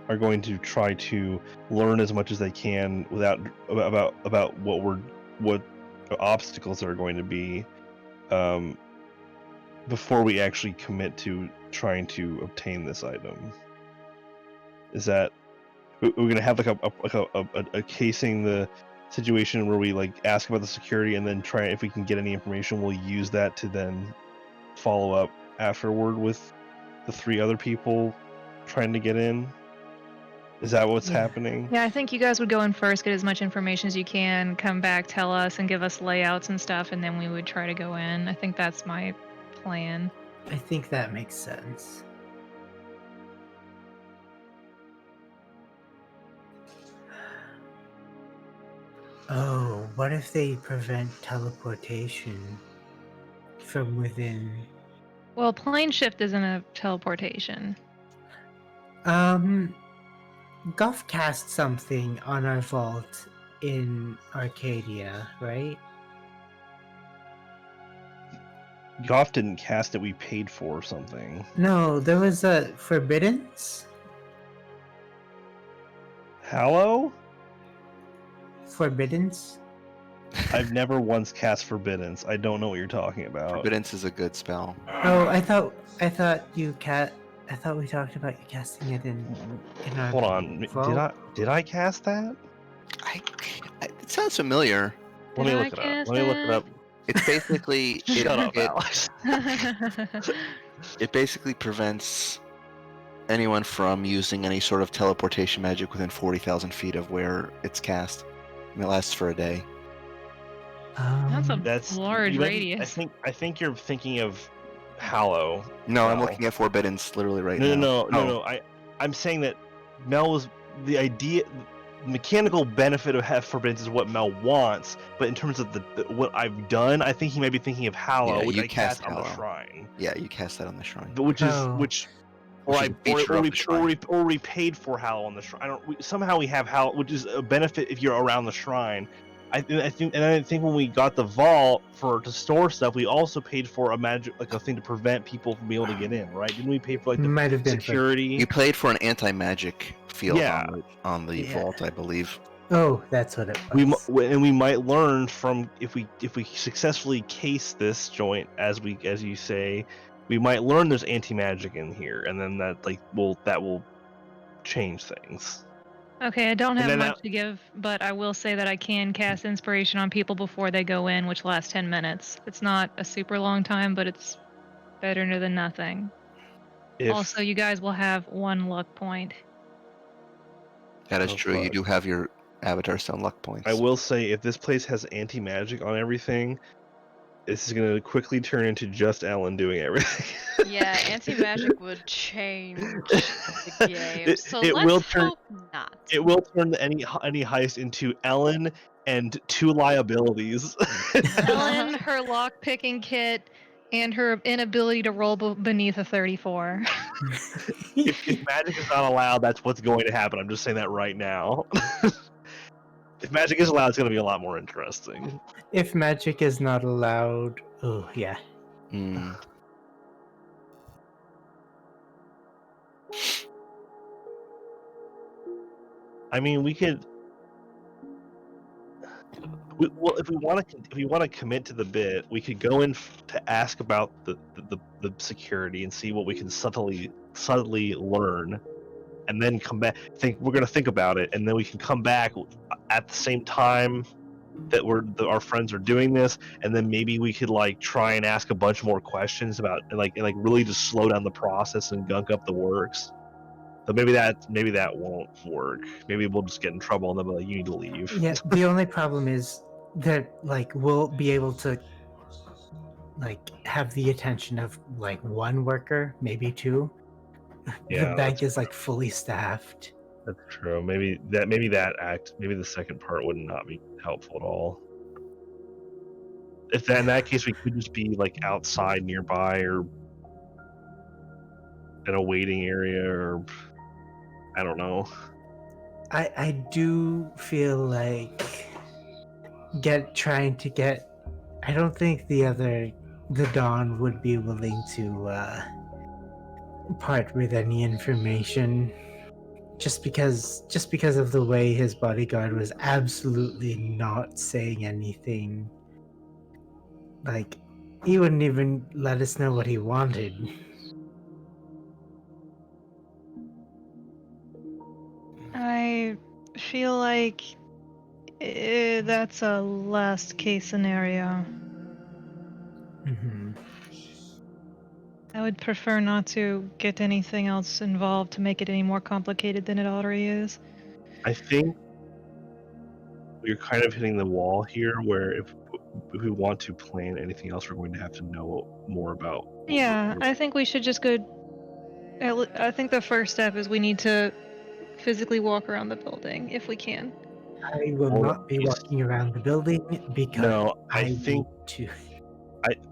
[SPEAKER 5] are going to try to learn as much as they can about what obstacles are going to be before we actually commit to trying to obtain this item. Is that we're going to have a casing the situation where we like ask about the security and then try, if we can get any information, we'll use that to then follow up afterward with the 3 other people trying to get in? Is that what's happening?
[SPEAKER 4] Yeah, I think you guys would go in first, get as much information as you can, come back, tell us, and give us layouts and stuff, and then we would try to go in. I think that's my plan.
[SPEAKER 2] I think that makes sense. Oh, what if they prevent teleportation from within?
[SPEAKER 4] Well, plane shift isn't a teleportation.
[SPEAKER 2] Goff cast something on our vault in Arcadia, right?
[SPEAKER 5] Goff didn't cast it, we paid for something.
[SPEAKER 2] No, there was a Forbiddance?
[SPEAKER 5] Hallow?
[SPEAKER 2] Forbiddance?
[SPEAKER 5] I've never once cast Forbiddance. I don't know what you're talking about.
[SPEAKER 1] Forbiddance is a good spell.
[SPEAKER 2] Oh, I thought I thought we talked about you casting it in our
[SPEAKER 5] Hold on,
[SPEAKER 2] vault.
[SPEAKER 5] did I cast that?
[SPEAKER 1] It sounds familiar.
[SPEAKER 5] Let me look it up. Let me look it up.
[SPEAKER 1] It's basically
[SPEAKER 5] Shut up, Alex.
[SPEAKER 1] It basically prevents anyone from using any sort of teleportation magic within 40,000 feet of where it's cast, and it lasts for a day.
[SPEAKER 4] That's a large radius.
[SPEAKER 5] I think you're thinking of Hallow.
[SPEAKER 1] No, I'm
[SPEAKER 5] Mel.
[SPEAKER 1] looking at Forbiddance literally right now.
[SPEAKER 5] No. I'm saying that Mel was the idea. Mechanical benefit of Forbiddance is what Mel wants, but in terms of the what I've done, I think he might be thinking of Hallow,
[SPEAKER 1] Yeah,
[SPEAKER 5] which
[SPEAKER 1] you
[SPEAKER 5] I cast
[SPEAKER 1] cast
[SPEAKER 5] on the
[SPEAKER 1] Hallow.
[SPEAKER 5] shrine.
[SPEAKER 1] Yeah, you cast that on the shrine.
[SPEAKER 5] But which
[SPEAKER 1] is a feature of the shrine.
[SPEAKER 5] or we paid for Hallow on the shrine. Somehow we have Hallow, which is a benefit if you're around the shrine. I think when we got the vault to store stuff, we also paid for a magic, like a thing to prevent people from being able to get in, right? Didn't we pay for like the
[SPEAKER 2] Might have been
[SPEAKER 5] security?
[SPEAKER 1] You paid for an anti-magic field
[SPEAKER 5] Yeah.
[SPEAKER 1] on the vault, I believe.
[SPEAKER 2] Oh, that's what it was.
[SPEAKER 5] We might learn from if we successfully case this joint, as you say, we might learn there's anti-magic in here, and then that will change things.
[SPEAKER 4] Okay, I don't have much to give, but I will say that I can cast inspiration on people before they go in, which lasts 10 minutes. It's not a super long time, but it's better than nothing. Also, you guys will have 1 luck point.
[SPEAKER 1] That is true. You do have your Avatar Stone luck points.
[SPEAKER 5] I will say, if this place has anti-magic on everything, this is going to quickly turn into just Ellen doing everything.
[SPEAKER 3] Yeah, anti-magic would change the game. So
[SPEAKER 5] it
[SPEAKER 3] let's
[SPEAKER 5] will turn,
[SPEAKER 3] hope not.
[SPEAKER 5] It will turn any heist into Ellen and 2 liabilities.
[SPEAKER 4] Ellen, her lock-picking kit, and her inability to roll beneath a 34.
[SPEAKER 5] if magic is not allowed, that's what's going to happen. I'm just saying that right now. If magic is allowed, it's going to be a lot more interesting.
[SPEAKER 2] If magic is not allowed, oh yeah.
[SPEAKER 5] I mean, we could. Well, if we want to commit to the bit, we could go in to ask about the security and see what we can subtly learn, and then come back. We're going to think about it, and then we can come back at the same time that our friends are doing this, and then maybe we could like try and ask a bunch more questions about and really just slow down the process and gunk up the works. But maybe that won't work. Maybe we'll just get in trouble and they'll be like, "You need to leave."
[SPEAKER 2] Yeah, the only problem is that we'll be able to have the attention of 1 worker, maybe 2.
[SPEAKER 5] Yeah,
[SPEAKER 2] the bank is fully staffed.
[SPEAKER 5] That's true. Maybe the second part would not be helpful at all. In that case, we could just be outside nearby or in a waiting area or I don't know.
[SPEAKER 2] I do feel like trying to get. I don't think the Dawn would be willing to part with any information, just because of the way his bodyguard was absolutely not saying anything. Like, he wouldn't even let us know what he wanted.
[SPEAKER 4] I feel like that's a last case scenario.
[SPEAKER 2] Mm-hmm.
[SPEAKER 4] I would prefer not to get anything else involved to make it any more complicated than it already is.
[SPEAKER 5] I think we're kind of hitting the wall here, where if we want to plan anything else, we're going to have to know more about.
[SPEAKER 4] Yeah, I think we should just go. I think the first step is we need to physically walk around the building if we can.
[SPEAKER 2] I will
[SPEAKER 5] Well,
[SPEAKER 2] not be walking around the building because
[SPEAKER 5] No, I
[SPEAKER 2] I
[SPEAKER 5] think
[SPEAKER 2] need to.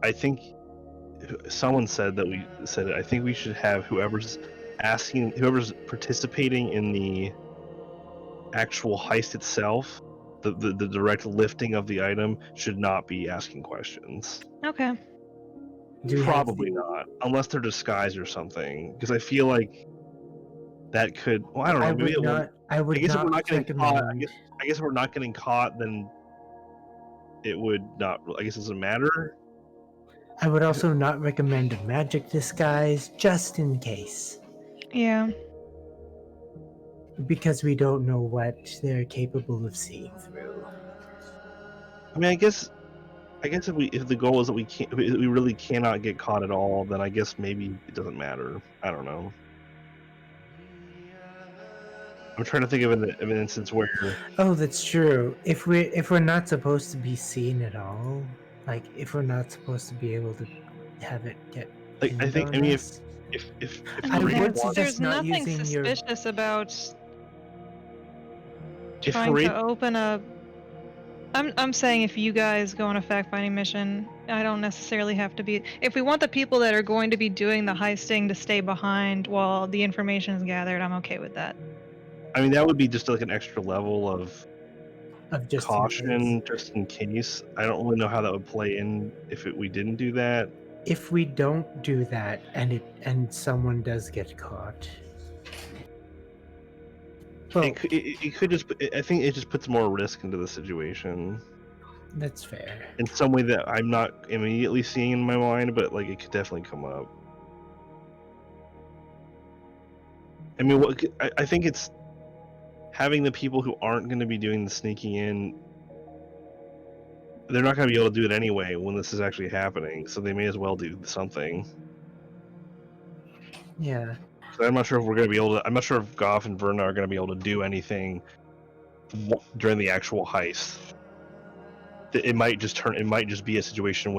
[SPEAKER 5] I think someone said that we said it. I think we should have whoever's participating in the actual heist itself, the direct lifting of the item, should not be asking questions.
[SPEAKER 4] Okay.
[SPEAKER 2] Do we have
[SPEAKER 5] Probably
[SPEAKER 2] the,
[SPEAKER 5] not, unless they're disguised or something. Because I feel like that could. Well, I don't know.
[SPEAKER 2] I
[SPEAKER 5] Maybe
[SPEAKER 2] would
[SPEAKER 5] it will.
[SPEAKER 2] not. I
[SPEAKER 5] I
[SPEAKER 2] would
[SPEAKER 5] guess if we're
[SPEAKER 2] not
[SPEAKER 5] not getting caught,
[SPEAKER 2] recommend.
[SPEAKER 5] I guess if we're not getting caught, then it would not. I guess it doesn't matter.
[SPEAKER 2] I would also not recommend a magic disguise, just in case,
[SPEAKER 4] Yeah.
[SPEAKER 2] because we don't know what they're capable of seeing through.
[SPEAKER 5] I mean, I guess if the goal is that we really cannot get caught at all, then I guess maybe it doesn't matter. I don't know. I'm trying to think of an instance where
[SPEAKER 2] Oh, that's true. If we're not supposed to be seen at all, like if we're not supposed to be able to have it get
[SPEAKER 5] like I
[SPEAKER 2] pinned
[SPEAKER 5] think
[SPEAKER 2] on
[SPEAKER 5] I mean
[SPEAKER 2] us,
[SPEAKER 5] if
[SPEAKER 4] I
[SPEAKER 2] I
[SPEAKER 4] mean,
[SPEAKER 5] Farid
[SPEAKER 2] would
[SPEAKER 5] wants
[SPEAKER 2] suggest
[SPEAKER 4] there's
[SPEAKER 2] not
[SPEAKER 4] nothing
[SPEAKER 2] using your.
[SPEAKER 4] suspicious about
[SPEAKER 5] if
[SPEAKER 4] trying
[SPEAKER 5] Farid
[SPEAKER 4] to open a. I'm saying if you guys go on a fact-finding mission, I don't necessarily have to be. If we want the people that are going to be doing the heisting to stay behind while the information is gathered, I'm okay with that.
[SPEAKER 5] I mean that would be just like an extra level of
[SPEAKER 2] Just in case.
[SPEAKER 5] caution just in case. I don't really know how that would play in if we didn't do that.
[SPEAKER 2] If we don't do that and someone does get caught, well,
[SPEAKER 5] It could just. I think it just puts more risk into the situation
[SPEAKER 2] that's fair.
[SPEAKER 5] in some way that I'm not immediately seeing in my mind, but like it could definitely come up. I mean, I think it's having the people who aren't going to be doing the sneaking in. They're not going to be able to do it anyway when this is actually happening, so they may as well do something.
[SPEAKER 2] Yeah.
[SPEAKER 5] So I'm not sure if we're going to be able to. I'm not sure if Goff and Verna are going to be able to do anything during the actual heist. It might just be a situation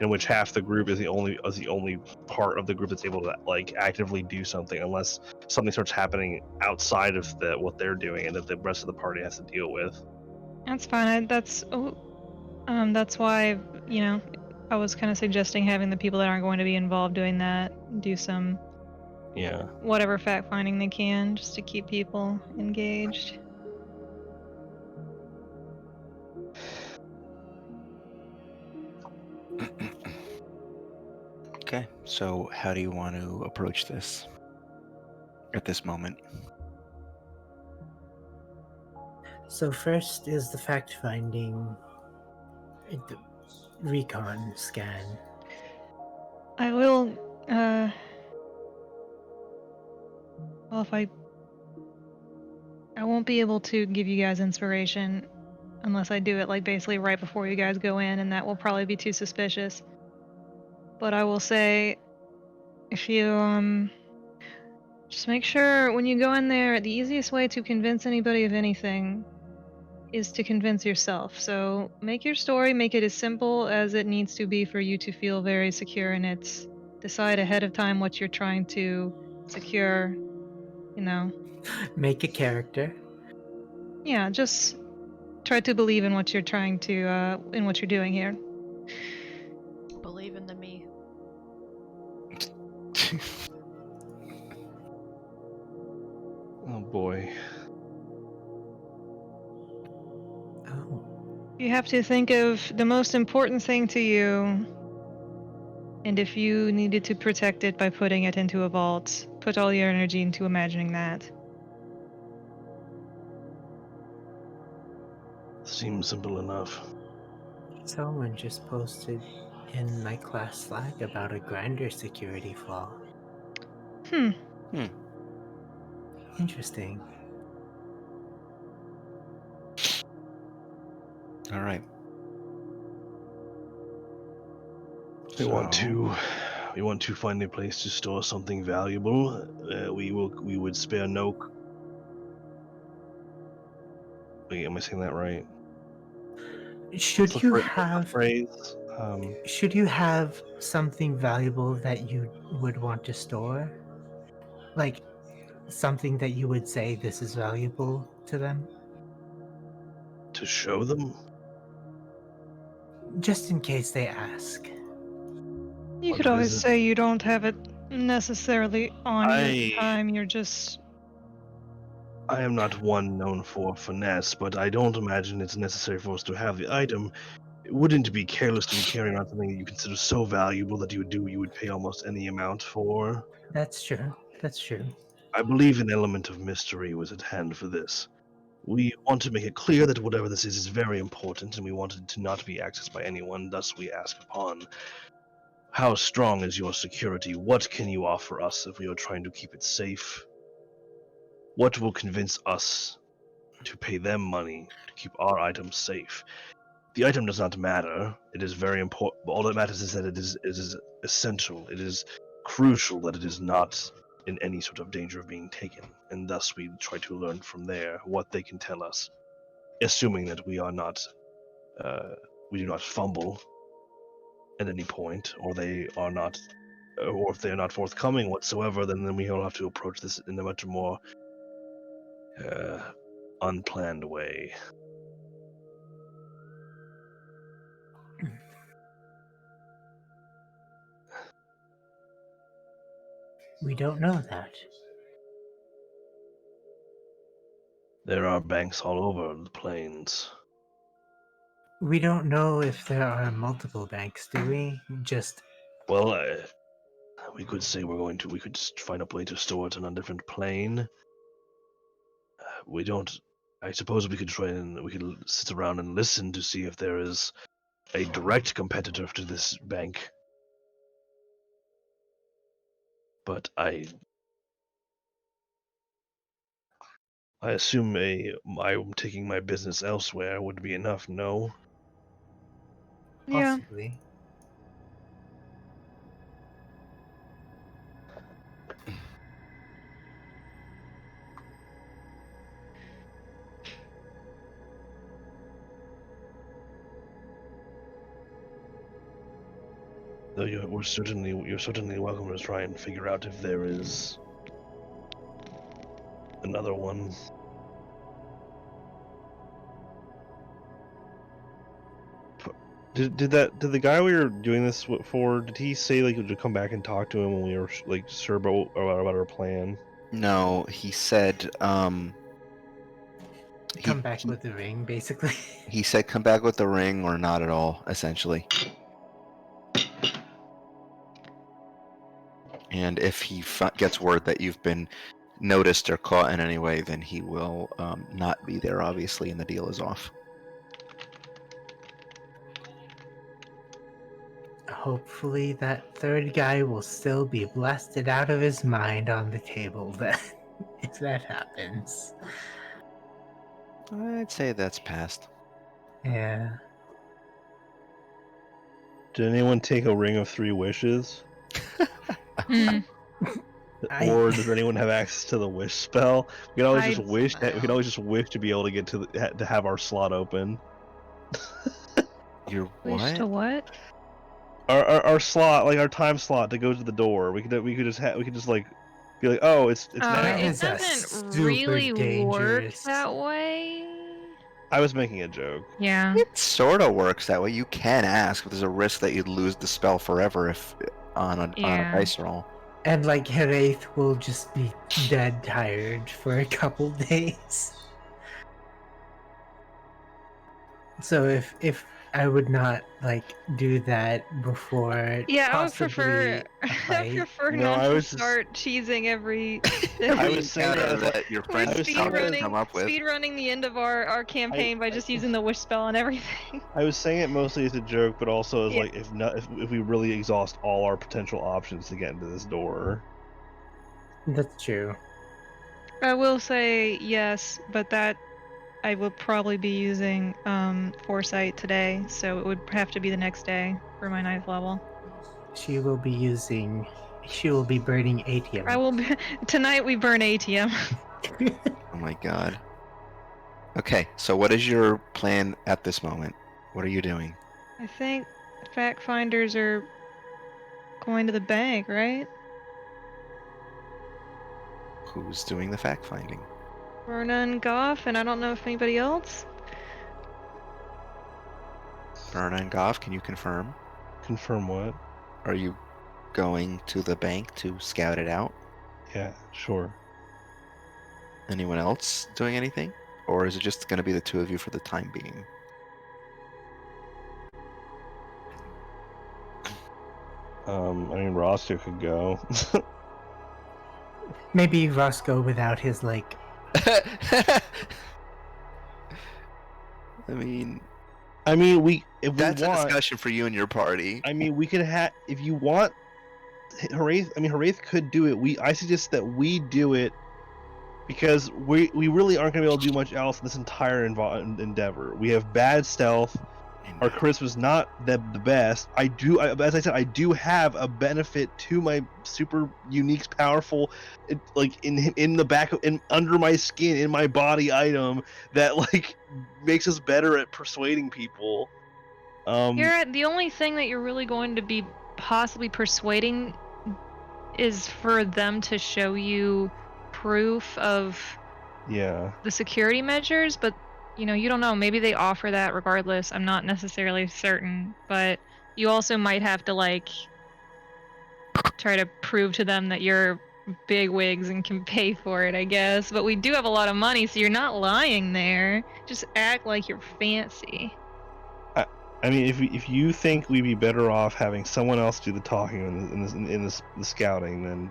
[SPEAKER 5] in which half the group is the only part of the group that's able to like actively do something, unless something starts happening outside of what they're doing and that the rest of the party has to deal with.
[SPEAKER 4] That's fine. That's why I was kind of suggesting having the people that aren't going to be involved doing that do some
[SPEAKER 5] Yeah.
[SPEAKER 4] whatever fact finding they can just to keep people engaged.
[SPEAKER 1] Okay, so how do you want to approach this at this moment?
[SPEAKER 2] So first is the fact-finding, the recon scan.
[SPEAKER 4] I will. Well, if I won't be able to give you guys inspiration unless I do it like basically right before you guys go in, and that will probably be too suspicious. But I will say, if you just make sure when you go in there, the easiest way to convince anybody of anything is to convince yourself. So make your story, make it as simple as it needs to be for you to feel very secure in it. Decide ahead of time what you're trying to secure,
[SPEAKER 2] Make a character.
[SPEAKER 4] Yeah, just try to believe in what you're trying to, in what you're doing here.
[SPEAKER 3] Believe in the me.
[SPEAKER 5] Oh boy.
[SPEAKER 2] Oh,
[SPEAKER 4] You have to think of the most important thing to you, and if you needed to protect it by putting it into a vault, put all your energy into imagining that.
[SPEAKER 5] Seems simple enough.
[SPEAKER 2] someone just posted in my class Slack about a grinder security flaw.
[SPEAKER 4] Hmm.
[SPEAKER 2] Interesting.
[SPEAKER 1] All right.
[SPEAKER 5] We want
[SPEAKER 1] So-
[SPEAKER 5] to find a place to store something valuable. We would spare no. Wait, am I saying that right?
[SPEAKER 2] Should
[SPEAKER 5] What's
[SPEAKER 2] you
[SPEAKER 5] what's the
[SPEAKER 2] have
[SPEAKER 5] phrase?
[SPEAKER 2] should you have something valuable that you would want to store? Like something that you would say this is valuable to them?
[SPEAKER 5] To show them.
[SPEAKER 2] Just in case they ask.
[SPEAKER 4] You
[SPEAKER 5] What
[SPEAKER 4] could always
[SPEAKER 5] visit-
[SPEAKER 4] say you don't have it necessarily on you at the
[SPEAKER 5] I-
[SPEAKER 4] time, you're just.
[SPEAKER 5] I am not one known for finesse, but I don't imagine it's necessary for us to have the item. It wouldn't be careless to be carrying around something that you consider so valuable that you would pay almost any amount for.
[SPEAKER 2] That's true. That's true.
[SPEAKER 5] I believe an element of mystery was at hand for this. We want to make it clear that whatever this is very important, and we want it to not be accessed by anyone, thus we ask upon. How strong is your security? What can you offer us if we are trying to keep it safe? What will convince us to pay them money to keep our items safe? The item does not matter. It is very important. All that matters is that it is essential. It is crucial that it is not in any sort of danger of being taken, and thus we try to learn from there what they can tell us, assuming that we do not fumble at any point, or they are not, or if they are not forthcoming whatsoever, then we will have to approach this in a much more unplanned way.
[SPEAKER 2] We don't know that.
[SPEAKER 5] There are banks all over the plains.
[SPEAKER 2] We don't know if there are multiple banks, do we? Just
[SPEAKER 5] Well, we could say we could just find a way to store it on a different plane. We don't. I suppose we could sit around and listen to see if there is a direct competitor to this bank. But I assume I'm taking my business elsewhere would be enough. No.
[SPEAKER 4] Yeah.
[SPEAKER 2] possibly.
[SPEAKER 5] Though you're certainly welcome to try and figure out if there is another one. Did the guy we were doing this for? Did he say like to come back and talk to him when we were like sure about our plan?
[SPEAKER 1] No, he said.
[SPEAKER 2] Come back with the ring, basically.
[SPEAKER 1] He said, "Come back with the ring, or not at all." Essentially. And if he gets word that you've been noticed or caught in any way, then he will not be there, obviously, and the deal is off.
[SPEAKER 2] Hopefully that third guy will still be blasted out of his mind on the table then, if that happens.
[SPEAKER 1] I'd say that's passed.
[SPEAKER 2] Yeah.
[SPEAKER 5] Did anyone take a ring of 3 wishes?
[SPEAKER 4] Hmm.
[SPEAKER 5] Or does anyone have access to the wish spell? We can always just
[SPEAKER 4] I-
[SPEAKER 5] wish that we can always just wish to be able to get to have our slot open.
[SPEAKER 1] You're
[SPEAKER 4] Wish
[SPEAKER 1] what?
[SPEAKER 4] to what?
[SPEAKER 5] Our slot, like our time slot to go to the door. We could just like be like, oh, it's now.
[SPEAKER 2] That
[SPEAKER 4] It
[SPEAKER 2] is a
[SPEAKER 4] doesn't
[SPEAKER 2] super
[SPEAKER 4] really work
[SPEAKER 2] dangerous-
[SPEAKER 4] that way.
[SPEAKER 5] I was making a joke.
[SPEAKER 4] Yeah.
[SPEAKER 1] It sort of works that way. You can ask, but there's a risk that you'd lose the spell forever if on a
[SPEAKER 4] Yeah.
[SPEAKER 1] dice roll.
[SPEAKER 2] And like Heraith will just be dead tired for a couple days. So if I would not like do that before
[SPEAKER 4] Yeah, I would prefer.
[SPEAKER 2] possibly a
[SPEAKER 4] I
[SPEAKER 2] fight.
[SPEAKER 4] prefer
[SPEAKER 5] No,
[SPEAKER 4] not
[SPEAKER 5] I
[SPEAKER 4] to
[SPEAKER 5] was just-
[SPEAKER 4] start cheesing every.
[SPEAKER 1] Every
[SPEAKER 5] I was saying
[SPEAKER 1] encounter
[SPEAKER 5] as, like-
[SPEAKER 1] that your
[SPEAKER 4] We're
[SPEAKER 1] friends
[SPEAKER 5] I was
[SPEAKER 4] speed
[SPEAKER 5] saying
[SPEAKER 1] come
[SPEAKER 5] as-
[SPEAKER 4] running,
[SPEAKER 1] up with.
[SPEAKER 4] speed running the end of our campaign by just using the wish spell and everything.
[SPEAKER 5] I was saying it mostly as a joke, but also as
[SPEAKER 4] Yeah.
[SPEAKER 5] like if we really exhaust all our potential options to get into this door.
[SPEAKER 2] That's true.
[SPEAKER 4] I will say yes, but that I will probably be using foresight today, so it would have to be the next day for my 9th level.
[SPEAKER 2] She will be burning ATM.
[SPEAKER 4] I will be, tonight we burn ATM.
[SPEAKER 1] Oh my god. Okay, so what is your plan at this moment? What are you doing?
[SPEAKER 4] I think fact finders are going to the bank, right?
[SPEAKER 1] Who's doing the fact finding?
[SPEAKER 4] Verna and Goff, and I don't know if anybody else.
[SPEAKER 1] Verna and Goff, can you confirm?
[SPEAKER 5] Confirm what?
[SPEAKER 1] Are you going to the bank to scout it out?
[SPEAKER 5] Yeah, sure.
[SPEAKER 1] Anyone else doing anything? Or is it just going to be the two of you for the time being?
[SPEAKER 5] I mean, Roscoe could go.
[SPEAKER 2] Maybe Roscoe without his like.
[SPEAKER 1] I mean,
[SPEAKER 5] I mean, if
[SPEAKER 1] that's
[SPEAKER 5] we
[SPEAKER 1] a
[SPEAKER 5] want,
[SPEAKER 1] discussion for you and your party.
[SPEAKER 5] I mean, we could have if you want. Haraith, I mean, Haraith could do it. I suggest that we do it because we really aren't going to be able to do much else in this entire endeavor. We have bad stealth. Our charisma's not the best. As I said, I do have a benefit to my super unique, powerful, like in the back, under my skin, in my body item that like makes us better at persuading people.
[SPEAKER 4] The only thing that you're really going to be possibly persuading is for them to show you proof of
[SPEAKER 5] Yeah.
[SPEAKER 4] the security measures, but you don't know. Maybe they offer that regardless. I'm not necessarily certain, but you also might have to like try to prove to them that you're big wigs and can pay for it, I guess. But we do have a lot of money, so you're not lying there. Just act like you're fancy.
[SPEAKER 5] I mean, if you think we'd be better off having someone else do the talking in the scouting, then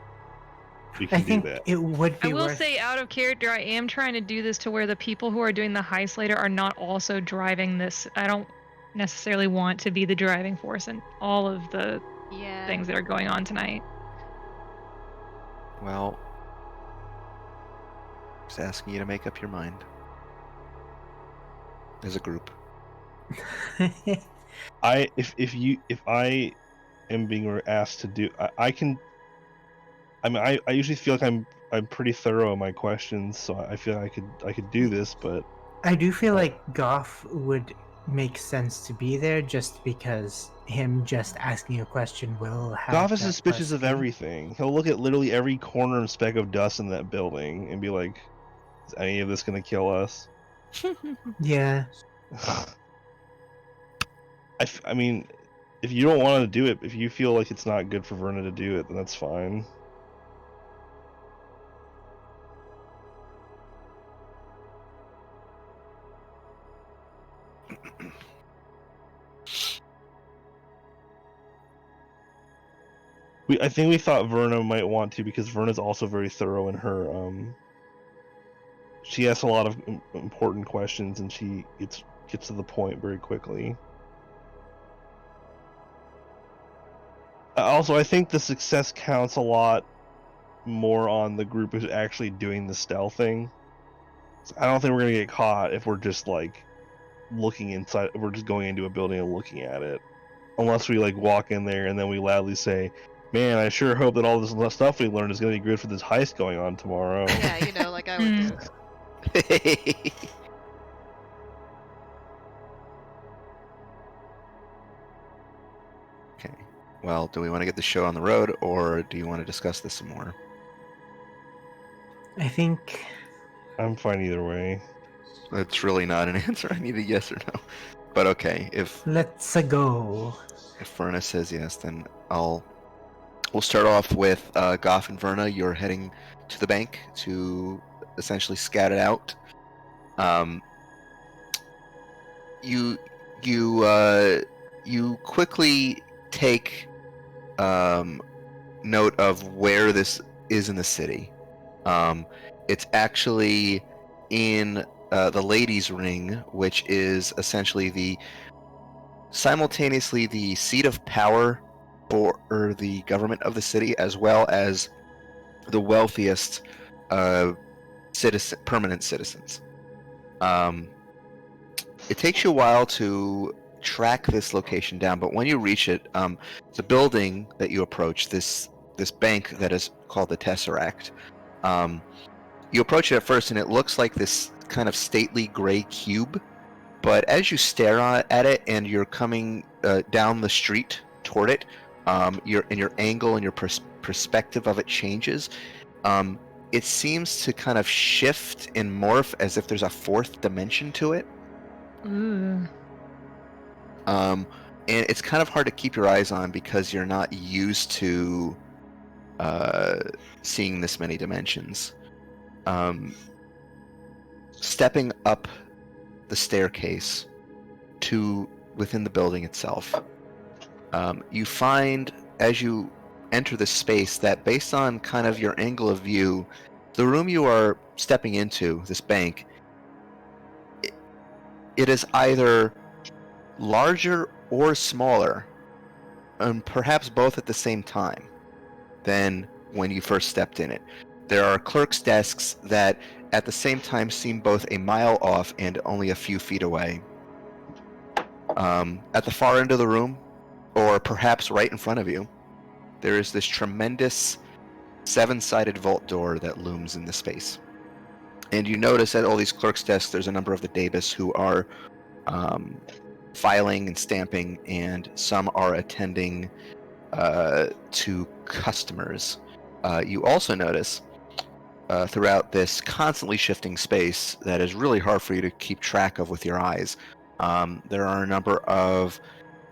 [SPEAKER 5] we can
[SPEAKER 2] I think
[SPEAKER 5] do that.
[SPEAKER 2] it would be.
[SPEAKER 4] I will
[SPEAKER 2] worth...
[SPEAKER 4] say, out of character, I am trying to do this to where the people who are doing the heist later are not also driving this. I don't necessarily want to be the driving force in all of the things that are going on tonight.
[SPEAKER 1] Well, just asking you to make up your mind. As a group.
[SPEAKER 5] If I am being asked to do, I can. I mean, I usually feel like I'm pretty thorough in my questions, so I feel like I could do this, but
[SPEAKER 2] I do feel like Goff would make sense to be there just because him just asking a question will have.
[SPEAKER 5] Goff is suspicious of everything. He'll look at literally every corner and speck of dust in that building and be like, "Is any of this gonna kill us?"
[SPEAKER 2] Yeah.
[SPEAKER 5] I mean, if you don't want to do it, if you feel like it's not good for Verna to do it, then that's fine. I think we thought Verna might want to because Verna's also very thorough in her. She asks a lot of important questions and she gets to the point very quickly. Also, I think the success counts a lot more on the group who's actually doing the stealthing. So I don't think we're gonna get caught if we're just like looking inside. We're just going into a building and looking at it, unless we like walk in there and then we loudly say, "Man, I sure hope that all this stuff we learned is gonna be good for this heist going on tomorrow."
[SPEAKER 3] Yeah, like I would do.
[SPEAKER 1] Okay. Well, do we want to get the show on the road, or do you want to discuss this some more?
[SPEAKER 2] I think
[SPEAKER 5] I'm fine either way.
[SPEAKER 1] That's really not an answer. I need a yes or no. But okay, if
[SPEAKER 2] let's go.
[SPEAKER 1] Verna says yes, then I'll We'll start off with Goff and Verna. You're heading to the bank to essentially scat it out. You quickly take note of where this is in the city. It's actually in the Ladies' Ring, which is essentially simultaneously the seat of power for the government of the city, as well as the wealthiest permanent citizens. It takes you a while to track this location down, but when you reach it, the building that you approach, this bank that is called the Tesseract, you approach it at first and it looks like this kind of stately gray cube, but as you stare at it and you're coming down the street toward it, your angle and your perspective of it changes. It seems to kind of shift and morph as if there's a fourth dimension to it.
[SPEAKER 4] Ooh.
[SPEAKER 1] And it's kind of hard to keep your eyes on because you're not used to seeing this many dimensions. Stepping up the staircase to within the building itself, you find as you enter the space that based on kind of your angle of view, the room you are stepping into, this bank, it is either larger or smaller, and perhaps both at the same time than when you first stepped in it. There are clerks' desks that at the same time seem both a mile off and only a few feet away. At the far end of the room, or perhaps right in front of you, there is this tremendous 7-sided vault door that looms in the space. And you notice at all these clerks' desks, there's a number of the Davis who are filing and stamping, and some are attending to customers. You also notice throughout this constantly shifting space that is really hard for you to keep track of with your eyes, there are a number of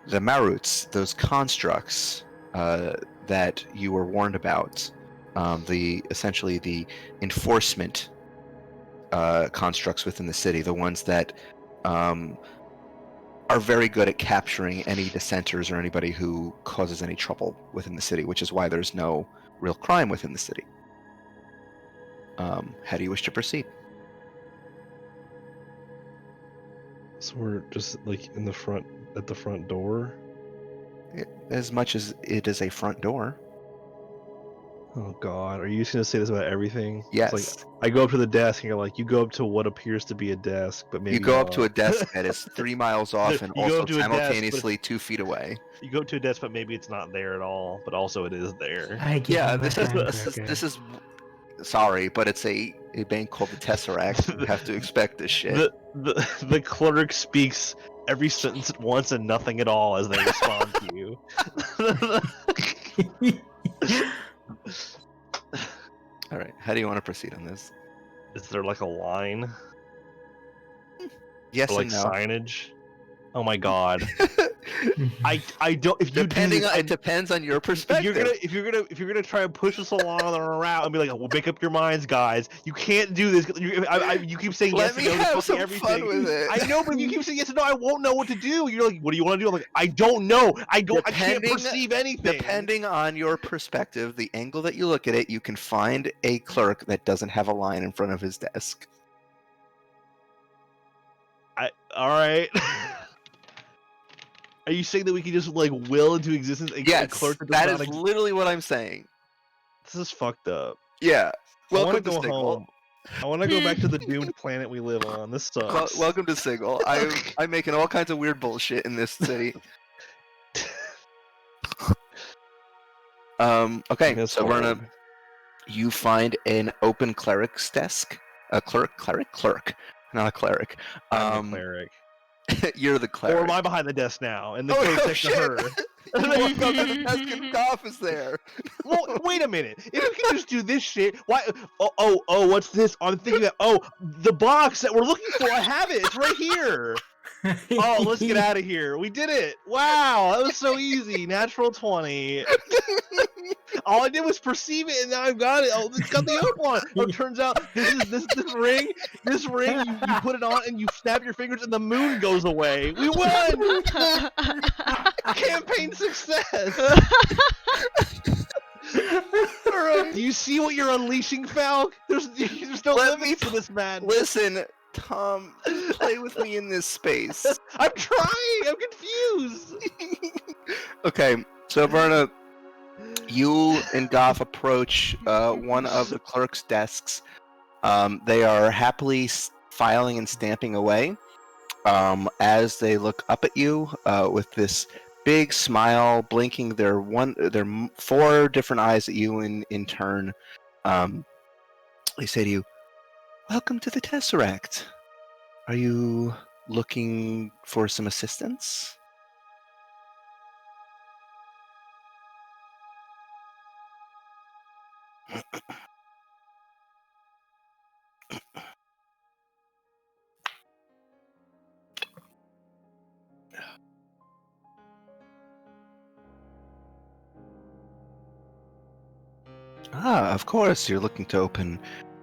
[SPEAKER 1] the Maruts, those constructs that you were warned about, essentially the enforcement constructs within the city, the ones that are very good at capturing any dissenters or anybody who causes any trouble within the city, which is why there's no real crime within the city. How do you wish to proceed?
[SPEAKER 5] So we're just like at the front door.
[SPEAKER 1] As much as it is a front door.
[SPEAKER 5] Oh God, are you just gonna say this about everything?
[SPEAKER 1] Yes.
[SPEAKER 5] It's like I go up to the desk and you're like, you go up to what appears to be a desk, but maybe
[SPEAKER 1] you go up
[SPEAKER 5] not.
[SPEAKER 1] to a desk that is 3 miles off and
[SPEAKER 5] You go
[SPEAKER 1] also
[SPEAKER 5] up to a desk, but
[SPEAKER 1] simultaneously 2 feet away.
[SPEAKER 5] You go to a desk, but maybe it's not there at all, but also it is there.
[SPEAKER 2] I give
[SPEAKER 1] Yeah,
[SPEAKER 2] him a
[SPEAKER 1] this is sorry, but it's a bank called the Tesseract. You have to expect this shit.
[SPEAKER 5] The clerk speaks every sentence at once and nothing at all as they respond to you.
[SPEAKER 1] All right, how do you want to proceed on this?
[SPEAKER 5] Is there like a line?
[SPEAKER 1] Yes
[SPEAKER 5] Or like
[SPEAKER 1] and no.
[SPEAKER 5] signage? Oh my God. I don't. If you
[SPEAKER 1] Depending
[SPEAKER 5] do this,
[SPEAKER 1] on, it depends on your perspective.
[SPEAKER 5] if you're gonna try and push us along the route and be like, "Well, make up your minds, guys. You can't do this." You keep saying
[SPEAKER 1] Let
[SPEAKER 5] yes
[SPEAKER 1] me
[SPEAKER 5] and no to
[SPEAKER 1] have
[SPEAKER 5] fucking
[SPEAKER 1] some
[SPEAKER 5] everything.
[SPEAKER 1] fun with it.
[SPEAKER 5] I know, but if you keep saying yes and no, I won't know what to do. You're like, "What do you want to do?" I'm like, "I don't know. I can't perceive anything."
[SPEAKER 1] Depending on your perspective, the angle that you look at it, you can find a clerk that doesn't have a line in front of his desk.
[SPEAKER 5] All right. Are you saying that we can just like will into existence a
[SPEAKER 1] Yes,
[SPEAKER 5] clerk that
[SPEAKER 1] that
[SPEAKER 5] does
[SPEAKER 1] is
[SPEAKER 5] not
[SPEAKER 1] literally what I'm saying.
[SPEAKER 5] This is fucked up.
[SPEAKER 1] Yeah.
[SPEAKER 5] I want
[SPEAKER 1] Welcome
[SPEAKER 5] to
[SPEAKER 1] to
[SPEAKER 5] go
[SPEAKER 1] Single.
[SPEAKER 5] home. I want to go back to the doomed planet we live on. This sucks.
[SPEAKER 1] Welcome to Single. I'm making all kinds of weird bullshit in this city. Okay,
[SPEAKER 5] That's
[SPEAKER 1] so Verna,
[SPEAKER 5] hard.
[SPEAKER 1] you find an open cleric's desk. A clerk, not a cleric.
[SPEAKER 5] I'm the cleric.
[SPEAKER 1] You're the cleric.
[SPEAKER 5] Or am I behind the desk now? And the
[SPEAKER 1] Oh,
[SPEAKER 5] cleric's
[SPEAKER 1] oh,
[SPEAKER 5] next to
[SPEAKER 1] shit.
[SPEAKER 5] her.
[SPEAKER 1] You walk up to the desk and Goff is there.
[SPEAKER 5] Well, wait a minute. If you can just do this shit, why? Oh, what's this? I'm thinking that. Oh, the box that we're looking for. I have it. It's right here. Oh, let's get out of here. We did it. Wow, that was so easy. Natural 20. All I did was perceive it, and now I've got it. Oh, it's got the oak on it. Oh, it turns out this ring. This ring, you put it on, and you snap your fingers, and the moon goes away. We won. Campaign success. Do you see what you're unleashing, Falk? There's no limits to this man.
[SPEAKER 1] Listen, Tom, play with me in this space.
[SPEAKER 5] I'm trying. I'm confused.
[SPEAKER 1] Okay, so Verna, you and Goff approach one of the clerk's desks. They are happily filing and stamping away as they look up at you with this big smile, blinking their 4 different eyes at you in turn. They say to you, "Welcome to the Tesseract. Are you looking for some assistance?" Ah, of course. You're looking to open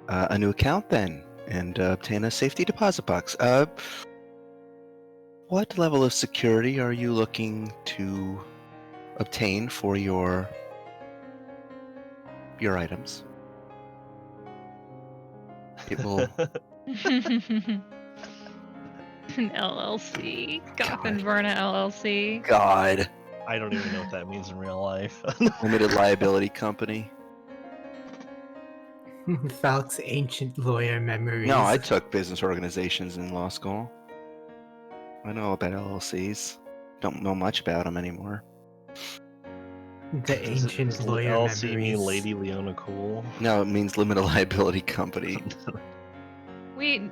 [SPEAKER 1] a new account then and obtain a safety deposit box. What level of security are you looking to obtain for your items? It will.
[SPEAKER 4] An LLC. Goff and
[SPEAKER 1] God.
[SPEAKER 4] Verna LLC.
[SPEAKER 1] God.
[SPEAKER 5] I don't even know what that means in real life.
[SPEAKER 1] Limited liability company.
[SPEAKER 2] Falk's ancient lawyer memories.
[SPEAKER 1] No, I took business organizations in law school. I know about LLCs. Don't know much about them anymore.
[SPEAKER 2] The ancient lawyer
[SPEAKER 5] LLC
[SPEAKER 2] memories.
[SPEAKER 5] mean Lady Leona Cool?
[SPEAKER 1] No, it means limited liability company.
[SPEAKER 4] We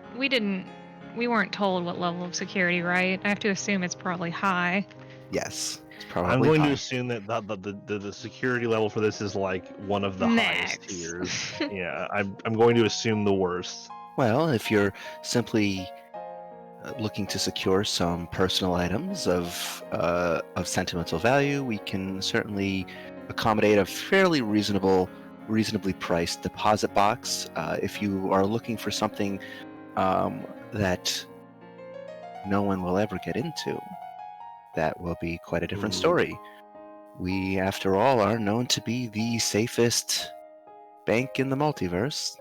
[SPEAKER 4] weren't told what level of security, right? I have to assume it's probably high.
[SPEAKER 1] Yes, it's probably
[SPEAKER 5] I'm going
[SPEAKER 1] high.
[SPEAKER 5] to assume that the security level for this is like one of the highest
[SPEAKER 4] Max.
[SPEAKER 5] tiers. Yeah, I'm going to assume the worst.
[SPEAKER 1] Well, if you're simply looking to secure some personal items of sentimental value, we can certainly accommodate a fairly reasonably priced deposit box. If you are looking for something that no one will ever get into, that will be quite a different
[SPEAKER 5] Ooh.
[SPEAKER 1] story. We, after all, are known to be the safest bank in the multiverse.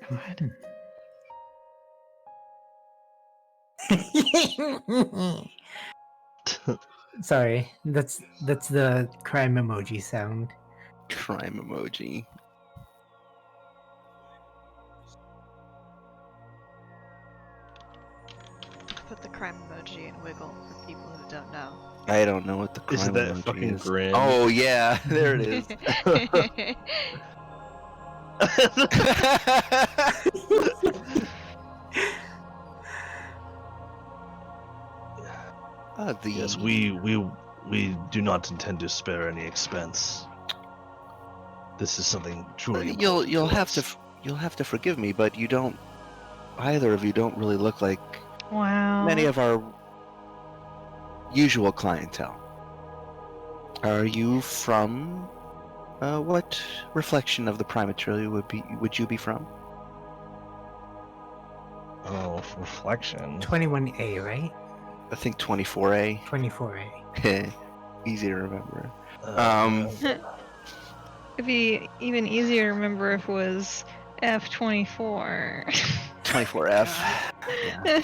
[SPEAKER 4] God.
[SPEAKER 2] Sorry, that's the crime emoji sound.
[SPEAKER 1] Crime emoji.
[SPEAKER 3] Put the crime emoji and wiggle for people who don't know.
[SPEAKER 1] I don't know what the
[SPEAKER 5] Is
[SPEAKER 1] crime
[SPEAKER 5] it that
[SPEAKER 1] emoji
[SPEAKER 5] fucking
[SPEAKER 1] is.
[SPEAKER 5] grin?
[SPEAKER 1] Oh yeah, there it is.
[SPEAKER 5] Yes, we do not intend to spare any expense. This is something truly
[SPEAKER 1] You'll
[SPEAKER 5] important
[SPEAKER 1] you'll have to forgive me, but you don't. Either of you don't really look like
[SPEAKER 4] Wow.
[SPEAKER 1] many of our usual clientele. Are you from? What reflection of the Primateria would you be from?
[SPEAKER 5] Oh, reflection.
[SPEAKER 2] 21A, right?
[SPEAKER 1] I think 24A.
[SPEAKER 2] 24A.
[SPEAKER 1] Easy to remember.
[SPEAKER 4] It'd be even easier to remember if it was F24.
[SPEAKER 1] 24F. Yeah.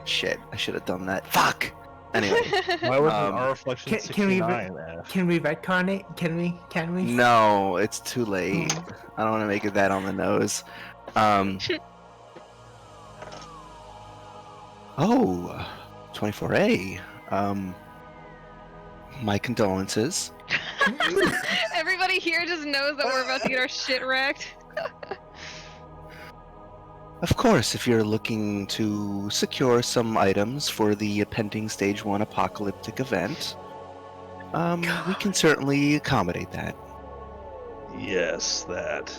[SPEAKER 1] Shit, I should have done that. Fuck. Anyway,
[SPEAKER 5] Why wasn't our reflection
[SPEAKER 2] Can we
[SPEAKER 5] 69 F?
[SPEAKER 2] Can we retcon it? Can we?
[SPEAKER 1] no, it's too late. I don't want to make it that on the nose. Oh, 24A. My condolences.
[SPEAKER 4] Everybody here just knows that we're about to get our shit wrecked.
[SPEAKER 1] Of course, if you're looking to secure some items for the pending Stage 1 apocalyptic event, we can certainly accommodate that.
[SPEAKER 5] Yes, that.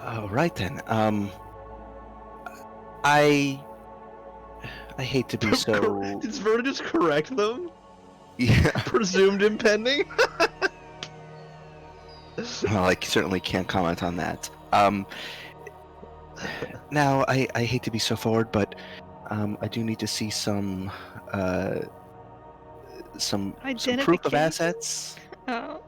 [SPEAKER 1] All right then. I hate to be so.
[SPEAKER 5] Did Verna just correct them?
[SPEAKER 1] Yeah.
[SPEAKER 5] Presumed impending?
[SPEAKER 1] Well, I certainly can't comment on that. Now, I hate to be so forward, but I do need to see some proof of
[SPEAKER 4] Identification?
[SPEAKER 1] assets,
[SPEAKER 4] Oh.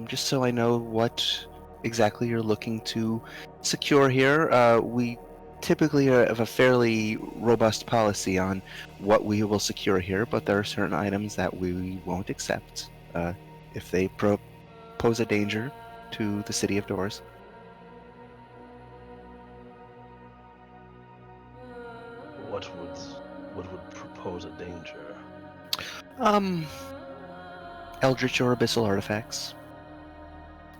[SPEAKER 1] just so I know what exactly you're looking to secure here. We typically have a fairly robust policy on what we will secure here, but there are certain items that we won't accept if they pose a danger to the City of Doors.
[SPEAKER 5] What would propose a danger?
[SPEAKER 1] Eldritch or abyssal artifacts.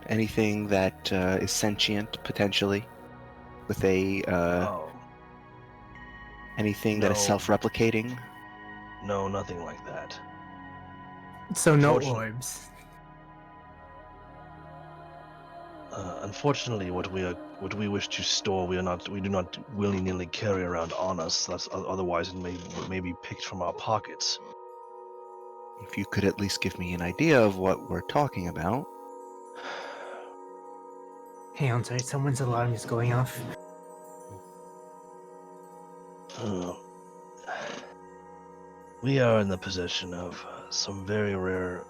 [SPEAKER 1] Anything that is sentient, potentially, with a
[SPEAKER 5] Oh,
[SPEAKER 1] anything that is
[SPEAKER 5] No.
[SPEAKER 1] self-replicating.
[SPEAKER 5] no, nothing like that.
[SPEAKER 2] So no
[SPEAKER 5] Unfortunate-
[SPEAKER 2] orbs.
[SPEAKER 5] Unfortunately, what we wish to store, we do not willy-nilly carry around on us. That's otherwise it may be picked from our pockets.
[SPEAKER 1] If you could at least give me an idea of what we're talking about.
[SPEAKER 2] Hey, I'm sorry, someone's alarm is going off.
[SPEAKER 5] We are in the possession of some very rare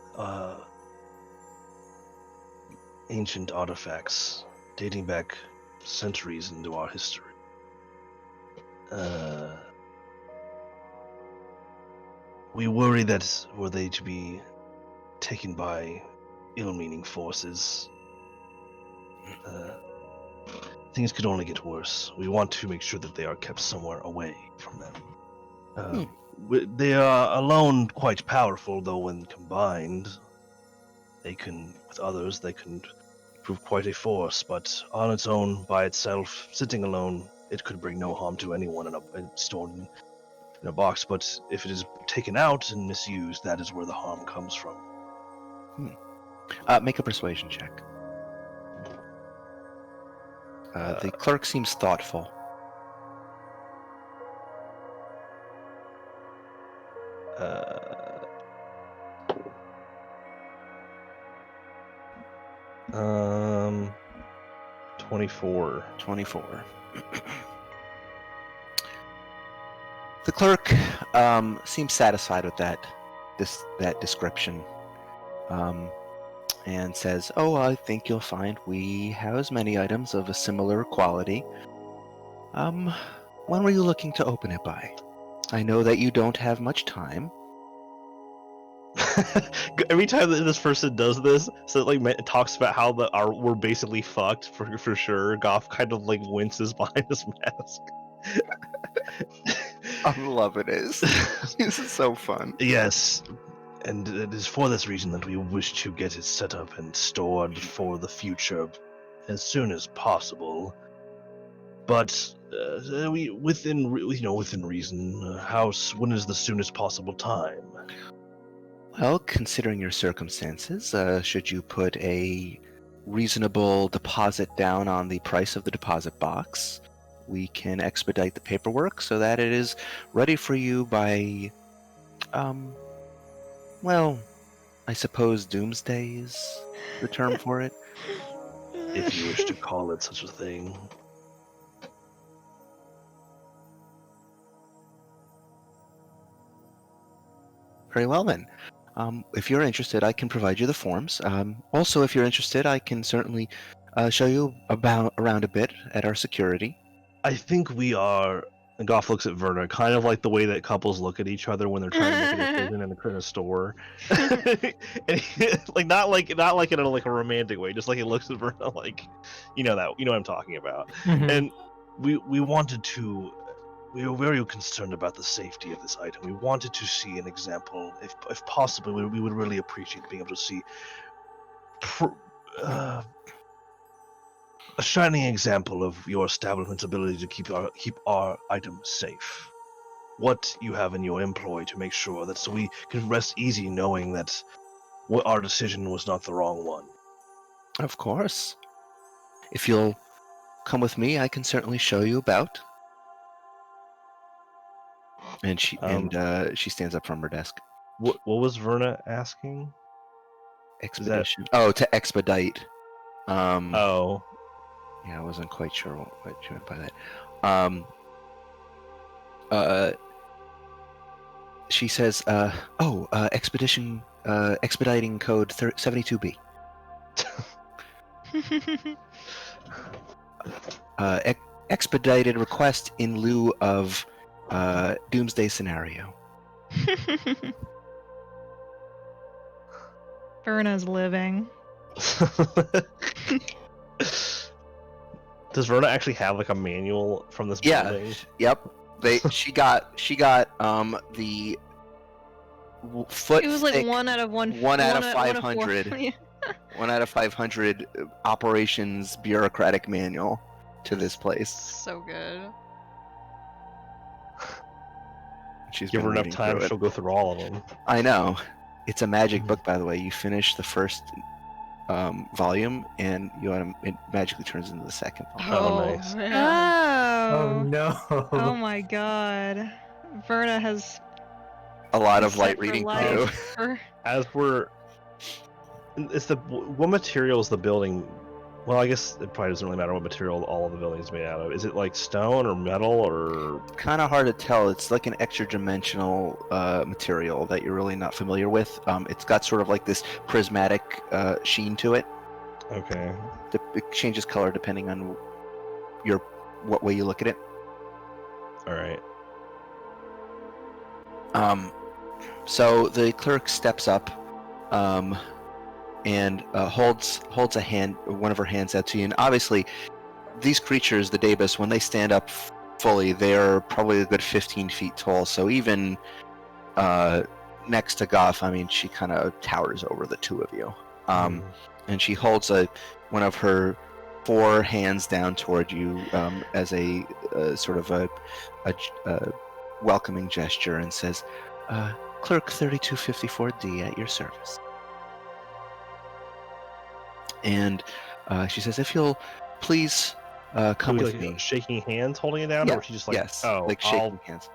[SPEAKER 5] ancient artifacts dating back centuries into our history. We worry that were they to be taken by ill-meaning forces, things could only get worse. We want to make sure that they are kept somewhere away from them. They are alone quite powerful, though when combined, with others, they can prove quite a force, but on its own, by itself, sitting alone, it could bring no harm to anyone stored in a box, but if it is taken out and misused, that is where the harm comes from.
[SPEAKER 1] Make a persuasion check. The clerk seems thoughtful.
[SPEAKER 5] Um, 24.
[SPEAKER 1] 24. The clerk seems satisfied with that description, and says, "Oh, I think you'll find we house many items of a similar quality. When were you looking to open it by? I know that you don't have much time."
[SPEAKER 5] Every time that this person does this, so like talks about how we're basically fucked for sure. Goff kind of like winces behind his mask.
[SPEAKER 1] I'm loving this. This is so fun.
[SPEAKER 5] Yes, and it is for this reason that we wish to get it set up and stored for the future as soon as possible. But we within reason. When is the soonest possible time?
[SPEAKER 1] Well, considering your circumstances, should you put a reasonable deposit down on the price of the deposit box, we can expedite the paperwork so that it is ready for you by, well, I suppose doomsday is the term for it.
[SPEAKER 5] If you wish to call it such a thing.
[SPEAKER 1] Very well then. If you're interested, I can provide you the forms. Also, if you're interested, I can certainly show you around a bit at our security.
[SPEAKER 5] I think we are. And Goff looks at Werner, kind of like the way that couples look at each other when they're trying to make a decision in a store. And like not like in a romantic way, just like he looks at Werner like, you know what I'm talking about.
[SPEAKER 2] Mhm.
[SPEAKER 5] And we were very concerned about the safety of this item. We wanted to see an example, if possible. We would really appreciate being able to see a shining example of your establishment's ability to keep our items safe. What you have in your employ to make sure that so we can rest easy knowing that our decision was not the wrong one.
[SPEAKER 1] Of course. If you'll come with me, I can certainly show you about. And she she stands up from her desk.
[SPEAKER 5] What was Verna asking?
[SPEAKER 1] Expedition. Oh, to expedite.
[SPEAKER 5] Oh,
[SPEAKER 1] Yeah, I wasn't quite sure what you meant by that. She says, expedition, expediting code 72B. Expedited request in lieu of doomsday scenario.
[SPEAKER 4] Verna's living.
[SPEAKER 5] Does Verna actually have like a manual from this
[SPEAKER 1] Yeah.
[SPEAKER 5] building?
[SPEAKER 1] Yep. She got the foot.
[SPEAKER 4] It was like
[SPEAKER 1] thick,
[SPEAKER 4] 1 out of
[SPEAKER 1] 1 out of
[SPEAKER 4] 4.
[SPEAKER 1] 500.
[SPEAKER 4] Yeah.
[SPEAKER 1] 1 out of 500 operations bureaucratic manual to this place.
[SPEAKER 3] So good.
[SPEAKER 1] She's
[SPEAKER 5] Give
[SPEAKER 1] been
[SPEAKER 5] her enough
[SPEAKER 1] reading
[SPEAKER 5] time,
[SPEAKER 1] through it.
[SPEAKER 5] she'll go through all of them.
[SPEAKER 1] I know. It's a magic
[SPEAKER 5] Mhm.
[SPEAKER 1] book, by the way. You finish the first volume, and it magically turns into the second volume.
[SPEAKER 5] Oh, nice.
[SPEAKER 3] Man.
[SPEAKER 2] Oh no.
[SPEAKER 4] Oh my god. Verna has
[SPEAKER 1] A lot
[SPEAKER 4] is
[SPEAKER 1] of light
[SPEAKER 4] set for
[SPEAKER 1] reading to
[SPEAKER 4] life
[SPEAKER 1] do.
[SPEAKER 4] for-
[SPEAKER 5] As we're, what material is the building? Well, I guess it probably doesn't really matter what material all of the building is made out of. Is it like stone or metal or?
[SPEAKER 1] Kind of hard to tell. It's like an extra dimensional material that you're really not familiar with. It's got sort of like this prismatic sheen to it.
[SPEAKER 5] Okay.
[SPEAKER 1] It changes color depending on what way you look at it.
[SPEAKER 5] All right.
[SPEAKER 1] So the clerk steps up, and holds one of her hands out to you. And obviously, these creatures, the Dabus, when they stand up fully, they're probably a good 15 feet tall. So even next to Goff, I mean, she kind of towers over the two of you. And she holds one of her 4 hands down toward you as a sort of a welcoming gesture, and says, "Clerk 3254D at your service." And she says, "If you'll please come
[SPEAKER 5] Are we,
[SPEAKER 1] with
[SPEAKER 5] like,
[SPEAKER 1] me."
[SPEAKER 5] shaking hands, holding it down,
[SPEAKER 1] Yeah,
[SPEAKER 5] or is she just like,
[SPEAKER 1] yes,
[SPEAKER 5] oh,
[SPEAKER 1] like shaking hands.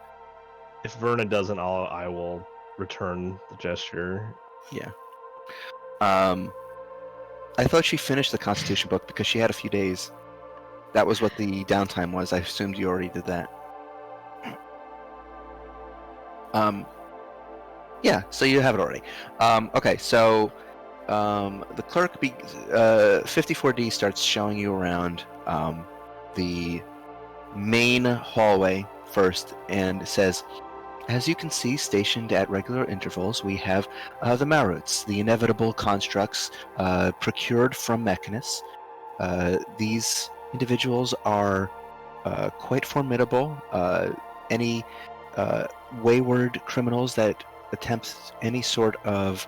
[SPEAKER 5] if Verna doesn't, I will return the gesture.
[SPEAKER 1] Yeah. I thought she finished the Constitution book because she had a few days. That was what the downtime was. I assumed you already did that. Yeah, so you have it already. Okay, so the clerk, 54D, starts showing you around the main hallway first, and says, "As you can see, stationed at regular intervals, we have the Maruts, the inevitable constructs procured from Mechanus. These individuals are quite formidable. Any wayward criminals that attempt any sort of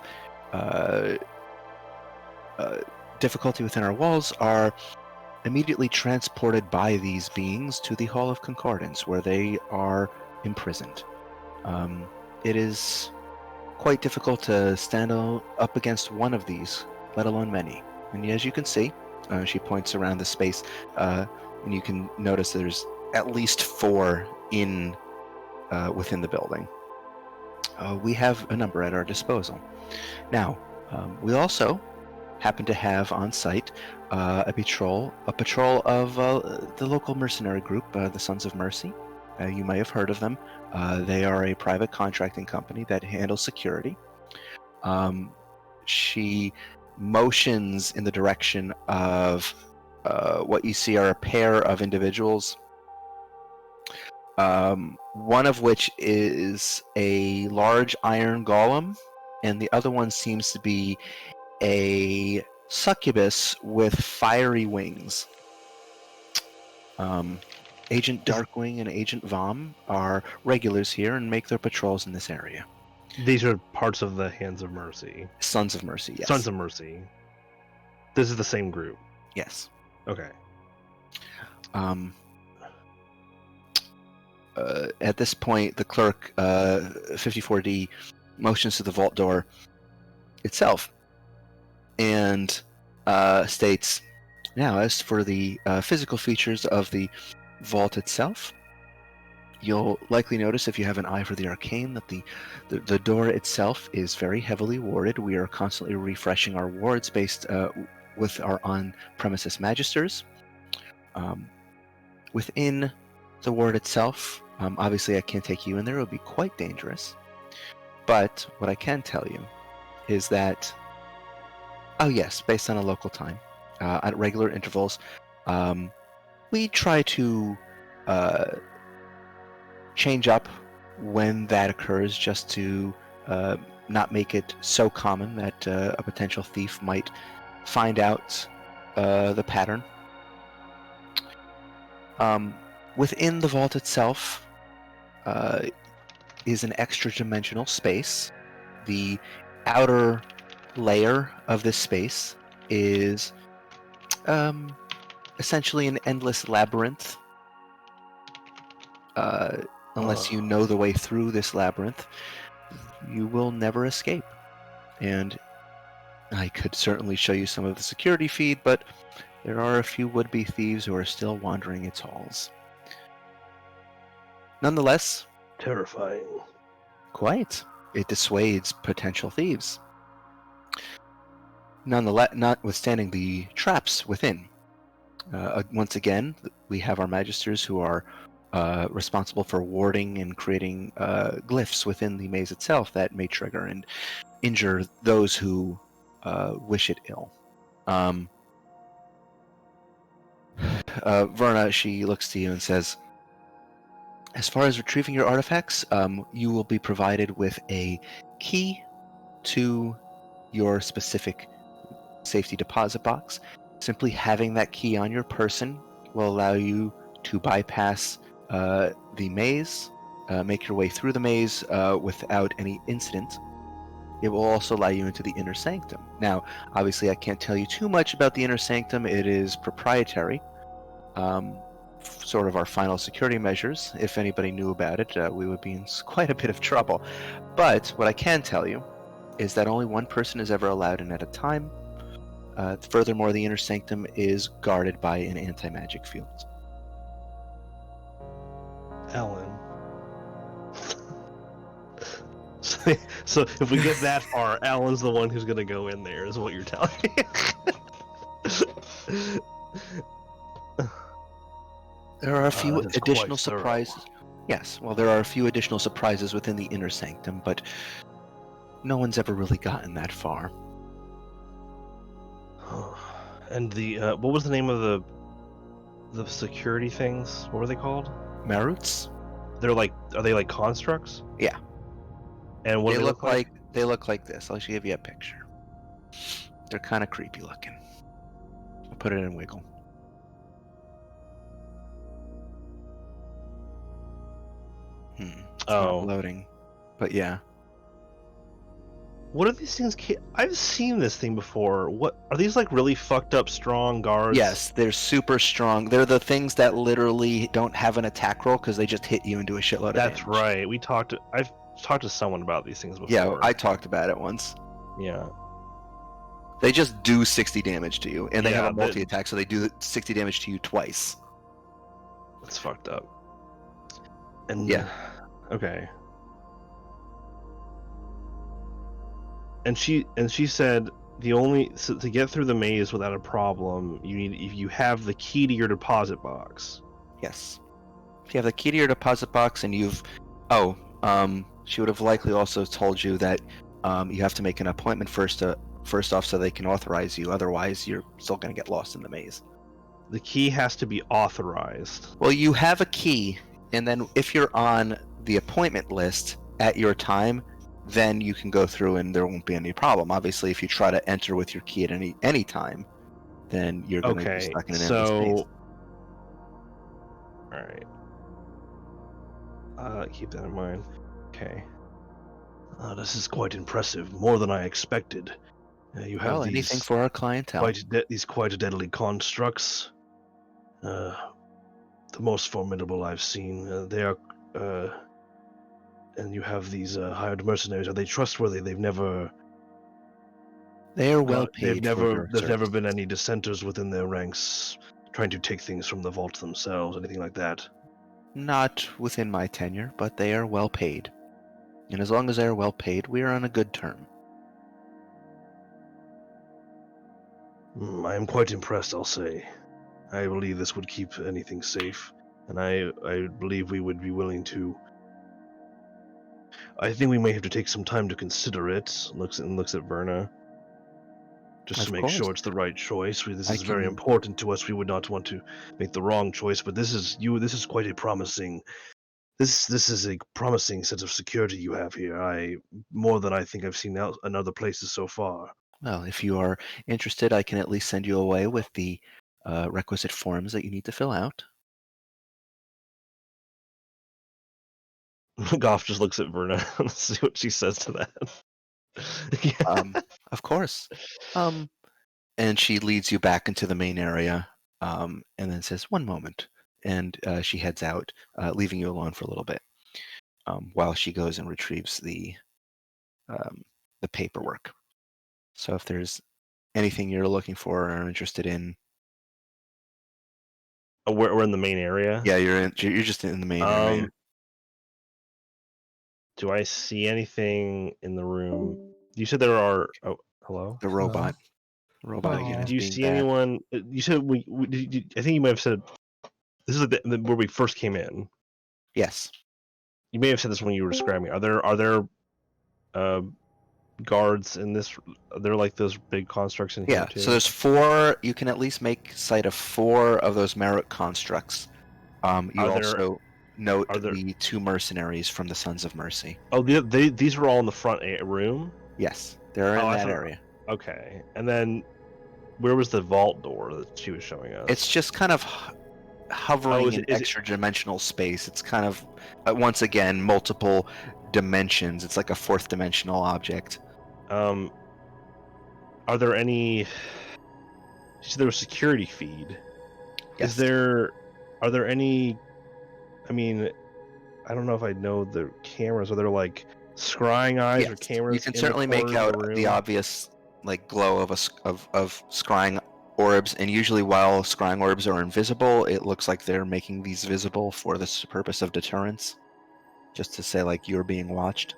[SPEAKER 1] difficulty within our walls are immediately transported by these beings to the Hall of Concordance, where they are imprisoned. It is quite difficult to stand up against one of these, let alone many. And as you can see," she points around the space, and you can notice there's at least 4 within the building. We have a number at our disposal. Now, we also happen to have on site a patrol of the local mercenary group, the Sons of Mercy. You may have heard of them. They are a private contracting company that handles security. She motions in the direction of what you see are a pair of individuals, one of which is a large iron golem, and the other one seems to be a succubus with fiery wings. Agent Darkwing and Agent Vom are regulars here and make their patrols in this area.
[SPEAKER 5] These are parts of the Hands of Mercy.
[SPEAKER 1] Sons of Mercy, yes.
[SPEAKER 5] Sons of Mercy. This is the same group.
[SPEAKER 1] Yes.
[SPEAKER 5] Okay.
[SPEAKER 1] At this point, the clerk, 54D, motions to the vault door itself and states, "Now, as for the physical features of the vault itself, You'll likely notice if you have an eye for the arcane that the door itself is very heavily warded. We are constantly refreshing our wards based with our on-premises magisters. Within the ward itself, obviously I can't take you in there. It would be quite dangerous. But what I can tell you is that, oh yes, based on a local time, at regular intervals, we try to change up when that occurs just to not make it so common that a potential thief might find out the pattern. Within the vault itself is an extra dimensional space. The outer layer of this space is essentially an endless labyrinth. Unless you know the way through this labyrinth, you will never escape. And I could certainly show you some of the security feed, but there are a few would-be thieves who are still wandering its halls. Nonetheless,
[SPEAKER 5] Terrifying.
[SPEAKER 1] quite, it dissuades potential thieves. Nonetheless, notwithstanding the traps within. Once again, we have our magisters who are responsible for warding and creating glyphs within the maze itself that may trigger and injure those who wish it ill. Verna, she looks to you and says, as far as retrieving your artifacts, you will be provided with a key to your specific safety deposit box. Simply having that key on your person will allow you to bypass the maze, make your way through the maze without any incident. It will also allow you into the inner sanctum. Now, obviously, I can't tell you too much about the inner sanctum. It is proprietary. Sort of our final security measures. If anybody knew about it, we would be in quite a bit of trouble. But what I can tell you is that only one person is ever allowed in at a time. Furthermore, the inner sanctum is guarded by an anti-magic field.
[SPEAKER 5] Alan. So if we get that far, Alan's the one who's gonna go in there, is what you're telling me.
[SPEAKER 1] There are a few
[SPEAKER 5] that is
[SPEAKER 1] additional
[SPEAKER 5] quite thorough.
[SPEAKER 1] surprises. Yes, well, there are a few additional surprises within the inner sanctum, but no one's ever really gotten that far.
[SPEAKER 5] And the what was the name of the security things? What were they called?
[SPEAKER 1] Maruts?
[SPEAKER 5] Are they like constructs?
[SPEAKER 1] Yeah.
[SPEAKER 5] And what
[SPEAKER 1] They
[SPEAKER 5] do they
[SPEAKER 1] look like they look like this. I'll give you a picture. They're kind of creepy looking. I'll put it in Wiggle. It's not loading, but yeah.
[SPEAKER 5] What are these things? I've seen this thing before. What are these, like, really fucked up strong guards?
[SPEAKER 1] Yes, they're super strong. They're the things that literally don't have an attack roll because they just hit you and do a shitload of damage.
[SPEAKER 5] That's right. I've talked to someone about these things before.
[SPEAKER 1] Yeah, I talked about it once.
[SPEAKER 5] Yeah.
[SPEAKER 1] They just do 60 damage to you, and they have a multi-attack, so they do 60 damage to you twice.
[SPEAKER 5] That's fucked up. And
[SPEAKER 1] yeah.
[SPEAKER 5] Okay. And she said to get through the maze without a problem, you have the key to your deposit box.
[SPEAKER 1] Yes. If you have the key to your deposit box and she would have likely also told you that you have to make an appointment first off so they can authorize you. Otherwise, you're still going to get lost in the maze.
[SPEAKER 5] The key has to be authorized.
[SPEAKER 1] Well, you have a key, and then if you're on the appointment list at your time, then you can go through and there won't be any problem. Obviously, if you try to enter with your key at any time, then you're going to be stuck in an endless maze.
[SPEAKER 5] Alright. Keep that in mind. Okay. This is quite impressive. More than I expected. You have
[SPEAKER 1] anything for our clientele.
[SPEAKER 5] These quite deadly constructs. The most formidable I've seen. They are... and you have these hired mercenaries. Are they trustworthy? They are well paid. There's never been any dissenters within their ranks trying to take things from the vault themselves, anything like that.
[SPEAKER 1] Not within my tenure, but they are well paid. And as long as they are well paid, we are on a good term.
[SPEAKER 5] I am quite impressed, I'll say. I believe this would keep anything safe, and I believe we would be willing to. I think we may have to take some time to consider it. Looks at Verna, just to
[SPEAKER 1] Of
[SPEAKER 5] make sure
[SPEAKER 1] course.
[SPEAKER 5] it's the right choice. This
[SPEAKER 1] I
[SPEAKER 5] is very
[SPEAKER 1] can-
[SPEAKER 5] important to us. We would not want to make the wrong choice, but this is quite a promising. This is a promising sense of security you have here. More than I think I've seen out in other places so far.
[SPEAKER 1] Well, if you are interested, I can at least send you away with the requisite forms that you need to fill out.
[SPEAKER 5] Goff just looks at Verna and see what she says to that.
[SPEAKER 1] Of course. And she leads you back into the main area, and then says, "One moment," and she heads out, leaving you alone for a little bit, while she goes and retrieves the paperwork. So if there's anything you're looking for or are interested in,
[SPEAKER 5] We're in the main area.
[SPEAKER 1] yeah, you're just in the main area.
[SPEAKER 5] Do I see anything in the room? You said there are. Oh, hello.
[SPEAKER 1] The robot
[SPEAKER 2] Aw.
[SPEAKER 1] again is
[SPEAKER 5] Do you
[SPEAKER 1] being
[SPEAKER 5] see
[SPEAKER 1] bad.
[SPEAKER 5] anyone? You said I think you might have said this is where we first came in.
[SPEAKER 1] Yes.
[SPEAKER 5] You may have said this when you were describing. Are there guards in this? Are there like those big constructs in here
[SPEAKER 1] Yeah.
[SPEAKER 5] too?
[SPEAKER 1] So there's 4. You can at least make sight of 4 of those merit constructs. You
[SPEAKER 5] Are there-
[SPEAKER 1] also note
[SPEAKER 5] are there-
[SPEAKER 1] the 2 mercenaries from the Sons of Mercy.
[SPEAKER 5] Oh, these were all in the front room.
[SPEAKER 1] Yes, they're in
[SPEAKER 5] Oh, I
[SPEAKER 1] that
[SPEAKER 5] thought-
[SPEAKER 1] area.
[SPEAKER 5] Okay, and then where was the vault door that she was showing us?
[SPEAKER 1] It's just kind of hovering
[SPEAKER 5] is
[SPEAKER 1] in
[SPEAKER 5] it- is it-
[SPEAKER 1] extra dimensional space. It's kind of once again multiple dimensions. It's like a 4th dimensional object.
[SPEAKER 5] Are there any? She said there was security feed.
[SPEAKER 1] Yes.
[SPEAKER 5] Are there any? I mean, I don't know if I know the cameras. Are there like scrying eyes or
[SPEAKER 1] Yes.
[SPEAKER 5] cameras?
[SPEAKER 1] You can
[SPEAKER 5] in
[SPEAKER 1] certainly
[SPEAKER 5] the
[SPEAKER 1] make
[SPEAKER 5] corners of
[SPEAKER 1] out
[SPEAKER 5] the
[SPEAKER 1] the
[SPEAKER 5] room?
[SPEAKER 1] obvious like glow of of scrying orbs, and usually while scrying orbs are invisible, it looks like they're making these visible for the purpose of deterrence, just to say like you're being watched.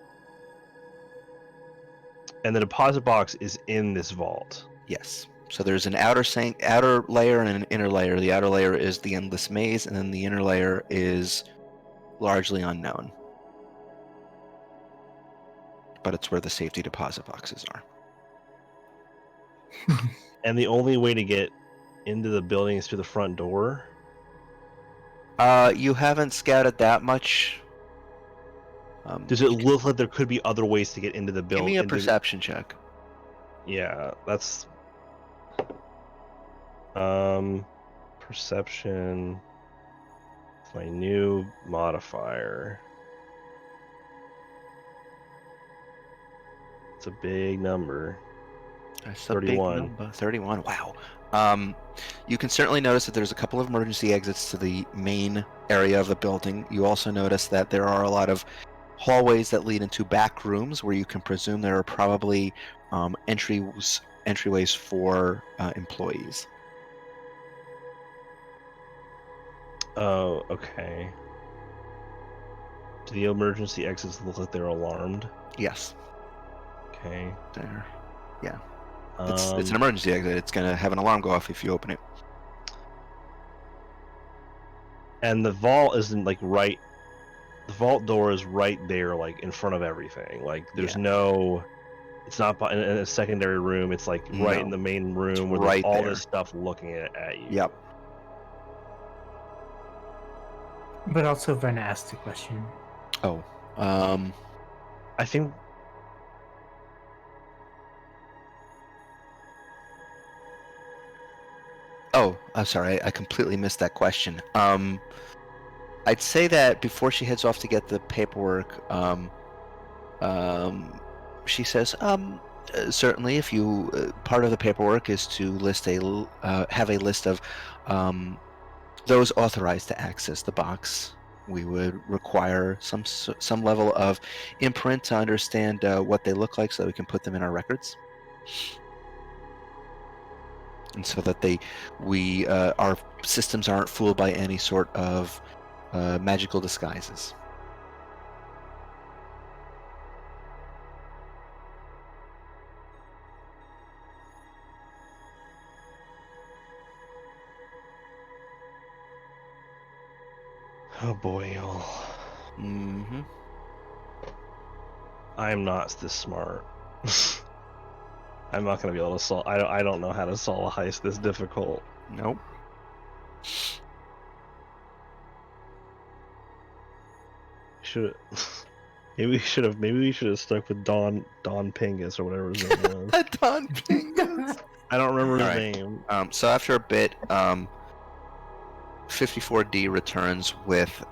[SPEAKER 5] And the deposit box is in this vault.
[SPEAKER 1] Yes. So there's an outer layer and an inner layer. The outer layer is the endless maze, and then the inner layer is largely unknown. But it's where the safety deposit boxes are.
[SPEAKER 5] And the only way to get into the building is through the front door.
[SPEAKER 1] You haven't scouted that much.
[SPEAKER 5] Does it look like there could be other ways to get into the
[SPEAKER 1] Give
[SPEAKER 5] building?
[SPEAKER 1] me a perception check.
[SPEAKER 5] Yeah, that's perception. My new modifier. It's a big number.
[SPEAKER 1] That's
[SPEAKER 5] 31.
[SPEAKER 1] A big number. 31. Wow. You can certainly notice that there's a couple of emergency exits to the main area of the building. You also notice that there are a lot of hallways that lead into back rooms where you can presume there are probably entryways for employees.
[SPEAKER 5] Oh, okay. Do the emergency exits look like they're alarmed?
[SPEAKER 1] Yes.
[SPEAKER 5] Okay.
[SPEAKER 1] There. Yeah. It's an emergency exit. It's going to have an alarm go off if you open it.
[SPEAKER 5] And the vault isn't like right. The vault door is right there, like in front of everything. Like there's no. It's not in a secondary room. It's like right in
[SPEAKER 1] No.
[SPEAKER 5] the main room
[SPEAKER 1] It's
[SPEAKER 5] where
[SPEAKER 1] right
[SPEAKER 5] there's all
[SPEAKER 1] there.
[SPEAKER 5] this stuff looking at you.
[SPEAKER 1] Yep.
[SPEAKER 2] But also, Verna asked a question.
[SPEAKER 1] Oh.
[SPEAKER 5] I think.
[SPEAKER 1] Oh, I'm sorry. I completely missed that question. I'd say that before she heads off to get the paperwork, she says, certainly, if you part of the paperwork is to list have a list of those authorized to access the box. We would require some level of imprint to understand what they look like, so that we can put them in our records, and so that our systems aren't fooled by any sort of magical disguises.
[SPEAKER 5] Oh boy, y'all.
[SPEAKER 1] Mm-hmm.
[SPEAKER 5] I am not this smart. I'm not gonna be able to solve. I don't know how to solve a heist this difficult.
[SPEAKER 1] Nope.
[SPEAKER 5] Should maybe we should have stuck with Don Pingus or whatever his name was.
[SPEAKER 1] Don Pingus.
[SPEAKER 5] I don't remember his
[SPEAKER 1] Alright.
[SPEAKER 5] name.
[SPEAKER 1] So after a bit, 54D returns with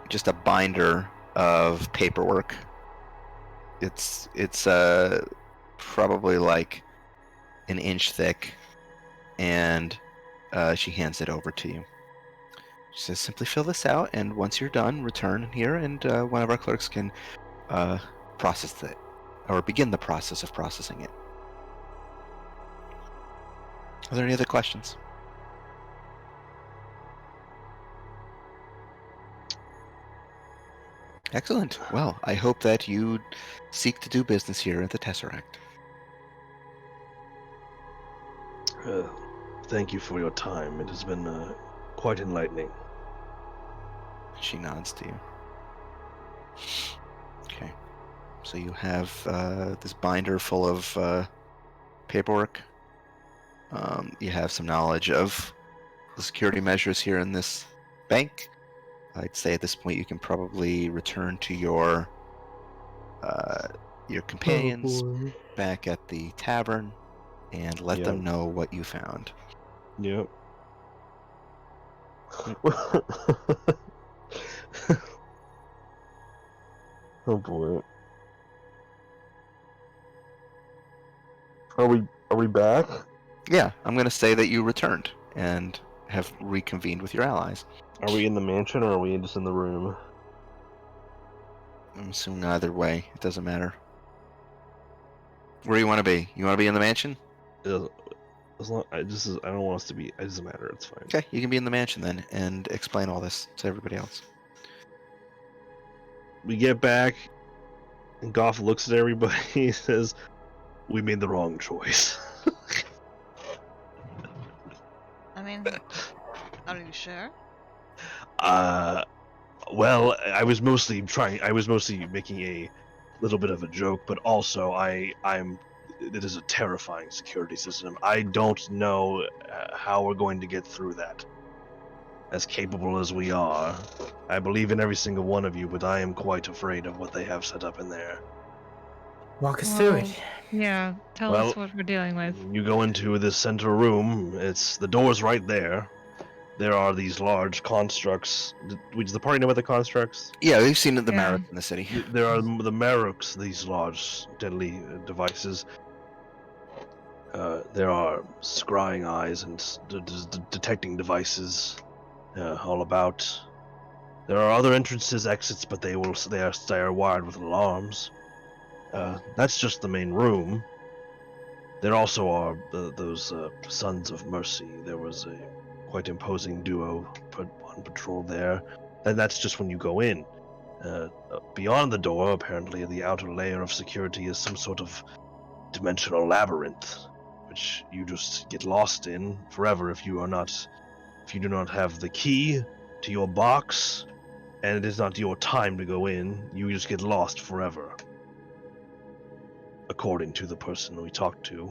[SPEAKER 1] just a binder of paperwork. It's probably like an inch thick, and she hands it over to you. She says, "Simply fill this out, and once you're done, return here, and one of our clerks can process it, or begin the process of processing it." Are there any other questions? Excellent. Well, I hope that you seek to do business here at the Tesseract.
[SPEAKER 5] Thank you for your time. It has been quite enlightening.
[SPEAKER 1] She nods to you. Okay. So you have this binder full of paperwork. You have some knowledge of the security measures here in this bank. I'd say at this point you can probably return to your companions
[SPEAKER 2] boy.
[SPEAKER 1] back at the tavern and let them
[SPEAKER 5] Yep.
[SPEAKER 1] know what you found.
[SPEAKER 5] Yep. Oh boy. Are we back?
[SPEAKER 1] Yeah, I'm going to say that you returned and have reconvened with your allies.
[SPEAKER 5] Are we in the mansion or are we just in the room?
[SPEAKER 1] I'm assuming either way, it doesn't matter. Where do you want to be? You want to be in the mansion?
[SPEAKER 5] As long I don't want us to be. It doesn't matter. It's fine.
[SPEAKER 1] Okay, you can be in the mansion then and explain all this to everybody else.
[SPEAKER 5] We get back, and Goff looks at everybody and says, "We made the wrong choice."
[SPEAKER 3] I mean, are you sure?
[SPEAKER 5] Well, I was mostly making a little bit of a joke, but also it is a terrifying security system. I don't know how we're going to get through that. As capable as we are, I believe in every single one of you, but I am quite afraid of what they have set up in there.
[SPEAKER 2] Walk us through it.
[SPEAKER 4] Yeah, tell
[SPEAKER 5] Well,
[SPEAKER 4] us what we're dealing with.
[SPEAKER 5] You go into this center room. The door's right there. There are these large constructs. Does the party know about the constructs?
[SPEAKER 1] Yeah, we've seen the
[SPEAKER 4] Yeah.
[SPEAKER 1] Marek in the city.
[SPEAKER 5] There are the Maruks, these large, deadly devices. There are scrying eyes and detecting devices all about. There are other entrances, exits, but they are wired with alarms. That's just the main room. There also are those Sons of Mercy. There was a quite imposing duo put on patrol there, and that's just when you go in. Beyond the door, apparently, the outer layer of security is some sort of dimensional labyrinth, which you just get lost in forever if you do not have the key to your box, and it is not your time to go in. You just get lost forever, according to the person we talked to.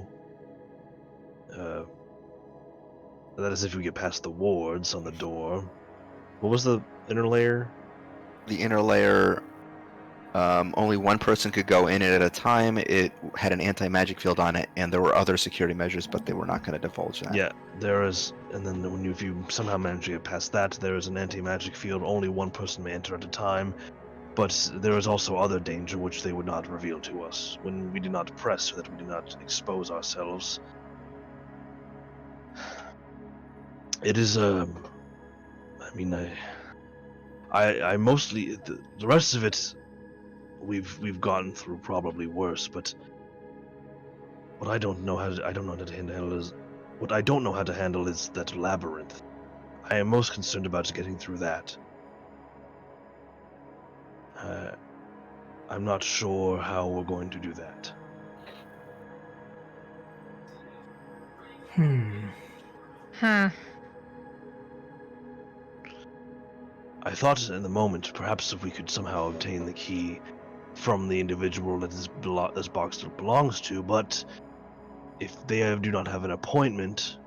[SPEAKER 5] That is if we get past the wards on the door. What was the inner layer?
[SPEAKER 1] The inner layer, only one person could go in it at a time. It had an anti-magic field on it, and there were other security measures, but they were not going to divulge that.
[SPEAKER 5] Yeah, there is, and then if you somehow manage to get past that, there is an anti-magic field. Only one person may enter at a time, but there is also other danger which they would not reveal to us when we do not press, so that we do not expose ourselves. It is I mostly the rest of it we've gotten through probably worse, but what I don't know how to handle is that labyrinth. I am most concerned about getting through that. I'm not sure how we're going to do that.
[SPEAKER 4] Huh.
[SPEAKER 5] I thought in the moment, perhaps if we could somehow obtain the key from the individual that this box belongs to, but if they do not have an appointment,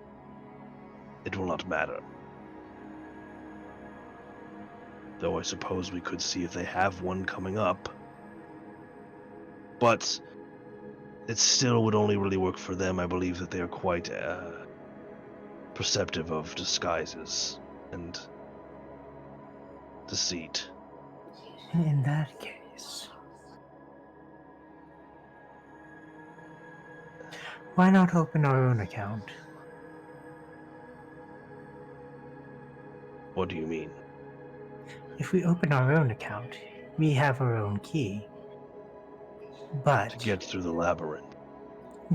[SPEAKER 5] it will not matter. Though I suppose we could see if they have one coming up. But it still would only really work for them. I believe that they are quite perceptive of disguises and deceit.
[SPEAKER 2] In that case, why not open our own account?
[SPEAKER 5] What do you mean?
[SPEAKER 2] If we open our own account, we have our own key. But
[SPEAKER 5] To get through the labyrinth.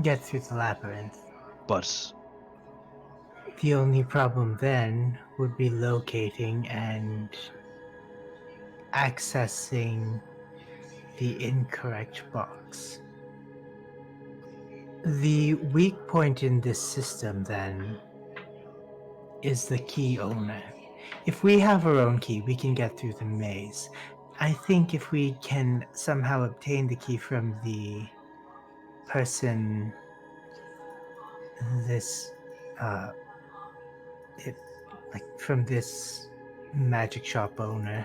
[SPEAKER 2] get through the labyrinth.
[SPEAKER 5] But
[SPEAKER 2] The only problem then would be locating and accessing the incorrect box. The weak point in this system then is the key owner. If we have our own key, we can get through the maze. I think if we can somehow obtain the key from the person this from this magic shop owner,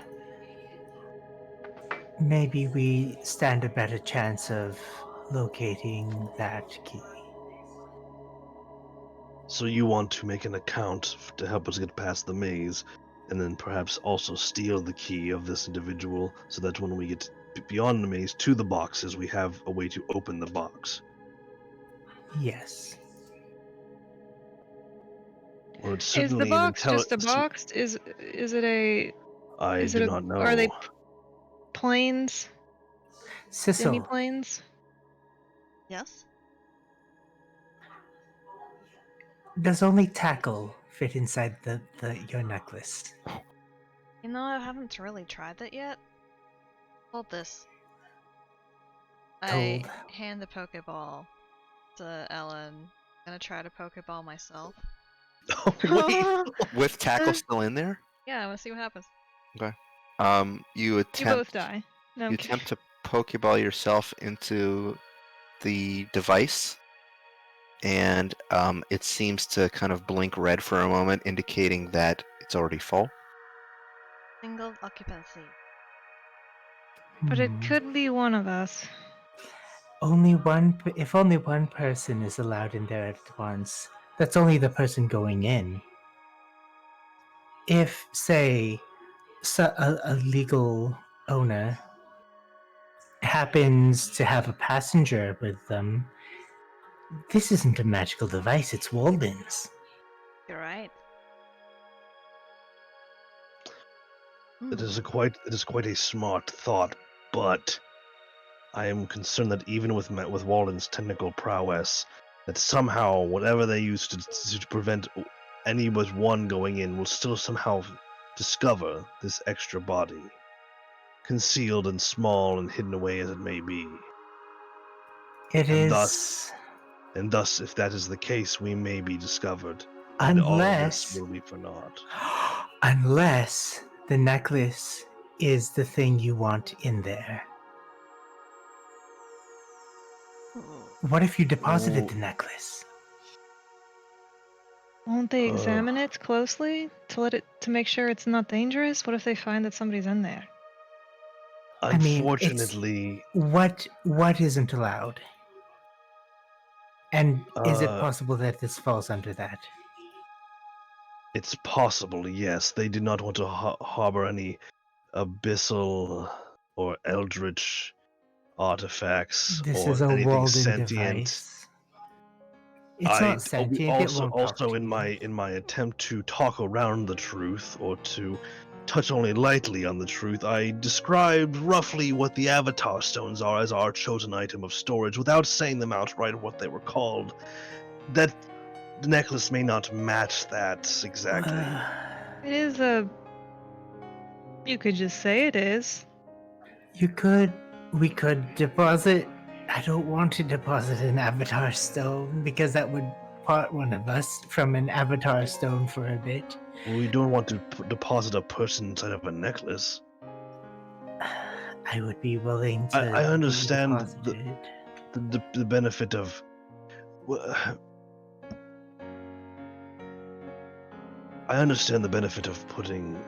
[SPEAKER 2] maybe we stand a better chance of locating that key.
[SPEAKER 5] so you want to make an account to help us get past the maze, and then perhaps also steal the key of this individual, so that when we get beyond the maze to the boxes, we have a way to open the box.
[SPEAKER 2] Yes.
[SPEAKER 5] Well, it's
[SPEAKER 4] Is the
[SPEAKER 5] certainly
[SPEAKER 4] box just a box? Is it a?
[SPEAKER 5] I
[SPEAKER 4] Is
[SPEAKER 5] do
[SPEAKER 4] it a?
[SPEAKER 5] not know.
[SPEAKER 4] Are they planes?
[SPEAKER 2] Sissel,
[SPEAKER 4] Semi-planes?
[SPEAKER 3] Yes?
[SPEAKER 2] does only tackle fit inside your necklace?
[SPEAKER 3] You know, I haven't really tried that yet. Hold this. I
[SPEAKER 2] Told.
[SPEAKER 3] hand the Pokeball to Ellen. I'm gonna try to Pokeball myself.
[SPEAKER 5] Oh, wait.
[SPEAKER 1] With tackle still in there,
[SPEAKER 3] Yeah, I wanna see what happens.
[SPEAKER 1] you
[SPEAKER 4] You
[SPEAKER 1] attempt
[SPEAKER 4] both die. No, I'm
[SPEAKER 1] you
[SPEAKER 4] kidding.
[SPEAKER 1] attempt to Pokeball yourself into the device, and it seems to kind of blink red for a moment, indicating that it's already full.
[SPEAKER 3] Single occupancy.
[SPEAKER 4] But it could be one of us.
[SPEAKER 2] If only one person is allowed in there at once, that's only the person going in. If, say, a legal owner happens to have a passenger with them, this isn't a magical device, it's Walden's.
[SPEAKER 3] You're right.
[SPEAKER 5] It is quite a smart thought, but I am concerned that even with Walden's technical prowess, that somehow whatever they use to prevent any but one going in will still somehow discover this extra body, concealed and small and hidden away as it may be.
[SPEAKER 2] It
[SPEAKER 5] And
[SPEAKER 2] is.
[SPEAKER 5] thus, if that is the case, we may be discovered, and all of this will be for naught.
[SPEAKER 2] Unless the necklace is the thing you want in there. What if you deposited the necklace?
[SPEAKER 4] Won't they examine it closely to make sure it's not dangerous? What if they find that somebody's in there?
[SPEAKER 5] Unfortunately,
[SPEAKER 2] what isn't allowed? And is it possible that this falls under that?
[SPEAKER 5] it's possible, yes. They did not want to harbor any abyssal or eldritch artifacts
[SPEAKER 2] This
[SPEAKER 5] or
[SPEAKER 2] is a
[SPEAKER 5] anything
[SPEAKER 2] Walden
[SPEAKER 5] sentient.
[SPEAKER 2] device. It's not sentient. It won't talk to
[SPEAKER 5] in
[SPEAKER 2] you.
[SPEAKER 5] my attempt to talk around the truth, or to touch only lightly on the truth, I described roughly what the Avatar Stones are as our chosen item of storage, without saying them outright what they were called. That the necklace may not match that exactly.
[SPEAKER 4] It is a. You could just say it is.
[SPEAKER 2] We could deposit. I don't want to deposit an avatar stone because that would part one of us from an avatar stone for a bit.
[SPEAKER 5] We don't want to deposit a person inside of a necklace.
[SPEAKER 2] I would be willing to.
[SPEAKER 5] I
[SPEAKER 2] be
[SPEAKER 5] understand
[SPEAKER 2] deposited.
[SPEAKER 5] the benefit of. I understand the benefit of putting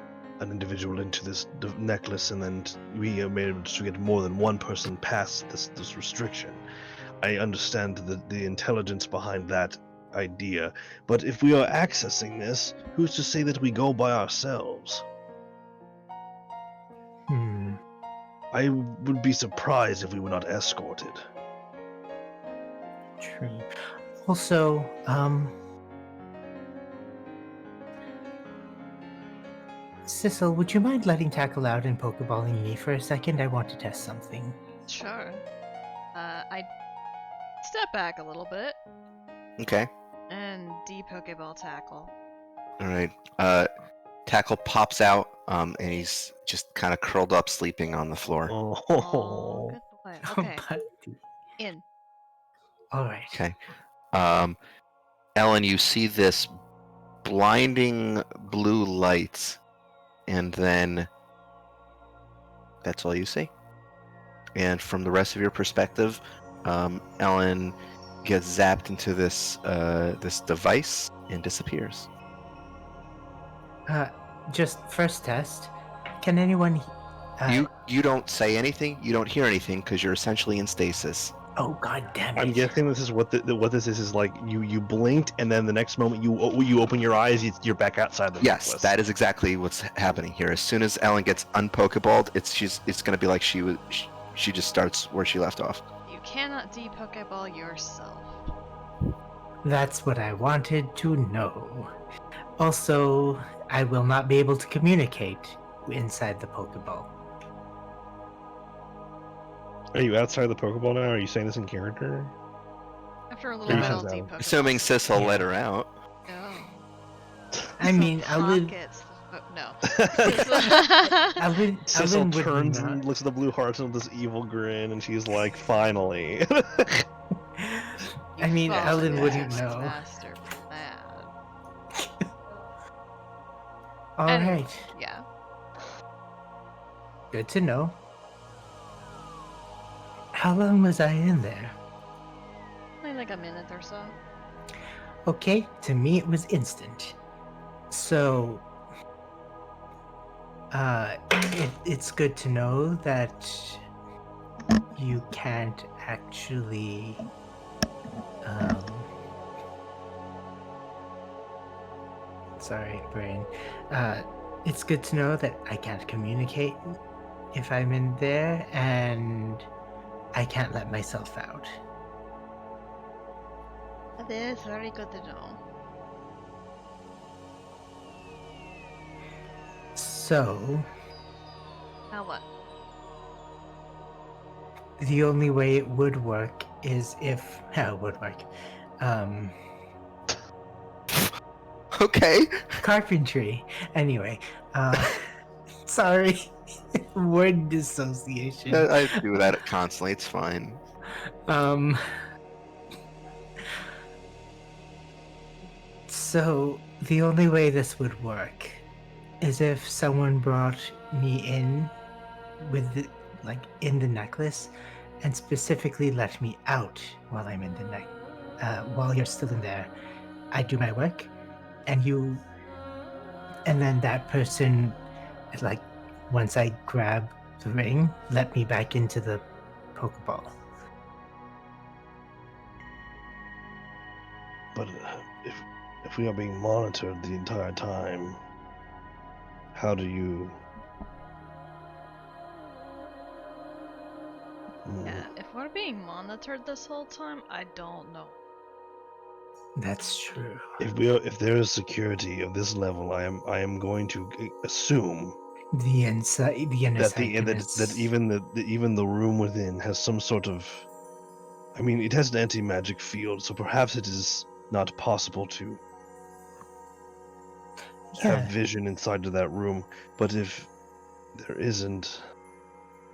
[SPEAKER 5] an individual into this necklace, and then we are able to get more than one person past this restriction. I understand the intelligence behind that idea, but if we are accessing this, who's to say that we go by ourselves? I would be surprised if we were not escorted.
[SPEAKER 2] True. Also, Sissel, would you mind letting Tackle out and Pokeballing me for a second? I want to test something.
[SPEAKER 3] Sure. I step back a little bit
[SPEAKER 1] Okay.
[SPEAKER 3] and de-Pokeball tackle.
[SPEAKER 1] All right. Tackle pops out, and he's just kind of curled up, sleeping on the floor.
[SPEAKER 3] Oh, good boy. Okay,
[SPEAKER 2] Buddy.
[SPEAKER 3] in.
[SPEAKER 2] All right.
[SPEAKER 1] Okay. Ellen, you see this blinding blue light, and then that's all you see. And from the rest of your perspective, Ellen gets zapped into this this device and disappears.
[SPEAKER 2] Just first test. Can anyone?
[SPEAKER 1] You don't say anything. You don't hear anything because you're essentially in stasis.
[SPEAKER 2] Oh God damn it!
[SPEAKER 5] I'm guessing this is what this is like. You blinked, and then the next moment you open your eyes, you're back outside the
[SPEAKER 1] Yes,
[SPEAKER 5] necklace.
[SPEAKER 1] that is exactly what's happening here. As soon as Ellen gets unpokeballed, it's going to be like she just starts where she left off.
[SPEAKER 3] You cannot de-Pokeball yourself.
[SPEAKER 2] That's what I wanted to know. Also, I will not be able to communicate inside the Pokeball.
[SPEAKER 5] Are you outside the Pokeball now? Are you saying this in character?
[SPEAKER 3] After a little bit, I'll
[SPEAKER 5] Yeah.
[SPEAKER 3] de-Pokeball.
[SPEAKER 1] Assuming Sissel
[SPEAKER 2] Yeah.
[SPEAKER 1] let her out.
[SPEAKER 3] No.
[SPEAKER 2] I mean, Ellen.
[SPEAKER 3] Pockets. Oh, no.
[SPEAKER 5] Cecil
[SPEAKER 2] Ellen would
[SPEAKER 5] turns
[SPEAKER 2] not.
[SPEAKER 5] and looks at the blue hearts with this evil grin, and she's like, "Finally."
[SPEAKER 2] I mean, Ellen wouldn't know.
[SPEAKER 3] Master plan.
[SPEAKER 2] All
[SPEAKER 3] Anyway.
[SPEAKER 2] right,
[SPEAKER 3] Yeah.
[SPEAKER 2] good to know. How long was I in there?
[SPEAKER 3] Only like a minute or so.
[SPEAKER 2] Okay, to me it was instant. So, it's good to know that you can't actually, sorry, brain. It's good to know that I can't communicate if I'm in there, and I can't let myself out.
[SPEAKER 3] That is very good to know.
[SPEAKER 2] So,
[SPEAKER 3] Now what?
[SPEAKER 2] the only way it would work is if how it would work.
[SPEAKER 1] Okay.
[SPEAKER 2] Carpentry. Anyway, sorry, word dissociation.
[SPEAKER 1] I do that constantly. It's fine.
[SPEAKER 2] So the only way this would work is if someone brought me in with in the necklace, and specifically let me out while I'm in the while you're still in there. I do my work, and then that person, once I grab the ring, let me back into the Pokeball.
[SPEAKER 5] But if we are being monitored the entire time, how do you?
[SPEAKER 3] Yeah, if we're being monitored this whole time, I don't know.
[SPEAKER 2] That's true.
[SPEAKER 5] If there is security of this level, I am going to assume
[SPEAKER 2] The inner
[SPEAKER 5] that even the room within has some sort of. I mean, it has an anti-magic field, so perhaps it is not possible to. have
[SPEAKER 2] Yeah.
[SPEAKER 5] vision inside of that room, but if there isn't,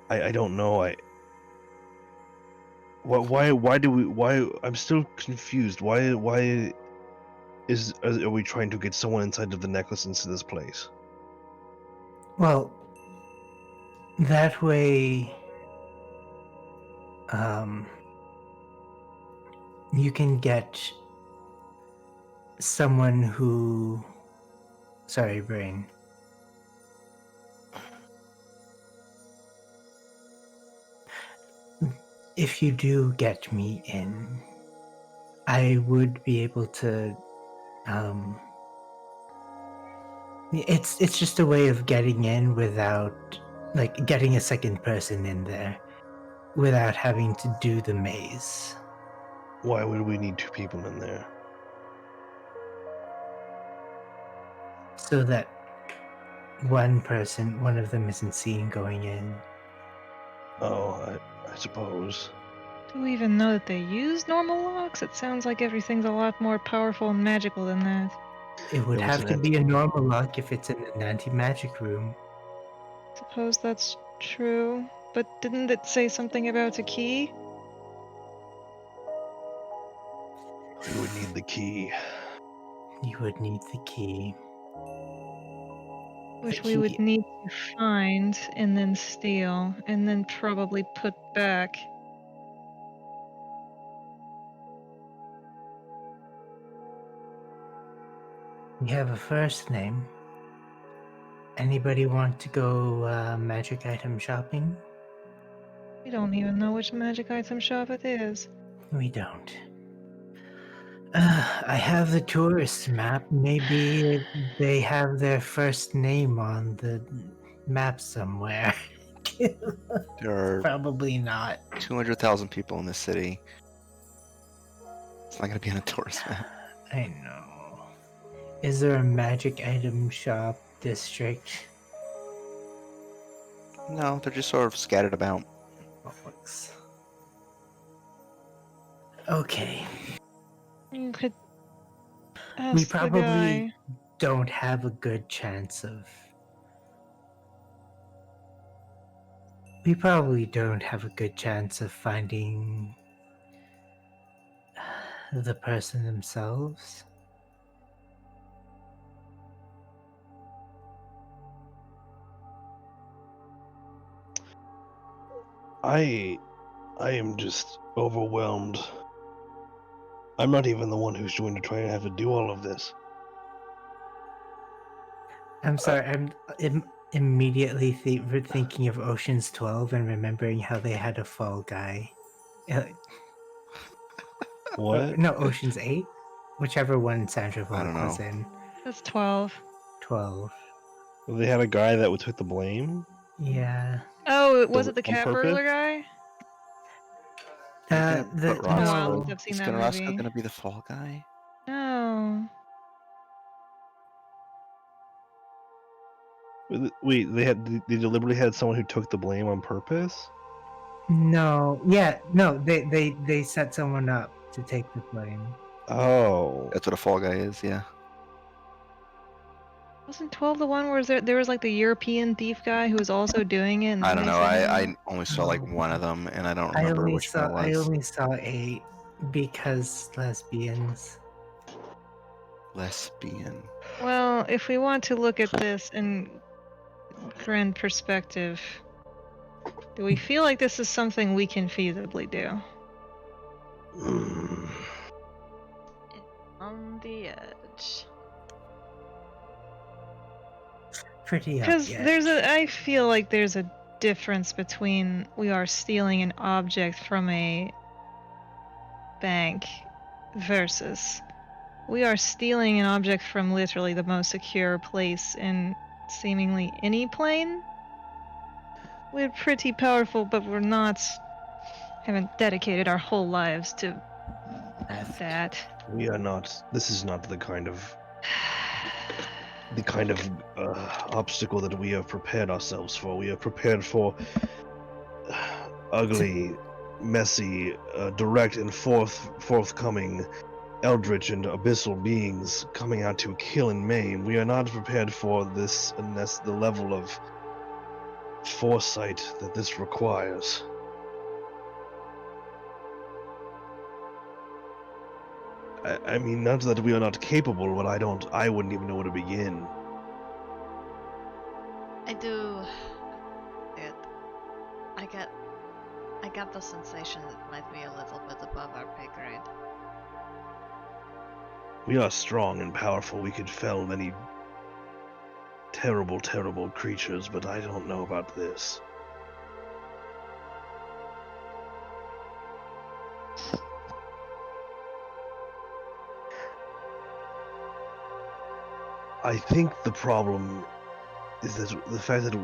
[SPEAKER 5] I don't know. Why do we? Why? I'm still confused. Why are we trying to get someone inside of the necklace into this place?
[SPEAKER 2] Well, that way, you can get someone who. Sorry, brain. If you do get me in, I would be able to. It's just a way of getting in without, like, getting a second person in there without having to do the maze.
[SPEAKER 5] Why would we need 2 people in there?
[SPEAKER 2] So that one of them isn't seen going in.
[SPEAKER 5] Oh, I suppose.
[SPEAKER 4] Do we even know that they use normal locks? It sounds like everything's a lot more powerful and magical than that.
[SPEAKER 2] It would
[SPEAKER 5] It was
[SPEAKER 2] have
[SPEAKER 5] an
[SPEAKER 2] to
[SPEAKER 5] ant-
[SPEAKER 2] be a normal lock if it's in an anti-magic room.
[SPEAKER 4] Suppose that's true. But didn't it say something about a key?
[SPEAKER 5] We would need the key.
[SPEAKER 2] You would need the key.
[SPEAKER 4] Which
[SPEAKER 2] The
[SPEAKER 4] we would
[SPEAKER 2] key-
[SPEAKER 4] need to find and then steal and then probably put back.
[SPEAKER 2] We have a first name. Anybody want to go magic item shopping?
[SPEAKER 4] We don't even know which magic item shop it is.
[SPEAKER 2] We don't. I have the tourist map. Maybe they have their first name on the map somewhere.
[SPEAKER 1] There are
[SPEAKER 2] Probably not.
[SPEAKER 1] 200,000 people in this city. It's not going to be on a tourist map.
[SPEAKER 2] I know. Is there a magic item shop district?
[SPEAKER 1] No, they're just sort of scattered about.
[SPEAKER 2] Bollocks. Okay.
[SPEAKER 4] You could ask
[SPEAKER 2] We
[SPEAKER 4] the
[SPEAKER 2] probably
[SPEAKER 4] guy.
[SPEAKER 2] don't have a good chance of. We probably don't have a good chance of finding the person themselves.
[SPEAKER 5] I am just overwhelmed. I'm not even the one who's going to try and have to do all of this.
[SPEAKER 2] I'm sorry, I'm immediately thinking of Ocean's 12 and remembering how they had a fall guy.
[SPEAKER 5] What?
[SPEAKER 2] No, Ocean's 8? Whichever one Sandra
[SPEAKER 1] I don't
[SPEAKER 2] Bullock was
[SPEAKER 1] know.
[SPEAKER 2] in.
[SPEAKER 4] That's 12.
[SPEAKER 2] 12.
[SPEAKER 5] They had a guy that took the blame?
[SPEAKER 2] Yeah.
[SPEAKER 4] Oh, was it the
[SPEAKER 5] On
[SPEAKER 4] cat
[SPEAKER 5] purpose?
[SPEAKER 4] burglar guy?
[SPEAKER 1] They're gonna
[SPEAKER 2] The,
[SPEAKER 1] put
[SPEAKER 4] Been a while
[SPEAKER 2] no,
[SPEAKER 4] since I've seen
[SPEAKER 1] Is
[SPEAKER 4] that
[SPEAKER 1] Roscoe
[SPEAKER 4] movie.
[SPEAKER 1] gonna be the fall guy?
[SPEAKER 4] No.
[SPEAKER 5] Wait, they deliberately had someone who took the blame on purpose?
[SPEAKER 2] no, yeah, no, they set someone up to take the blame.
[SPEAKER 5] Oh.
[SPEAKER 1] That's what a fall guy is, yeah.
[SPEAKER 4] Wasn't 12 the one where there was like the European thief guy who was also doing it? And
[SPEAKER 1] I
[SPEAKER 4] then
[SPEAKER 1] don't
[SPEAKER 4] they
[SPEAKER 1] know.
[SPEAKER 4] set him
[SPEAKER 1] I
[SPEAKER 4] up?
[SPEAKER 1] only saw like
[SPEAKER 2] No.
[SPEAKER 1] one of them, and I don't
[SPEAKER 2] I
[SPEAKER 1] remember
[SPEAKER 2] only
[SPEAKER 1] which one
[SPEAKER 2] saw
[SPEAKER 1] it was.
[SPEAKER 2] 8 because lesbians.
[SPEAKER 1] Lesbian.
[SPEAKER 4] Well, if we want to look at this in grand perspective, do we feel like this is something we can feasibly do?
[SPEAKER 3] On the edge.
[SPEAKER 2] Pretty up
[SPEAKER 4] Because
[SPEAKER 2] yet.
[SPEAKER 4] I feel like there's a difference between we are stealing an object from a bank versus we are stealing an object from literally the most secure place in seemingly any plane. We're pretty powerful, but we're not. Haven't dedicated our whole lives to that.
[SPEAKER 5] We are not. This is not the kind of obstacle that we have prepared ourselves for. We are prepared for ugly, messy, direct and forthcoming eldritch and abyssal beings coming out to kill and maim. We are not prepared for this unless the level of foresight that this requires. I mean, not that we are not capable, but I wouldn't even know where to begin.
[SPEAKER 3] I do. I get the sensation that it might be a little bit above our pay grade.
[SPEAKER 5] We are strong and powerful. We could fell many terrible, terrible creatures, but I don't know about this. I think the problem is that the fact that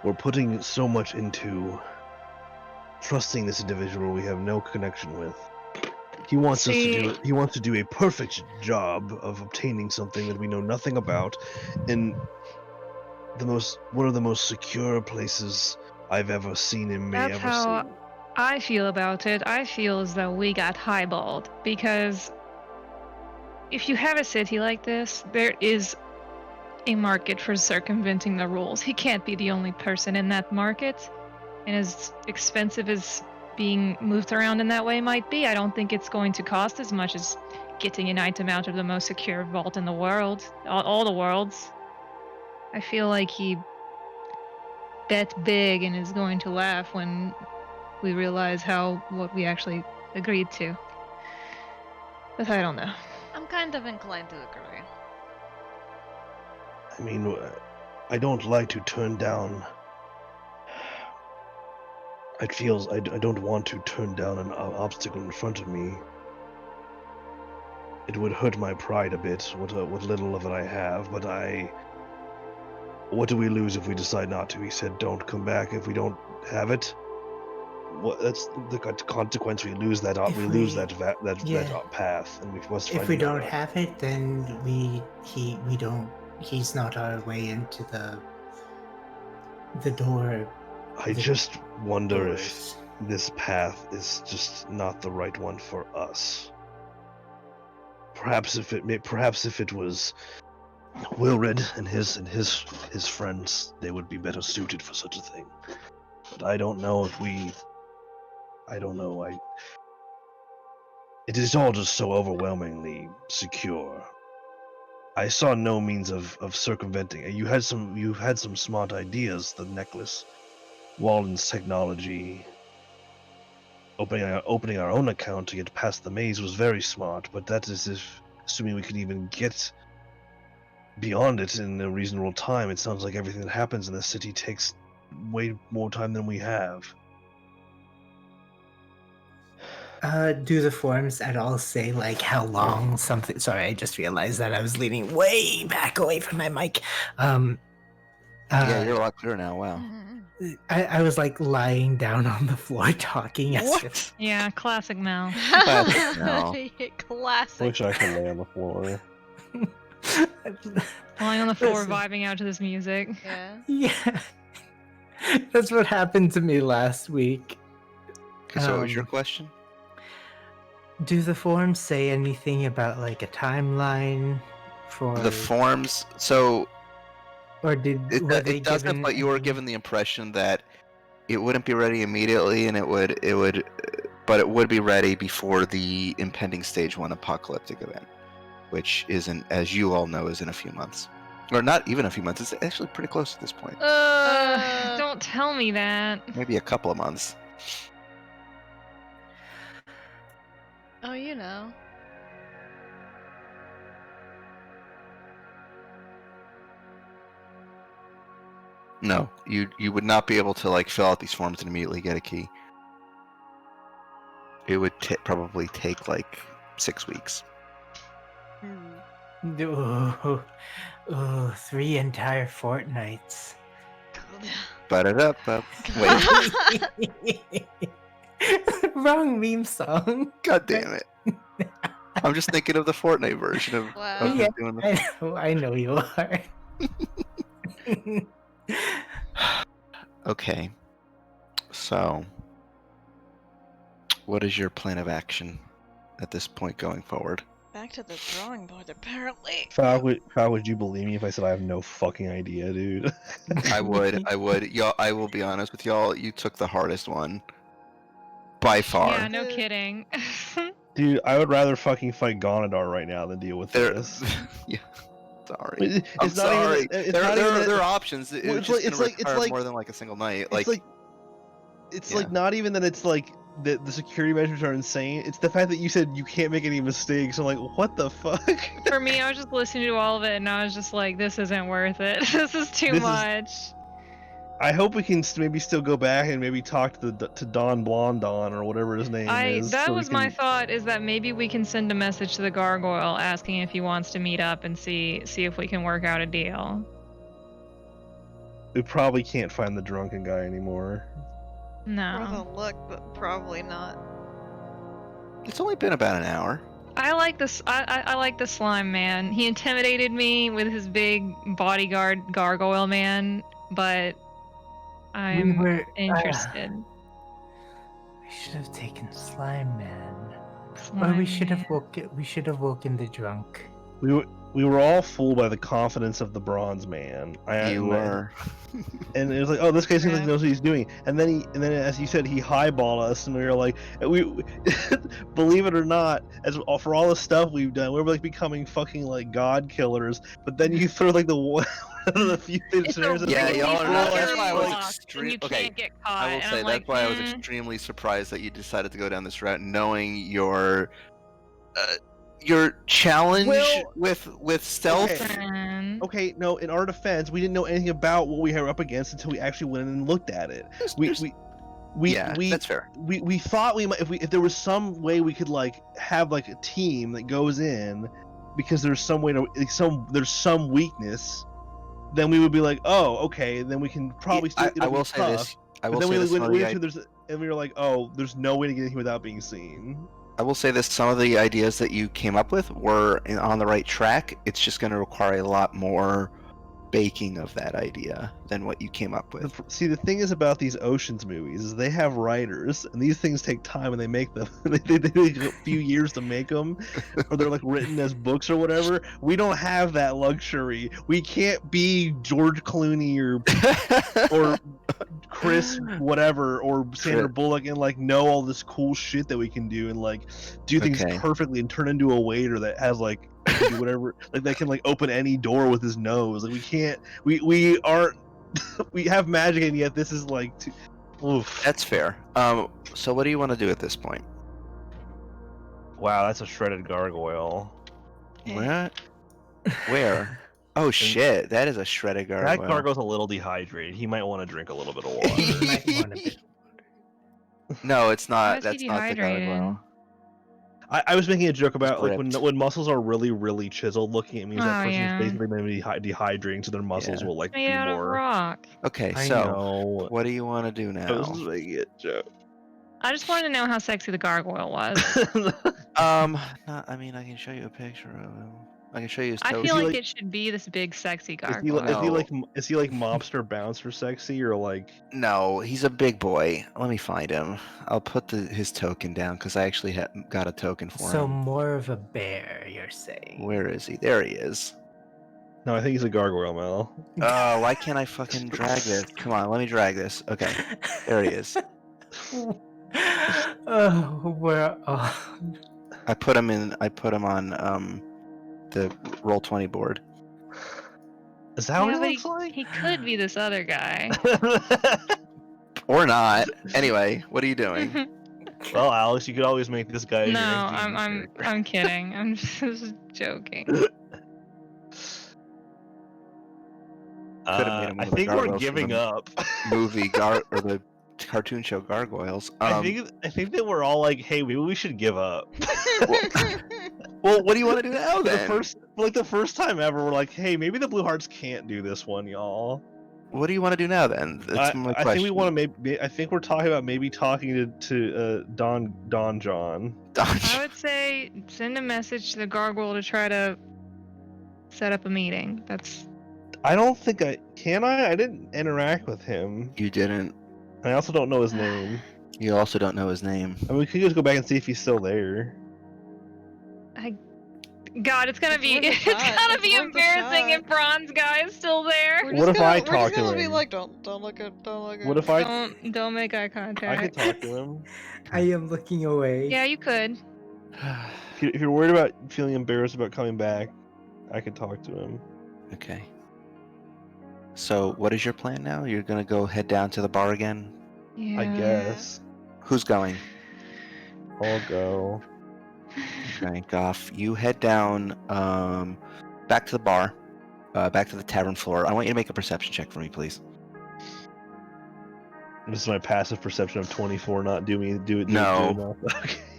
[SPEAKER 5] we're putting so much into trusting this individual we have no connection with. He wants us to do. He wants to do a perfect job of obtaining something that we know nothing about, in one of the most secure places I've ever seen and may
[SPEAKER 4] That's
[SPEAKER 5] ever
[SPEAKER 4] how
[SPEAKER 5] see.
[SPEAKER 4] I feel about it. I feel as though we got highballed because if you have a city like this, there is a market for circumventing the rules. He can't be the only person in that market. And as expensive as being moved around in that way might be, I don't think it's going to cost as much as getting an item out of the most secure vault in the world, all the worlds. I feel like he bet big and is going to laugh when we realize what we actually agreed to. But I don't know.
[SPEAKER 3] I'm kind of inclined to agree.
[SPEAKER 5] I mean, I don't like to turn down. It feels I don't want to turn down an obstacle in front of me. It would hurt my pride a bit, what little of it I have, but what do we lose if we decide not to? He said, don't come back if we don't have it. That's the consequence. We lose that.
[SPEAKER 2] If
[SPEAKER 5] We lose
[SPEAKER 2] we-
[SPEAKER 5] that path, and we must find
[SPEAKER 2] If we don't
[SPEAKER 5] another.
[SPEAKER 2] have it, then we don't. He's not our way into the door.
[SPEAKER 5] I just wonder if
[SPEAKER 2] Doors.
[SPEAKER 5] this path is just not the right one for us. Perhaps if it was Wilred and his friends, they would be better suited for such a thing. But I don't know if we. I don't know. It is all just so overwhelmingly secure. I saw no means of circumventing it. You had some smart ideas. The necklace, Walden's technology, opening our own account to get past the maze was very smart. But that is assuming we could even get beyond it in a reasonable time. It sounds like everything that happens in the city takes way more time than we have.
[SPEAKER 2] Do the forms at all say like how long something? Sorry, I just realized that I was leaning way back away from my mic.
[SPEAKER 1] Yeah, you're a lot clearer now. Wow.
[SPEAKER 2] I was like lying down on the floor talking as
[SPEAKER 1] What?
[SPEAKER 2] if
[SPEAKER 4] Yeah, classic Mal.
[SPEAKER 1] Classic Mel.
[SPEAKER 3] Classic.
[SPEAKER 5] Wish I could lay on the floor.
[SPEAKER 4] Lying on the floor,
[SPEAKER 2] Listen.
[SPEAKER 4] vibing out to this music.
[SPEAKER 3] Yeah.
[SPEAKER 2] Yeah. That's what happened to me last week.
[SPEAKER 1] Okay, so what was your question?
[SPEAKER 2] Do the forms say anything about like a timeline for
[SPEAKER 1] The forms. So
[SPEAKER 2] or were they
[SPEAKER 1] it doesn't,
[SPEAKER 2] given
[SPEAKER 1] but you were
[SPEAKER 2] any-
[SPEAKER 1] given the impression that it wouldn't be ready immediately, and it would, but it would be ready before the impending stage 1 apocalyptic event, which isn't, as you all know, is in a few months, or not even a few months. It's actually pretty close at this point.
[SPEAKER 4] Don't tell me that.
[SPEAKER 1] Maybe a couple of months.
[SPEAKER 3] Oh, you know.
[SPEAKER 1] No, you would not be able to like fill out these forms and immediately get a key. It would probably take like 6 weeks.
[SPEAKER 2] Oh, 3 entire fortnights.
[SPEAKER 1] But it up. Wait,
[SPEAKER 2] Wrong meme song.
[SPEAKER 1] god damn it! I'm just thinking of the Fortnite version of
[SPEAKER 3] Wow.
[SPEAKER 1] him
[SPEAKER 2] Yeah.
[SPEAKER 1] doing the.
[SPEAKER 2] I know you are.
[SPEAKER 1] Okay, so what is your plan of action at this point going forward?
[SPEAKER 3] Back to the drawing board, apparently.
[SPEAKER 5] Fal, would you believe me if I said I have no fucking idea, dude?
[SPEAKER 1] I would. Y'all, I will be honest with y'all. You took the hardest one. By far.
[SPEAKER 4] Yeah, no kidding.
[SPEAKER 5] Dude, I would rather fucking fight Gonadar right now than deal with this.
[SPEAKER 1] Yeah. Sorry.
[SPEAKER 5] It's
[SPEAKER 1] I'm
[SPEAKER 5] not
[SPEAKER 1] sorry.
[SPEAKER 5] even. It's
[SPEAKER 1] there
[SPEAKER 5] not even.
[SPEAKER 1] are options. It's
[SPEAKER 5] Well,
[SPEAKER 1] just
[SPEAKER 5] it's
[SPEAKER 1] gonna
[SPEAKER 5] like
[SPEAKER 1] require more than like a single night.
[SPEAKER 5] It's
[SPEAKER 1] Yeah.
[SPEAKER 5] like not even that. It's like the security measures are insane. It's the fact that you said you can't make any mistakes. I'm like, what the fuck?
[SPEAKER 4] For me, I was just listening to all of it, and I was just like, this isn't worth it. This is too much.
[SPEAKER 5] I hope we can maybe still go back and maybe talk to Don Blondon or whatever his name is.
[SPEAKER 4] That
[SPEAKER 5] so
[SPEAKER 4] was my thought, is that maybe we can send a message to the gargoyle asking if he wants to meet up and see if we can work out a deal.
[SPEAKER 5] We probably can't find the drunken guy anymore.
[SPEAKER 3] Worth a
[SPEAKER 4] No.
[SPEAKER 3] look, but probably not.
[SPEAKER 1] It's only been about an hour.
[SPEAKER 4] I like this. I like the slime man. He intimidated me with his big bodyguard gargoyle man, but I'm interested.
[SPEAKER 2] We should have taken Slime Man.
[SPEAKER 4] Slime
[SPEAKER 2] Or we should
[SPEAKER 4] man.
[SPEAKER 2] have woken the drunk.
[SPEAKER 5] We were all fooled by the confidence of the bronze man.
[SPEAKER 1] You were.
[SPEAKER 5] And it was like, oh, this guy seems like
[SPEAKER 4] Yeah.
[SPEAKER 5] he knows what he's doing. And then as you said, he highballed us, and we were like, believe it or not, for all the stuff we've done, we were like becoming fucking like god killers. But then you throw like the few
[SPEAKER 4] It's a
[SPEAKER 5] scenarios.
[SPEAKER 1] Yeah,
[SPEAKER 4] really
[SPEAKER 1] y'all are
[SPEAKER 4] scary
[SPEAKER 1] not. That's why I was
[SPEAKER 4] block, and
[SPEAKER 1] extreme.
[SPEAKER 4] you
[SPEAKER 1] Okay,
[SPEAKER 4] can't get caught.
[SPEAKER 1] I will
[SPEAKER 4] and
[SPEAKER 1] say
[SPEAKER 4] I'm
[SPEAKER 1] that's
[SPEAKER 4] like,
[SPEAKER 1] why I was extremely surprised that you decided to go down this route, knowing your challenge with stealth.
[SPEAKER 5] Okay. Okay, no, in our defense, we didn't know anything about what we were up against until we actually went in and looked at it.
[SPEAKER 1] That's fair.
[SPEAKER 5] We thought we might if there was some way we could like have like a team that goes in because there's some way to there's some weakness, then we would be like, oh, okay, then we can probably still.
[SPEAKER 1] I will say this. I will say this.
[SPEAKER 5] And we were like, oh, there's no way to get in here without being seen.
[SPEAKER 1] I will say this, some of the ideas that you came up with were on the right track. It's just going to require a lot more baking of that idea than what you came up with.
[SPEAKER 5] See, the thing is about these Oceans movies is they have writers, and these things take time, and they make them. they take a few years to make them, or they're like written as books or whatever. We don't have that luxury. We can't be George Clooney or Chris whatever or Sandra Bullock and like know all this cool shit that we can do and like do things perfectly and turn into a waiter that has like do whatever, like that can like open any door with his nose. Like we can't, we aren't, we have magic, and yet this is like, oof.
[SPEAKER 1] That's fair. So what do you want to do at this point?
[SPEAKER 5] Wow, that's a shredded gargoyle.
[SPEAKER 1] What? Where? Oh shit, that is a shredded gargoyle.
[SPEAKER 5] That gargoyle's a little dehydrated. He might want to drink a little bit of water.
[SPEAKER 2] He might want a bit of water.
[SPEAKER 1] No, it's
[SPEAKER 4] Why
[SPEAKER 1] not.
[SPEAKER 4] is he
[SPEAKER 1] That's not the
[SPEAKER 4] dehydrated?
[SPEAKER 1] gargoyle.
[SPEAKER 5] I was making a joke about like
[SPEAKER 1] ripped.
[SPEAKER 5] when muscles are really, really chiseled looking, it means that
[SPEAKER 4] Oh,
[SPEAKER 5] person's
[SPEAKER 4] yeah.
[SPEAKER 5] basically maybe dehydrating, so their muscles
[SPEAKER 1] Yeah.
[SPEAKER 5] will like
[SPEAKER 4] Made
[SPEAKER 5] be
[SPEAKER 4] out of
[SPEAKER 5] more.
[SPEAKER 4] rock.
[SPEAKER 1] Okay,
[SPEAKER 5] I
[SPEAKER 1] so
[SPEAKER 5] know.
[SPEAKER 1] what do you want to do
[SPEAKER 5] I was
[SPEAKER 1] now?
[SPEAKER 5] just making a joke.
[SPEAKER 4] I just wanted to know how sexy the gargoyle was.
[SPEAKER 1] I mean, I can show you a picture of him. I can show you his
[SPEAKER 4] I
[SPEAKER 1] toes.
[SPEAKER 4] feel like
[SPEAKER 5] like-
[SPEAKER 4] it should be this big sexy
[SPEAKER 5] Is
[SPEAKER 4] gargoyle.
[SPEAKER 5] he like mobster bouncer sexy or like?
[SPEAKER 1] No, he's a big boy. Let me find him. I'll put his token down because I actually got a token for
[SPEAKER 2] So
[SPEAKER 1] him.
[SPEAKER 2] more of a bear, you're saying?
[SPEAKER 1] Where is he? There he is.
[SPEAKER 5] No, I think he's a gargoyle, Mel.
[SPEAKER 1] Oh, why can't I fucking drag this? Come on, let me drag this. Okay, there he is.
[SPEAKER 2] Oh, we're
[SPEAKER 1] I put him on the Roll20 board.
[SPEAKER 5] Is that what
[SPEAKER 4] Yeah,
[SPEAKER 5] he
[SPEAKER 4] but
[SPEAKER 5] looks like?
[SPEAKER 4] he could be this other guy.
[SPEAKER 1] Or not. Anyway, what are you doing?
[SPEAKER 5] Well, Alex, you could always make this guy.
[SPEAKER 4] No,
[SPEAKER 5] your next D&D
[SPEAKER 4] I'm
[SPEAKER 5] character.
[SPEAKER 4] I'm kidding. I'm just joking.
[SPEAKER 1] Could've made him one
[SPEAKER 5] I
[SPEAKER 1] of the
[SPEAKER 5] think we're
[SPEAKER 1] gargoyles from
[SPEAKER 5] giving
[SPEAKER 1] the
[SPEAKER 5] up.
[SPEAKER 1] Movie or the cartoon show Gargoyles.
[SPEAKER 5] I think that we're all like, hey, maybe we should give up.
[SPEAKER 1] Well, what do you want to do now then?
[SPEAKER 5] The first time ever, we're like, hey, maybe the Blue Hearts can't do this one, y'all.
[SPEAKER 1] What do you want to do now then? That's my question.
[SPEAKER 5] I think we want to I think we're talking about maybe talking to Don John.
[SPEAKER 4] I would say send a message to the gargoyle to try to set up a meeting.
[SPEAKER 5] I don't think I can. I didn't interact with him.
[SPEAKER 1] You didn't.
[SPEAKER 5] I also don't know his name.
[SPEAKER 1] You also don't know his name.
[SPEAKER 5] I mean, we could just go back and see if he's still there.
[SPEAKER 4] God, it's gonna
[SPEAKER 3] It's
[SPEAKER 4] be
[SPEAKER 3] worth a
[SPEAKER 4] it's
[SPEAKER 3] shot.
[SPEAKER 4] gonna
[SPEAKER 3] It's
[SPEAKER 4] be
[SPEAKER 3] worth a
[SPEAKER 4] embarrassing
[SPEAKER 3] shot.
[SPEAKER 4] if Bronze guy is still there.
[SPEAKER 3] We're
[SPEAKER 5] What
[SPEAKER 3] just
[SPEAKER 5] if
[SPEAKER 3] gonna,
[SPEAKER 5] I
[SPEAKER 3] we're
[SPEAKER 5] talk
[SPEAKER 3] just
[SPEAKER 5] to
[SPEAKER 3] gonna be
[SPEAKER 5] him?
[SPEAKER 3] like, don't look at, don't look at.
[SPEAKER 5] What if I
[SPEAKER 4] Don't make eye contact.
[SPEAKER 5] could talk to him?
[SPEAKER 2] I am looking away.
[SPEAKER 4] Yeah, you could.
[SPEAKER 5] If you're worried about feeling embarrassed about coming back, I could talk to him.
[SPEAKER 1] Okay. So, what is your plan now? You're gonna go head down to the bar again?
[SPEAKER 4] Yeah.
[SPEAKER 5] I guess.
[SPEAKER 1] Who's going?
[SPEAKER 5] I'll go.
[SPEAKER 1] Okay, Goff. You head down, back to the bar, back to the tavern floor. I want you to make a perception check for me, please.
[SPEAKER 5] This is my passive perception of 24 not do it.
[SPEAKER 1] No.
[SPEAKER 5] enough.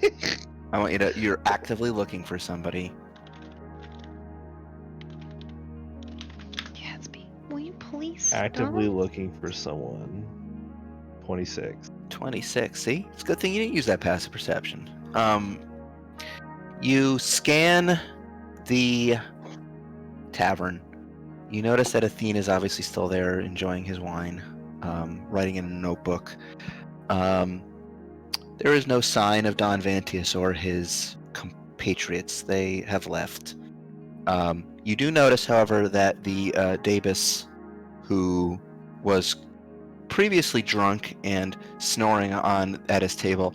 [SPEAKER 5] Okay.
[SPEAKER 1] I want you to. You're actively looking for somebody.
[SPEAKER 4] Gatsby, will you please
[SPEAKER 5] Actively
[SPEAKER 4] stop?
[SPEAKER 5] looking for someone. 26.
[SPEAKER 1] 26. See, it's a good thing you didn't use that passive perception. You scan the tavern. You notice that Athene is obviously still there, enjoying his wine, writing in a notebook. There is no sign of Don Vantius or his compatriots. They have left. You do notice, however, that the Dabus, who was previously drunk and snoring at his table,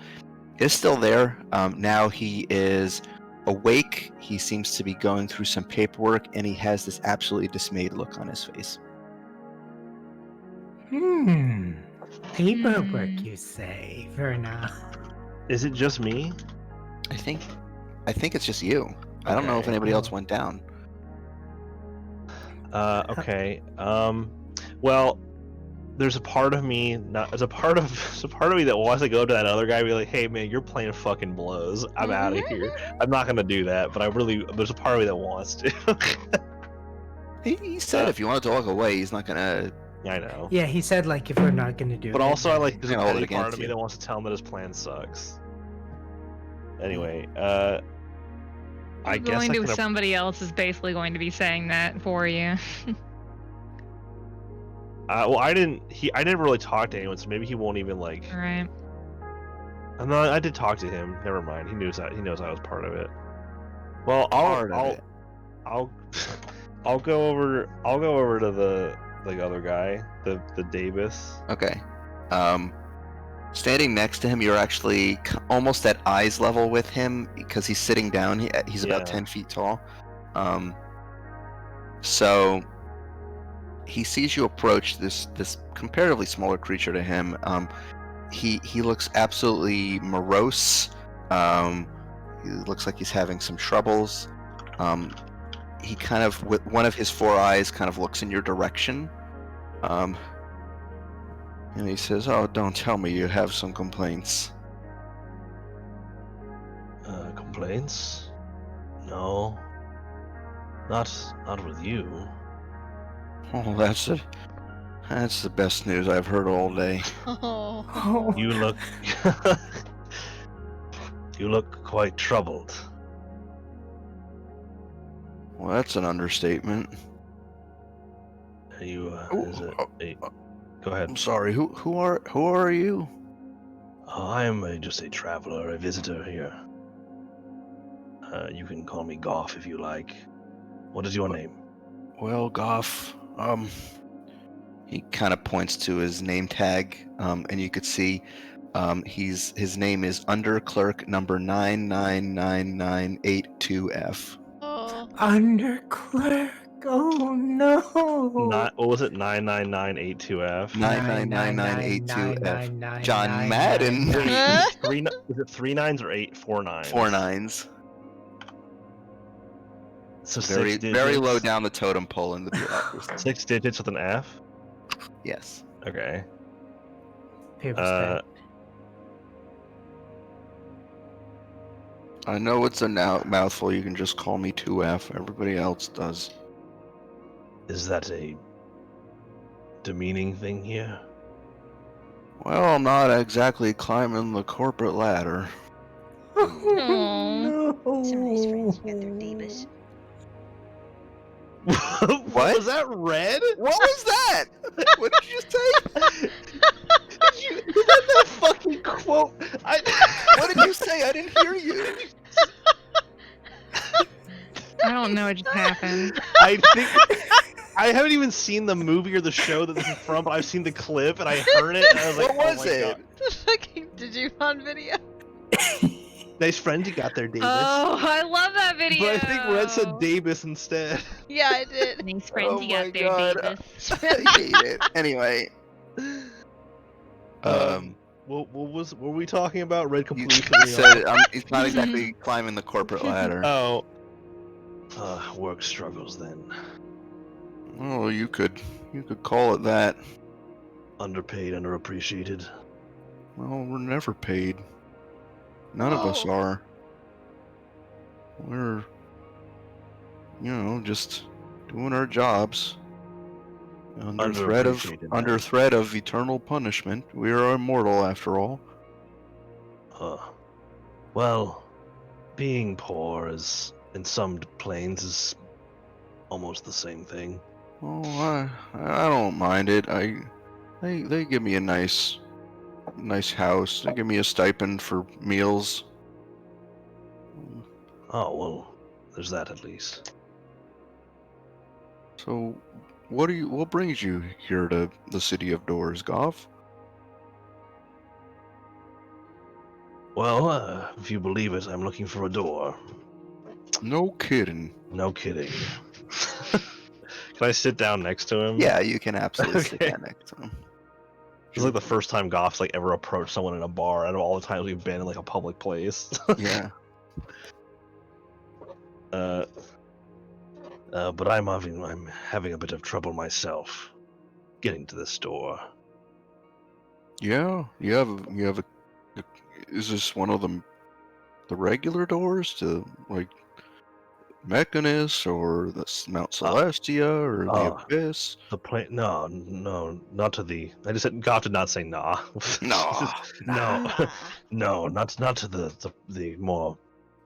[SPEAKER 1] is still there. Now he is awake. He seems to be going through some paperwork, and he has this absolutely dismayed look on his face.
[SPEAKER 2] Paperwork,
[SPEAKER 4] Hmm.
[SPEAKER 2] you say? Very nice.
[SPEAKER 5] Is it just me?
[SPEAKER 1] I think it's just you. I don't know if
[SPEAKER 5] Okay.
[SPEAKER 1] anybody else went down.
[SPEAKER 5] Okay. Well, there's a part of me there's a part of me that wants to go to that other guy and be like, hey man, you're playing fucking blows. I'm out of here. I'm not gonna do that, but there's a part of me that wants to.
[SPEAKER 1] He said if you wanted to walk away, he's not gonna.
[SPEAKER 5] Yeah, I know.
[SPEAKER 2] Yeah, he said like if we're not gonna do it.
[SPEAKER 5] But also, I like there's a
[SPEAKER 1] Gonna hold it
[SPEAKER 5] petty part
[SPEAKER 1] against
[SPEAKER 5] of me
[SPEAKER 1] you.
[SPEAKER 5] that wants to tell him that his plan sucks. Anyway, I guess
[SPEAKER 4] going
[SPEAKER 5] I
[SPEAKER 4] to
[SPEAKER 5] can.
[SPEAKER 4] somebody else is basically going to be saying that for you.
[SPEAKER 5] Well, I never really talked to anyone, so maybe he won't even like.
[SPEAKER 4] Right.
[SPEAKER 5] I did talk to him. Never mind. He knows I was part of it. Well, I'll go over to the other guy, the Davis.
[SPEAKER 1] Okay. Standing next to him, you're actually almost at eyes level with him because he's sitting down. He's about
[SPEAKER 5] Yeah.
[SPEAKER 1] 10 feet tall. So he sees you approach this comparatively smaller creature to him. He looks absolutely morose. He looks like he's having some troubles. He kind of, with one of his four eyes, kind of looks in your direction. And he says, "Oh, don't tell me you have some complaints."
[SPEAKER 5] Complaints? No. Not with you.
[SPEAKER 1] Oh, that's the best news I've heard all day.
[SPEAKER 3] Oh.
[SPEAKER 5] You look you look quite troubled.
[SPEAKER 1] Well, that's an understatement.
[SPEAKER 5] Are you go ahead.
[SPEAKER 1] I'm sorry. Who are you?
[SPEAKER 5] I am just a traveler, a visitor here. You can call me Goff if you like. What is your name?
[SPEAKER 1] Well, Goff. He kind of points to his name tag, and you could see, his name is Under Clerk number 999982F.
[SPEAKER 3] Oh.
[SPEAKER 2] Under clerk. Oh no.
[SPEAKER 5] What was it? 99982F.
[SPEAKER 1] 999982F. John Madden.
[SPEAKER 3] Huh?
[SPEAKER 5] Is it 3 9s or 4 9s?
[SPEAKER 1] 4 9s.
[SPEAKER 5] So
[SPEAKER 1] Very
[SPEAKER 5] 6 digits.
[SPEAKER 1] very low down the totem pole in the bureaucracy.
[SPEAKER 5] 6 digits with an F.
[SPEAKER 1] Yes.
[SPEAKER 5] Okay.
[SPEAKER 2] Paper stack.
[SPEAKER 1] I know it's a mouthful. You can just call me 2F. Everybody else does.
[SPEAKER 5] Is that a demeaning thing here?
[SPEAKER 1] Well, I'm not exactly climbing the corporate ladder.
[SPEAKER 2] Oh, no.
[SPEAKER 6] Some nice friends you got there, Davis.
[SPEAKER 5] What was that? Red?
[SPEAKER 1] What was that? What did you just say?
[SPEAKER 5] Did Is that fucking quote?
[SPEAKER 1] What did you say? I didn't hear you.
[SPEAKER 4] I don't know what just happened.
[SPEAKER 5] I think I haven't even seen the movie or the show that this is from, but I've seen the clip and I heard it and I was like,
[SPEAKER 1] What
[SPEAKER 5] oh
[SPEAKER 1] was
[SPEAKER 5] my
[SPEAKER 1] it?
[SPEAKER 5] god.
[SPEAKER 3] The fucking Digimon video.
[SPEAKER 5] Nice friend you got there, Davis.
[SPEAKER 4] Oh, I love that video.
[SPEAKER 5] But I think Red said Davis instead.
[SPEAKER 3] Yeah, I did.
[SPEAKER 4] Nice
[SPEAKER 1] Oh my god. I hate it. Anyway,
[SPEAKER 5] What were we talking about? Red
[SPEAKER 1] you
[SPEAKER 5] completely
[SPEAKER 1] said he's not exactly climbing the corporate ladder.
[SPEAKER 5] Oh. Work struggles then.
[SPEAKER 1] Oh, you could call it that.
[SPEAKER 5] Underpaid, underappreciated.
[SPEAKER 1] Well, we're never paid. None of us
[SPEAKER 3] Oh.
[SPEAKER 1] are. We're, just doing our jobs. Under
[SPEAKER 5] Underappreciated,
[SPEAKER 1] threat of eternal punishment. We are immortal after all.
[SPEAKER 5] Well, being poor is, in some planes, is almost the same thing.
[SPEAKER 1] Oh, I don't mind it. They give me a nice house. They give me a stipend for meals.
[SPEAKER 5] Oh, well, there's that at least.
[SPEAKER 1] So, what brings you here to the city of doors, Goff?
[SPEAKER 5] Well, if you believe it, I'm looking for a door.
[SPEAKER 1] No kidding.
[SPEAKER 5] No kidding. Can I sit down next to him?
[SPEAKER 1] Yeah, you can absolutely sit
[SPEAKER 5] Okay.
[SPEAKER 1] down next to him.
[SPEAKER 5] It's like the first time Goff's like ever approached someone in a bar out of all the times we've been in like a public place.
[SPEAKER 1] Yeah.
[SPEAKER 5] But I'm having a bit of trouble myself getting to this door.
[SPEAKER 1] Yeah. You have a. Is this one of the regular doors to like Mechanus or the Mount Celestia or the Abyss?
[SPEAKER 5] The plane? No, not to the. I just said Goff did not say nah.
[SPEAKER 1] No.
[SPEAKER 5] No, no, not to the more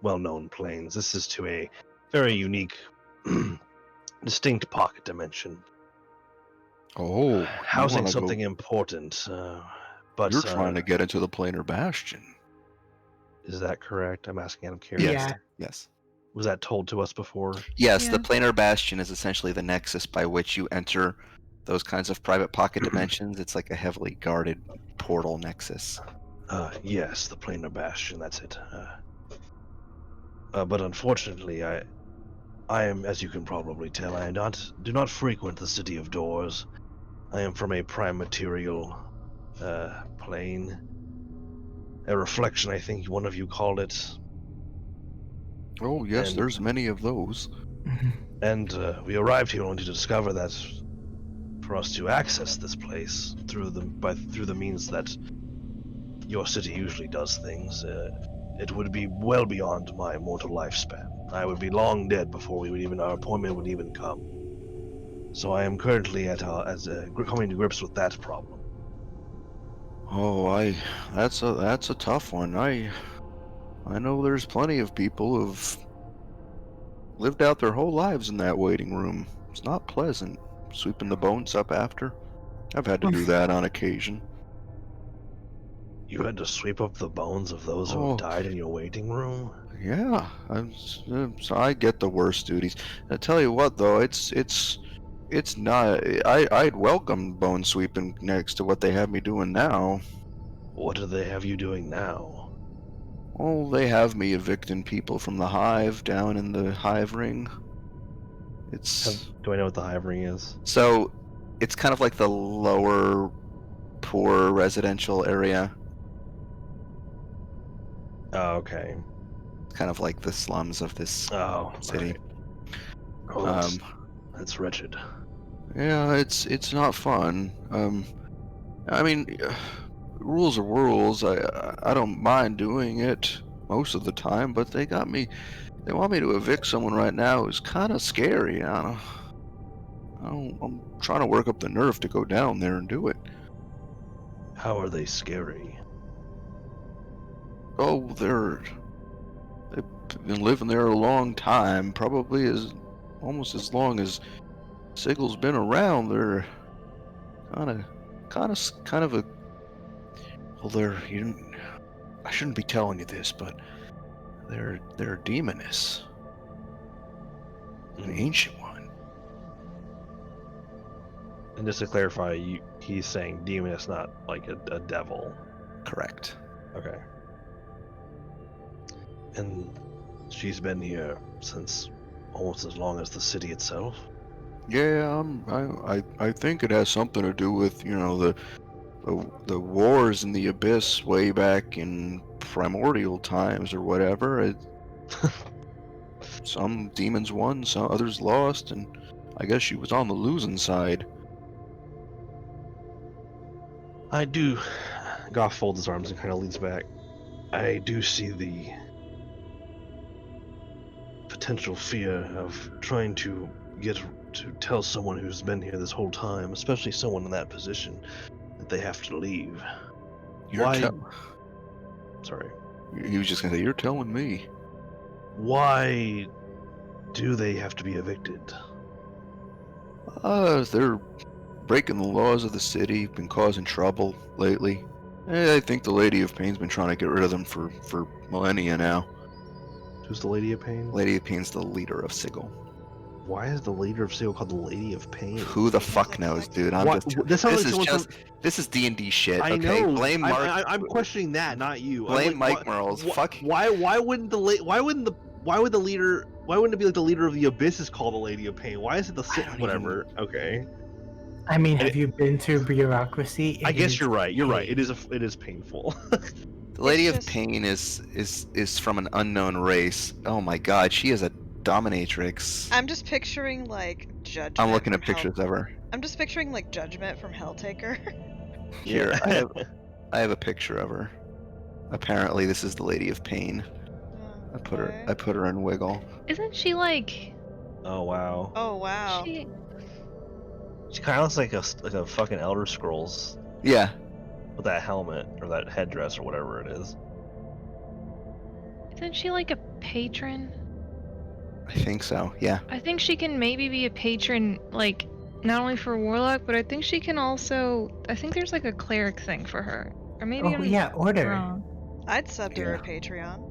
[SPEAKER 5] well-known planes. This is to a very unique, distinct pocket dimension,
[SPEAKER 1] Oh,
[SPEAKER 5] housing something important. But
[SPEAKER 1] you're trying to get into the planar bastion.
[SPEAKER 5] is that correct? I'm asking out of curiosity.
[SPEAKER 2] Yeah.
[SPEAKER 1] Yes.
[SPEAKER 5] Was that told to us before?
[SPEAKER 1] Yes,
[SPEAKER 4] Yeah.
[SPEAKER 1] the planar bastion is essentially the nexus by which you enter those kinds of private pocket dimensions. It's like a heavily guarded portal nexus.
[SPEAKER 5] Yes, the planar bastion. That's it. But unfortunately, I am, as you can probably tell, do not frequent the city of doors. I am from a prime material plane. A reflection, I think one of you called it.
[SPEAKER 1] Oh, yes,
[SPEAKER 5] And-
[SPEAKER 1] there's many of those.
[SPEAKER 5] And we arrived here only to discover that for us to access this place through the means that your city usually does things, it would be well beyond my mortal lifespan. I would be long dead before our appointment would even come. So I am currently coming to grips with that problem.
[SPEAKER 1] Oh, that's a tough one. I know there's plenty of people who've lived out their whole lives in that waiting room. It's not pleasant sweeping the bones up after. I've had to do that on occasion.
[SPEAKER 5] You had to sweep up the bones of those who
[SPEAKER 1] Oh.
[SPEAKER 5] have died in your waiting room?
[SPEAKER 1] Yeah, so I get the worst duties. I tell you what, though, it's not. I'd welcome bone sweeping next to what they have me doing now.
[SPEAKER 5] What do they have you doing now?
[SPEAKER 1] Oh, they have me evicting people from the hive down in the hive ring.
[SPEAKER 5] Do I know what the hive ring is?
[SPEAKER 1] So it's kind of like the lower poor residential area.
[SPEAKER 5] Oh, okay.
[SPEAKER 1] Kind of like the slums of this
[SPEAKER 5] Oh,
[SPEAKER 1] city.
[SPEAKER 5] right. Oh, that's wretched.
[SPEAKER 1] Yeah, it's not fun. I mean, rules are rules. I don't mind doing it most of the time, but they want me to evict someone right now who's kind of scary. I'm trying to work up the nerve to go down there and do it.
[SPEAKER 5] How are they scary?
[SPEAKER 1] Oh, they've been living there a long time, probably almost as long as Sigel's been around. They're kind of a Well, I shouldn't be telling you this, but they're a demoness, an ancient one.
[SPEAKER 5] And just to clarify, he's saying demoness, not like a devil.
[SPEAKER 1] Correct.
[SPEAKER 5] Okay. And she's been here since almost as long as the city itself.
[SPEAKER 1] Yeah, I think it has something to do with the wars in the abyss way back in primordial times or whatever. Some demons won, some others lost, and I guess she was on the losing side.
[SPEAKER 5] I do. Goff folds his arms and kind of leans back. I do see the potential fear of trying to get to tell someone who's been here this whole time, especially someone in that position, that they have to leave. Why? Sorry.
[SPEAKER 1] He was just gonna say, "You're telling me."
[SPEAKER 5] Why do they have to be evicted?
[SPEAKER 1] They're breaking the laws of the city, been causing trouble lately. I think the Lady of Pain's been trying to get rid of them for millennia now.
[SPEAKER 5] Who's the Lady of Pain?
[SPEAKER 1] Lady of Pain's the leader of Sigil.
[SPEAKER 5] Why is the leader of Seal called the Lady of Pain?
[SPEAKER 1] Who the
[SPEAKER 3] Sounds
[SPEAKER 1] fuck
[SPEAKER 3] like
[SPEAKER 1] knows,
[SPEAKER 3] sex.
[SPEAKER 1] dude? This is D&D shit.
[SPEAKER 5] I
[SPEAKER 1] Okay,
[SPEAKER 5] know.
[SPEAKER 1] blame Mark.
[SPEAKER 5] I'm questioning that, not you.
[SPEAKER 1] Blame Mike Merles. Fuck.
[SPEAKER 5] Why wouldn't why wouldn't it be like the leader of the Abyss is called the Lady of Pain? Why is it the whatever? Okay.
[SPEAKER 2] I mean, have you been through bureaucracy?
[SPEAKER 5] I guess you're right. You're right. It is painful.
[SPEAKER 1] The Lady
[SPEAKER 3] It's
[SPEAKER 1] of
[SPEAKER 3] just-
[SPEAKER 1] Pain is from an unknown race. Oh my god, she is a dominatrix.
[SPEAKER 3] I'm just picturing like Judgment.
[SPEAKER 1] I'm looking at
[SPEAKER 3] from Hell-
[SPEAKER 1] pictures of her.
[SPEAKER 3] I'm just picturing like Judgment from Helltaker.
[SPEAKER 1] Here, I have a picture of her. Apparently, this is the Lady of Pain. I put her in Wiggle.
[SPEAKER 4] Isn't she like?
[SPEAKER 5] Oh wow.
[SPEAKER 3] Oh wow.
[SPEAKER 4] She,
[SPEAKER 5] She kind of looks like a fucking Elder Scrolls
[SPEAKER 1] Yeah,
[SPEAKER 5] with that helmet or that headdress or whatever it is.
[SPEAKER 4] isn't she like a patron?
[SPEAKER 1] I think so. Yeah.
[SPEAKER 4] I think she can maybe be a patron, like not only for Warlock, but I think she can also. I think there's like a cleric thing for her, or maybe
[SPEAKER 2] Oh
[SPEAKER 4] I'm
[SPEAKER 2] yeah, order.
[SPEAKER 4] wrong.
[SPEAKER 3] I'd sub to her
[SPEAKER 1] Yeah.
[SPEAKER 3] Patreon.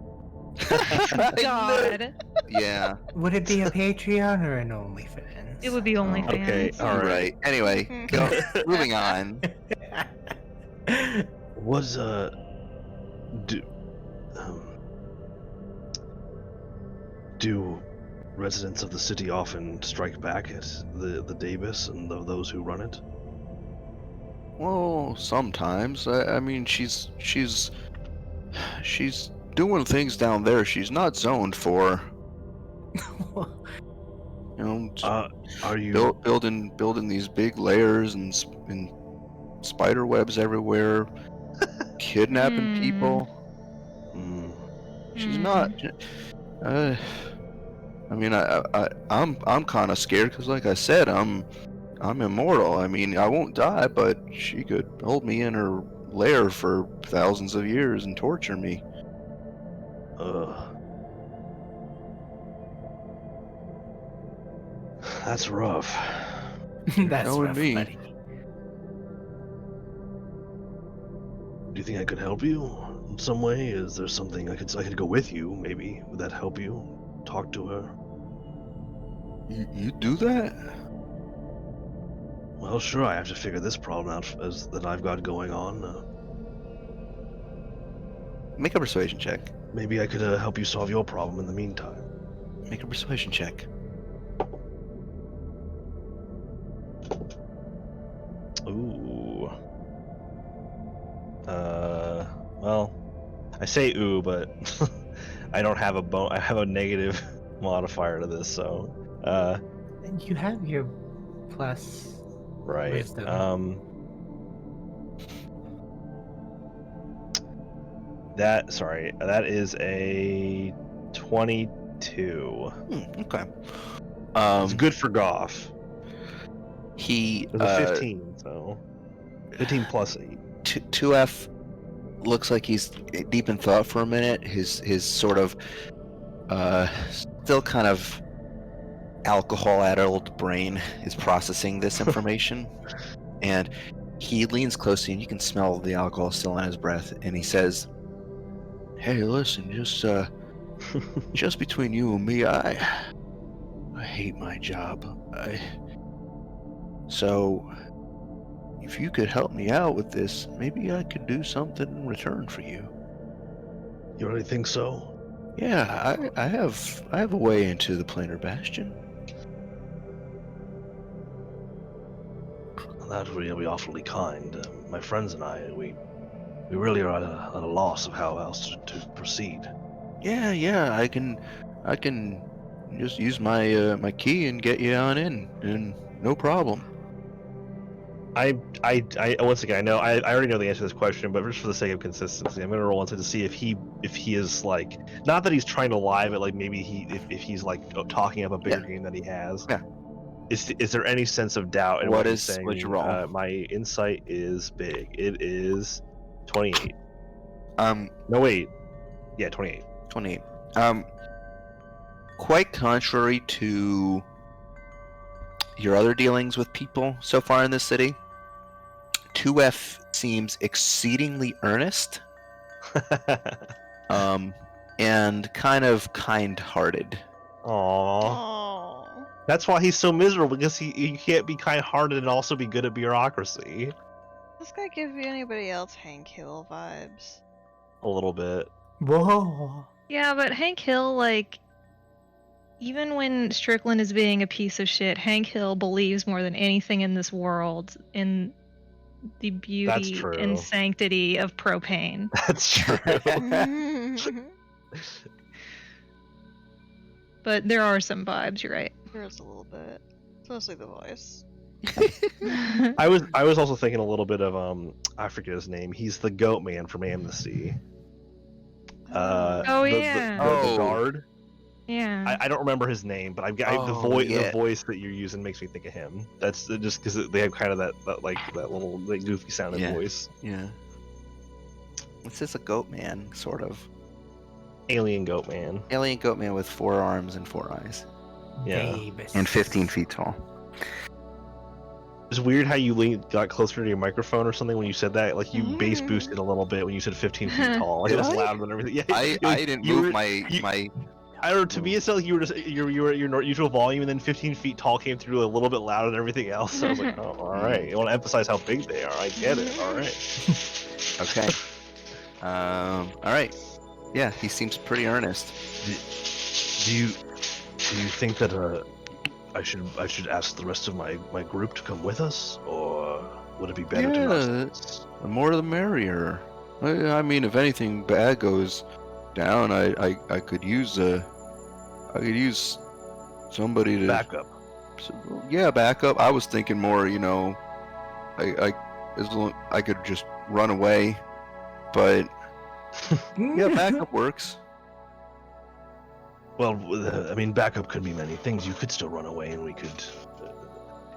[SPEAKER 4] God,
[SPEAKER 1] Yeah.
[SPEAKER 2] Would it be a Patreon or an OnlyFans?
[SPEAKER 4] it would be OnlyFans.
[SPEAKER 5] okay, all
[SPEAKER 1] You're
[SPEAKER 5] right.
[SPEAKER 1] right. Anyway, go. Moving on.
[SPEAKER 5] Was do residents of the city often strike back at the Davis and those who run it?
[SPEAKER 1] Well, sometimes. I mean, she's doing things down there she's not zoned for. You know,
[SPEAKER 5] Are you
[SPEAKER 1] building these big layers and spider webs everywhere, kidnapping people.
[SPEAKER 5] Mm,
[SPEAKER 1] She's
[SPEAKER 4] Hmm.
[SPEAKER 1] not. I mean, I'm kind of scared because, like I said, I'm immortal. I mean, I won't die, but she could hold me in her lair for thousands of years and torture me.
[SPEAKER 5] that's rough.
[SPEAKER 2] That's
[SPEAKER 1] telling
[SPEAKER 2] rough,
[SPEAKER 1] me.
[SPEAKER 2] buddy.
[SPEAKER 5] Do you think I could help you in some way? Is there something I could go with you? Maybe would that help you? Talk to her.
[SPEAKER 1] You do that?
[SPEAKER 5] Well, sure. I have to figure this problem out that I've got going on.
[SPEAKER 1] Make a persuasion check.
[SPEAKER 5] Maybe I could help you solve your problem in the meantime.
[SPEAKER 1] Make a persuasion check.
[SPEAKER 5] Ooh. Well, I say ooh, but I don't have I have a negative modifier to this, so.
[SPEAKER 2] And you have your plus.
[SPEAKER 5] Right.
[SPEAKER 2] Wisdom.
[SPEAKER 5] That is a 22.
[SPEAKER 1] Okay.
[SPEAKER 5] It's good for Goff.
[SPEAKER 1] He
[SPEAKER 5] It was a 15, so 15 plus 8.
[SPEAKER 1] 2F looks like he's deep in thought for a minute. His sort of still kind of alcohol-addled brain is processing this information, and He leans close to you, and you can smell the alcohol still on his breath, and he says, "Hey, listen, just between you and me, I hate my job. So if you could help me out with this, maybe I could do something in return for you."
[SPEAKER 5] You really think so?
[SPEAKER 1] Yeah, I have a way into the planar bastion.
[SPEAKER 7] That would be awfully kind. My friends and I, we really are at a loss of how else to proceed.
[SPEAKER 1] Yeah, I can just use my my key and get you on in, and no problem.
[SPEAKER 5] I once again, I already know the answer to this question, but just for the sake of consistency, I'm gonna roll into to see if he is like, not that he's trying to lie, but like maybe if he's like talking up a bigger game that he has.
[SPEAKER 1] Yeah.
[SPEAKER 5] Is there any sense of doubt in what he's saying?
[SPEAKER 1] What'd you roll?
[SPEAKER 5] My insight is big. It is 28. No wait, yeah, 28.
[SPEAKER 1] 28. Quite contrary to your other dealings with people so far in this city, 2F seems exceedingly earnest, and kind of kind-hearted.
[SPEAKER 5] Aww.
[SPEAKER 3] Oh.
[SPEAKER 5] That's why he's so miserable, because he can't be kind-hearted and also be good at bureaucracy.
[SPEAKER 3] This guy give you anybody else Hank Hill vibes?
[SPEAKER 5] A little bit.
[SPEAKER 2] Whoa.
[SPEAKER 4] Yeah, but Hank Hill, like, even when Strickland is being a piece of shit, Hank Hill believes more than anything in this world in the beauty
[SPEAKER 5] true.
[SPEAKER 4] and sanctity of propane.
[SPEAKER 5] That's true.
[SPEAKER 4] But there are some vibes, you're right.
[SPEAKER 3] There's a little bit. It's mostly the voice.
[SPEAKER 5] I was also thinking a little bit of I forget his name. He's the goat man from Amnesty.
[SPEAKER 4] Oh, yeah.
[SPEAKER 5] The guard.
[SPEAKER 4] Yeah.
[SPEAKER 5] I don't remember his name, but I've got the voice that you're using makes me think of him. That's just because they have kind of that little goofy sounding voice.
[SPEAKER 1] Yeah. It's just a goat man, sort of.
[SPEAKER 5] Alien goat man.
[SPEAKER 1] Alien goat man with 4 arms and 4 eyes.
[SPEAKER 5] Yeah.
[SPEAKER 2] Davis.
[SPEAKER 1] And 15 feet tall.
[SPEAKER 5] It's weird how you got closer to your microphone or something when you said that. Like you bass boosted a little bit when you said 15 feet tall. Like it was
[SPEAKER 1] Did I?
[SPEAKER 5] louder than everything. Yeah.
[SPEAKER 1] I didn't move my.
[SPEAKER 5] I don't know, to me it sounded like you were just you were at your usual volume, and then 15 feet tall came through a little bit louder than everything else. So I was like, oh, all right. You want to emphasize how big they are? I get it. All right.
[SPEAKER 1] Okay. All right. Yeah, he seems pretty earnest.
[SPEAKER 7] Do you think that I should ask the rest of my group to come with us, or would it be better to not?
[SPEAKER 1] The more the merrier. I mean, if anything bad goes down, I could use somebody to
[SPEAKER 7] Backup.
[SPEAKER 1] Yeah, backup. I was thinking more, I could just run away, but yeah, backup works.
[SPEAKER 7] Well, I mean, backup could be many things. You could still run away, and we could.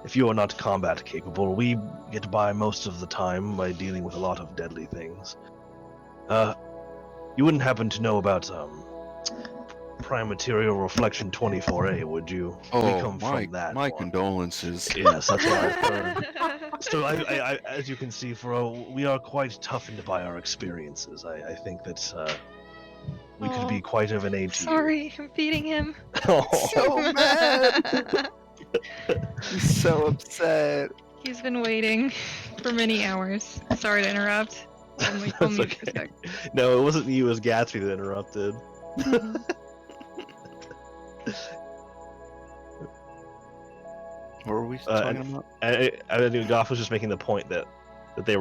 [SPEAKER 7] If you are not combat capable, we get by most of the time by dealing with a lot of deadly things. You wouldn't happen to know about Prime Material Reflection 24A, would you? We come from that
[SPEAKER 1] my
[SPEAKER 7] one.
[SPEAKER 1] condolences.
[SPEAKER 7] Yes, that's what I've heard. So, I, as you can see, we are quite toughened by our experiences. I think that we could be quite of an aid to you.
[SPEAKER 4] Sorry, I'm feeding him.
[SPEAKER 1] So mad. He's so upset.
[SPEAKER 4] He's been waiting for many hours. Sorry to interrupt. Only
[SPEAKER 5] That's
[SPEAKER 4] mute
[SPEAKER 5] okay.
[SPEAKER 4] for a sec.
[SPEAKER 5] No, it wasn't you. It was Gatsby that interrupted.
[SPEAKER 1] What were we talking about?
[SPEAKER 5] I knew Goff was just making the point that he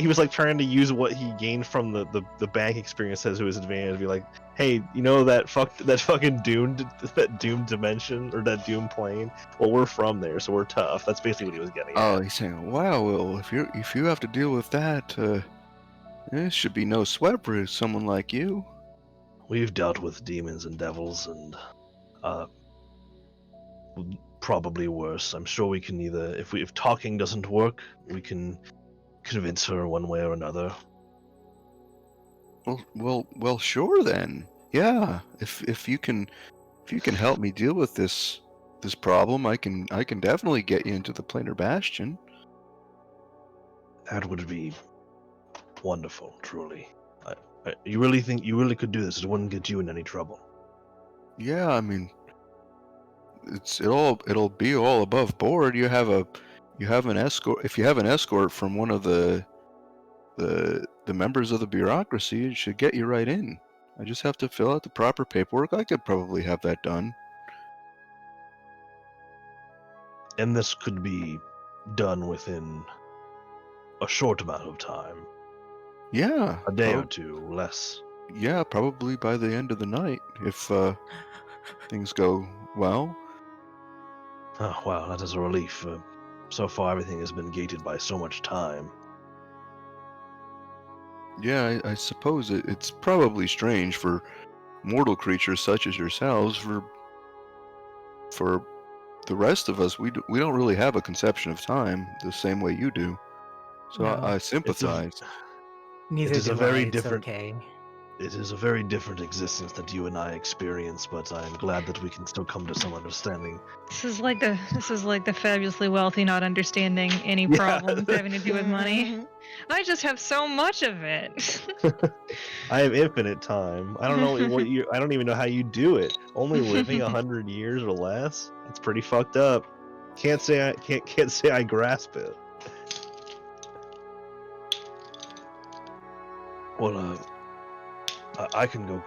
[SPEAKER 5] was like trying to use what he gained from the bank experience as to his advantage. Be like, hey, you know that fucking doomed dimension or that doomed plane? Well, we're from there, so we're tough. That's basically what he was getting at.
[SPEAKER 1] Oh, he's saying, wow, well, if you have to deal with that, it should be no sweat for someone like you.
[SPEAKER 7] We've dealt with demons and devils, and probably worse. I'm sure we can either, if talking doesn't work, we can convince her one way or another.
[SPEAKER 1] Well, sure then. Yeah, if you can help me deal with this problem, I can definitely get you into the planar bastion.
[SPEAKER 7] That would be wonderful, truly. You really think you really could do this? It wouldn't get you in any trouble.
[SPEAKER 1] Yeah, I mean, it'll be all above board. You have an escort. If you have an escort from one of the members of the bureaucracy, it should get you right in. I just have to fill out the proper paperwork. I could probably have that done.
[SPEAKER 7] And this could be done within a short amount of time.
[SPEAKER 1] Yeah,
[SPEAKER 7] A day or two, less.
[SPEAKER 1] Yeah, probably by the end of the night, if things go well.
[SPEAKER 7] Oh, wow, that is a relief. So far, everything has been gated by so much time.
[SPEAKER 1] Yeah, I suppose it's probably strange for mortal creatures such as yourselves. For the rest of us, we don't really have a conception of time the same way you do. So
[SPEAKER 2] No.
[SPEAKER 1] I sympathize.
[SPEAKER 2] Neither
[SPEAKER 7] It is
[SPEAKER 2] do
[SPEAKER 7] a very
[SPEAKER 2] I. It's
[SPEAKER 7] different-
[SPEAKER 2] okay.
[SPEAKER 7] It is a very different existence that you and I experience, but I am glad that we can still come to some understanding.
[SPEAKER 4] This is like the fabulously wealthy not understanding any
[SPEAKER 7] Yeah.
[SPEAKER 4] problems having to do with money.
[SPEAKER 3] Mhm.
[SPEAKER 4] I just have so much of it.
[SPEAKER 5] I have infinite time. I don't know what you. I don't even know how you do it. Only living 100 years or less. That's pretty fucked up. Can't say I grasp it.
[SPEAKER 7] Well, I can go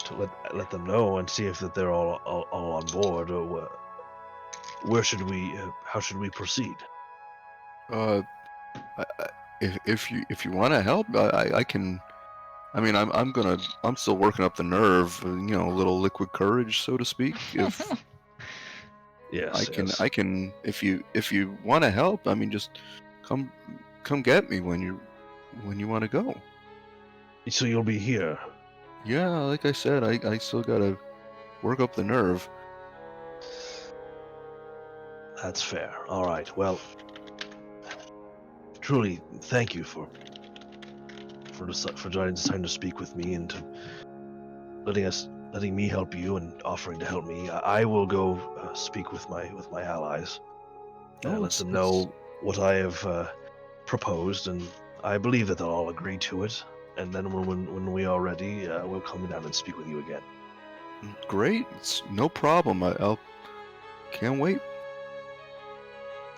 [SPEAKER 7] to let them know and see if that they're all on board. Or where should we? How should we proceed?
[SPEAKER 1] If you want to help, I can. I mean, I'm still working up the nerve. A little liquid courage, so to speak. If
[SPEAKER 7] Yes,
[SPEAKER 1] I can. If you want to help, I mean, just come get me when you want to go.
[SPEAKER 7] So you'll be here.
[SPEAKER 1] Yeah, like I said, I still gotta work up the nerve.
[SPEAKER 7] That's fair. All right. Well, truly, thank you for deciding to speak with me and to letting me help you and offering to help me. I will go speak with my allies. Let them know what I have proposed, and I believe that they'll all agree to it. And then when we are ready, we'll come down and speak with you again.
[SPEAKER 1] Great, it's no problem. I'll can't wait.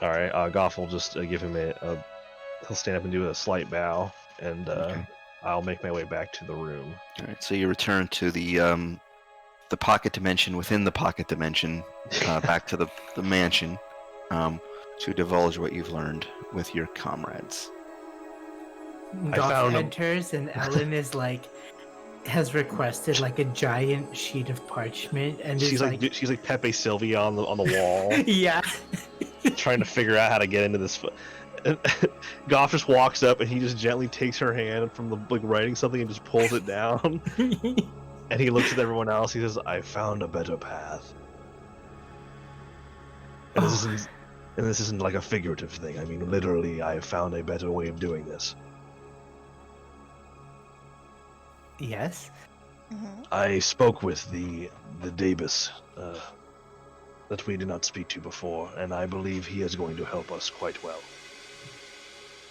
[SPEAKER 5] All right. Goff will just give him he'll stand up and do a slight bow, and
[SPEAKER 1] Okay.
[SPEAKER 5] I'll make my way back to the room.
[SPEAKER 1] All right, so you return to the pocket dimension within the pocket dimension, back to the mansion, to divulge what you've learned with your comrades.
[SPEAKER 2] Goth
[SPEAKER 7] found 'em.
[SPEAKER 2] enters and Ellen has requested like a giant sheet of parchment and
[SPEAKER 5] She's
[SPEAKER 2] is
[SPEAKER 5] like she's like Pepe Sylvia on the wall,
[SPEAKER 2] yeah.
[SPEAKER 5] trying to figure out how to get into this. And Goff just walks up and he just gently takes her hand from the writing something and just pulls it down. And he looks at everyone else. He says, "I found a better path." And this isn't like a figurative thing. I mean, literally, I have found a better way of doing this.
[SPEAKER 2] Yes.
[SPEAKER 3] Mhm.
[SPEAKER 7] I spoke with the Davis that we did not speak to before, and I believe he is going to help us quite well.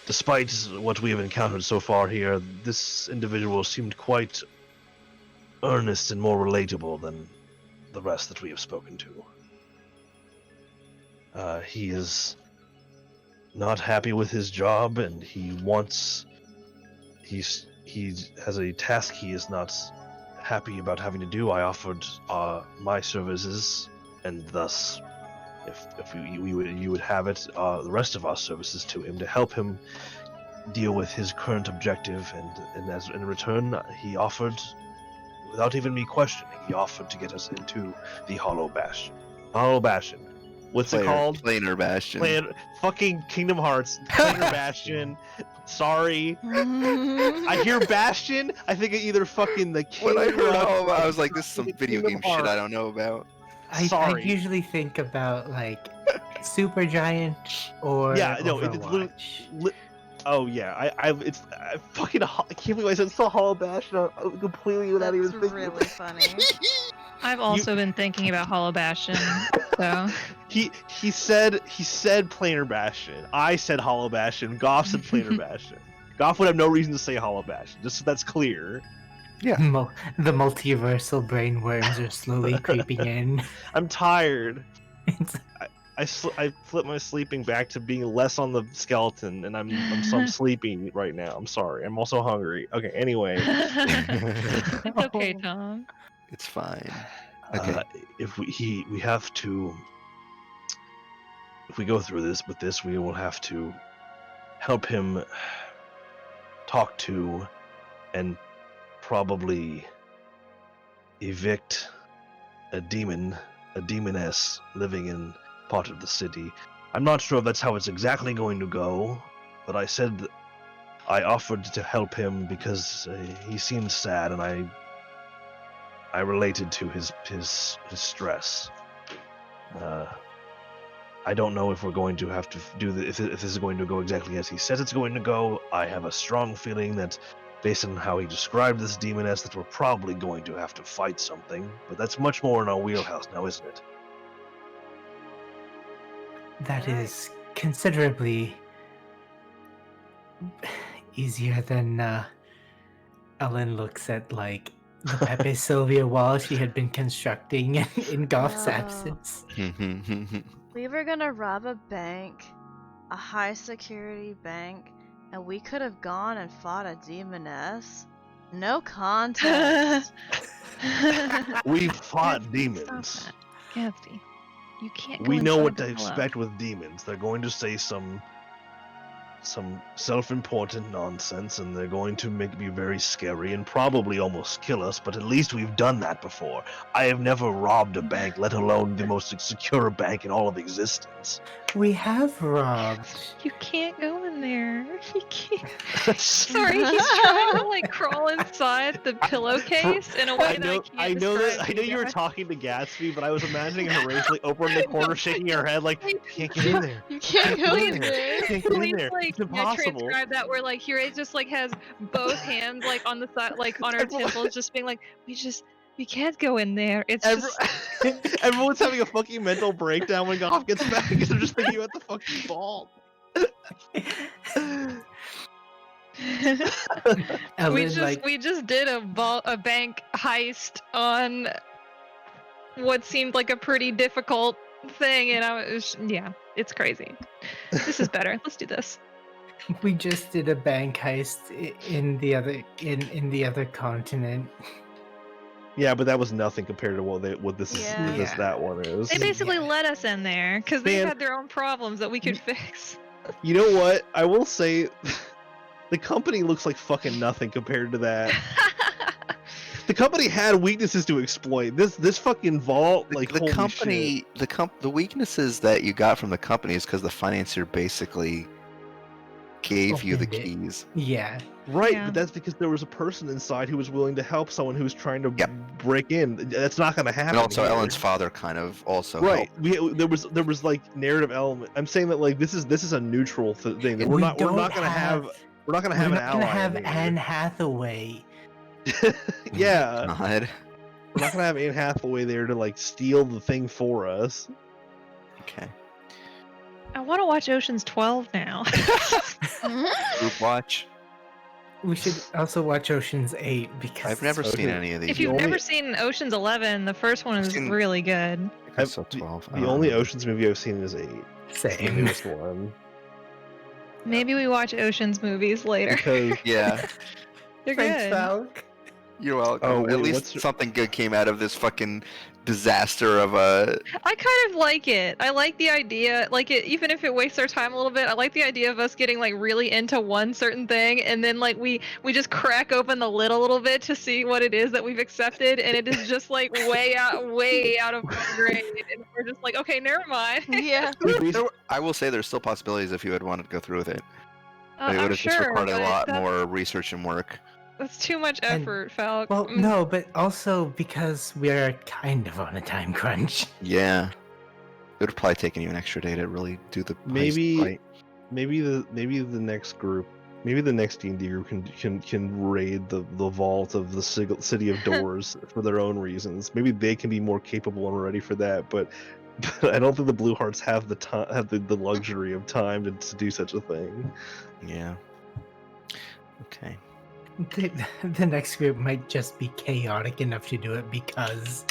[SPEAKER 7] Despite what we have encountered so far here, this individual seemed quite earnest and more relatable than the rest that we have spoken to. He is not happy with his job, and he has a task he is not happy about having to do. I offered my services, and thus, if you would have it, the rest of our services to him to help him deal with his current objective, and as in return, he offered, without even me questioning, he offered to get us into the Hollow Bastion.
[SPEAKER 5] Hollow Bastion. What's it called?
[SPEAKER 1] Planar Bastion.
[SPEAKER 5] Fucking Kingdom Hearts. Planar Bastion. Sorry. I hear Bastion. I think of either fucking the king.
[SPEAKER 1] When I heard
[SPEAKER 5] or-
[SPEAKER 1] all about, I was like, "This is some video
[SPEAKER 5] Kingdom
[SPEAKER 1] game shit I
[SPEAKER 5] Hearts.
[SPEAKER 1] don't know about."
[SPEAKER 2] I
[SPEAKER 5] Sorry.
[SPEAKER 2] usually think about like Super Giant or
[SPEAKER 5] Yeah, no, it's
[SPEAKER 2] Overwatch.
[SPEAKER 5] Oh yeah, I fucking I can't believe I said saw Hollow Bastion completely without even
[SPEAKER 3] That's
[SPEAKER 5] thinking.
[SPEAKER 3] really funny.
[SPEAKER 4] I've also been thinking about Hollow Bastion, so
[SPEAKER 7] He said planar bastion. I said hollow bastion. Goff said planar bastion. Goff would have no reason to say hollow bastion. Just so that's clear.
[SPEAKER 1] Yeah.
[SPEAKER 2] The multiversal brain worms are slowly creeping in.
[SPEAKER 7] I'm tired.
[SPEAKER 2] It's-
[SPEAKER 7] I flipped my sleeping back to being less on the skeleton, and I'm sleeping right now. I'm sorry. I'm also hungry. Okay. Anyway,
[SPEAKER 4] it's okay, Tom.
[SPEAKER 1] It's fine. Okay.
[SPEAKER 7] If we have to, if we go through this with this, we will have to help him talk to and probably evict a demoness living in part of the city. I'm not sure if that's how it's exactly going to go, but I said that I offered to help him because he seemed sad, and I related to his stress. I don't know if we're going to have to do if this is going to go exactly as he says it's going to go. I have a strong feeling that, based on how he described this demoness, that we're probably going to have to fight something. But that's much more in our wheelhouse now, isn't it?
[SPEAKER 2] That is considerably easier than Ellen looks at like the Pepe Sylvia wall she had been constructing in Goff's
[SPEAKER 3] Oh.
[SPEAKER 2] absence.
[SPEAKER 3] We were gonna rob a bank, a high security bank, and we could have gone and fought a demoness. No contest.
[SPEAKER 7] We fought
[SPEAKER 4] Stop
[SPEAKER 7] demons.
[SPEAKER 4] that. Gatsby, you can't go
[SPEAKER 7] We know
[SPEAKER 4] inside
[SPEAKER 7] what
[SPEAKER 4] the
[SPEAKER 7] to
[SPEAKER 4] pillow.
[SPEAKER 7] expect with demons. They're going to say some self-important nonsense, and they're going to be very scary and probably almost kill us, but at least we've done that before. I have never robbed a bank, let alone the most secure bank in all of existence.
[SPEAKER 2] We have robbed.
[SPEAKER 4] You can't go in there. You can't. Sorry, he's trying to like crawl inside the pillowcase in a way that I can't describe
[SPEAKER 7] I know you were
[SPEAKER 4] guys.
[SPEAKER 7] talking to Gatsby, but I was imagining Horatio like over in the corner shaking her head like, can't get in there.
[SPEAKER 3] You can't go
[SPEAKER 4] Please-
[SPEAKER 3] in there.
[SPEAKER 7] Can't get in
[SPEAKER 4] Please,
[SPEAKER 7] there.
[SPEAKER 4] like,
[SPEAKER 7] It's impossible.
[SPEAKER 4] transcribe that where like Hure just like has both hands like on the side, like on her
[SPEAKER 7] Everyone-
[SPEAKER 4] temples, just being like, we can't go in there. It's
[SPEAKER 7] Every-
[SPEAKER 4] just
[SPEAKER 7] Everyone's having a fucking mental breakdown when Goff gets back because they're just thinking about the fucking vault.
[SPEAKER 2] Ellen,
[SPEAKER 4] we just did a bank heist on what seemed like a pretty difficult thing, and it's crazy. This is better. Let's do this.
[SPEAKER 2] we just did a bank heist in the other continent.
[SPEAKER 7] Yeah, but that was nothing compared to what
[SPEAKER 3] Yeah.
[SPEAKER 7] that one is.
[SPEAKER 4] They basically
[SPEAKER 2] Yeah.
[SPEAKER 4] let us in there because they
[SPEAKER 7] Man.
[SPEAKER 4] had their own problems that we could fix.
[SPEAKER 7] You know what? I will say, the company looks like fucking nothing compared to that. The company had weaknesses to exploit. This fucking vault, like
[SPEAKER 1] the
[SPEAKER 7] holy
[SPEAKER 1] company,
[SPEAKER 7] shit.
[SPEAKER 1] the weaknesses that you got from the company is because the financier basically gave you the
[SPEAKER 2] Opened it.
[SPEAKER 1] keys.
[SPEAKER 2] Yeah.
[SPEAKER 7] Right,
[SPEAKER 4] Yeah.
[SPEAKER 7] but that's because there was a person inside who was willing to help someone who was trying to
[SPEAKER 1] Yep.
[SPEAKER 7] break in. That's not going to happen.
[SPEAKER 1] And also,
[SPEAKER 7] here.
[SPEAKER 1] Ellen's father kind of also
[SPEAKER 7] Right.
[SPEAKER 1] helped.
[SPEAKER 7] There was like narrative element. I'm saying that like this is a neutral thing. That we're not gonna have an ally. in here.
[SPEAKER 2] Anne Hathaway.
[SPEAKER 7] Yeah,
[SPEAKER 1] God.
[SPEAKER 7] we're not gonna have Anne Hathaway there to like steal the thing for us.
[SPEAKER 1] Okay.
[SPEAKER 4] I want to watch Ocean's 12 now.
[SPEAKER 1] Group watch.
[SPEAKER 2] We should also watch Ocean's 8 because
[SPEAKER 1] I've never seen
[SPEAKER 7] Okay.
[SPEAKER 1] any of these.
[SPEAKER 4] If you've
[SPEAKER 7] only-
[SPEAKER 4] never seen Ocean's 11, the first one is
[SPEAKER 1] seen-
[SPEAKER 4] really good.
[SPEAKER 1] I saw 12. I
[SPEAKER 7] The
[SPEAKER 1] don't
[SPEAKER 7] only
[SPEAKER 1] know.
[SPEAKER 7] Ocean's movie I've seen is 8. The
[SPEAKER 2] same.
[SPEAKER 7] newest one.
[SPEAKER 4] Maybe we watch Ocean's movies later.
[SPEAKER 7] Because
[SPEAKER 1] Yeah,
[SPEAKER 4] They're
[SPEAKER 2] Thanks,
[SPEAKER 4] good.
[SPEAKER 2] Falk.
[SPEAKER 1] you're welcome.
[SPEAKER 7] Oh,
[SPEAKER 1] At
[SPEAKER 7] wait,
[SPEAKER 1] least
[SPEAKER 7] what's your-
[SPEAKER 1] something good came out of this fucking disaster of a.
[SPEAKER 4] I kind of like it. I like the idea, like it, even if it wastes our time a little bit. I like the idea of us getting like really into one certain thing, and then like we just crack open the lid a little bit to see what it is that we've accepted, and it is just like way out of our grade, and we're just like, okay, never mind.
[SPEAKER 3] Yeah.
[SPEAKER 1] I will say there's still possibilities if you had wanted to go through with it. It would
[SPEAKER 4] I'm
[SPEAKER 1] have just
[SPEAKER 4] sure,
[SPEAKER 1] required a
[SPEAKER 4] but
[SPEAKER 1] lot
[SPEAKER 4] that's-
[SPEAKER 1] more research and work.
[SPEAKER 4] That's too much
[SPEAKER 2] And-
[SPEAKER 4] effort, Falk.
[SPEAKER 2] Well, no, but also because we're kind of on a time crunch.
[SPEAKER 1] Yeah. It would have probably taken you an extra day to really do the heist
[SPEAKER 7] Maybe-
[SPEAKER 1] right.
[SPEAKER 7] maybe the next group
[SPEAKER 5] Maybe the next D&D group can raid the vault of the City of Doors for their own reasons. Maybe they can be more capable and ready for that, but I don't think the Blue Hearts have the time, have the luxury of time to do such a thing.
[SPEAKER 1] Yeah. Okay.
[SPEAKER 2] The next group might just be chaotic enough to do it because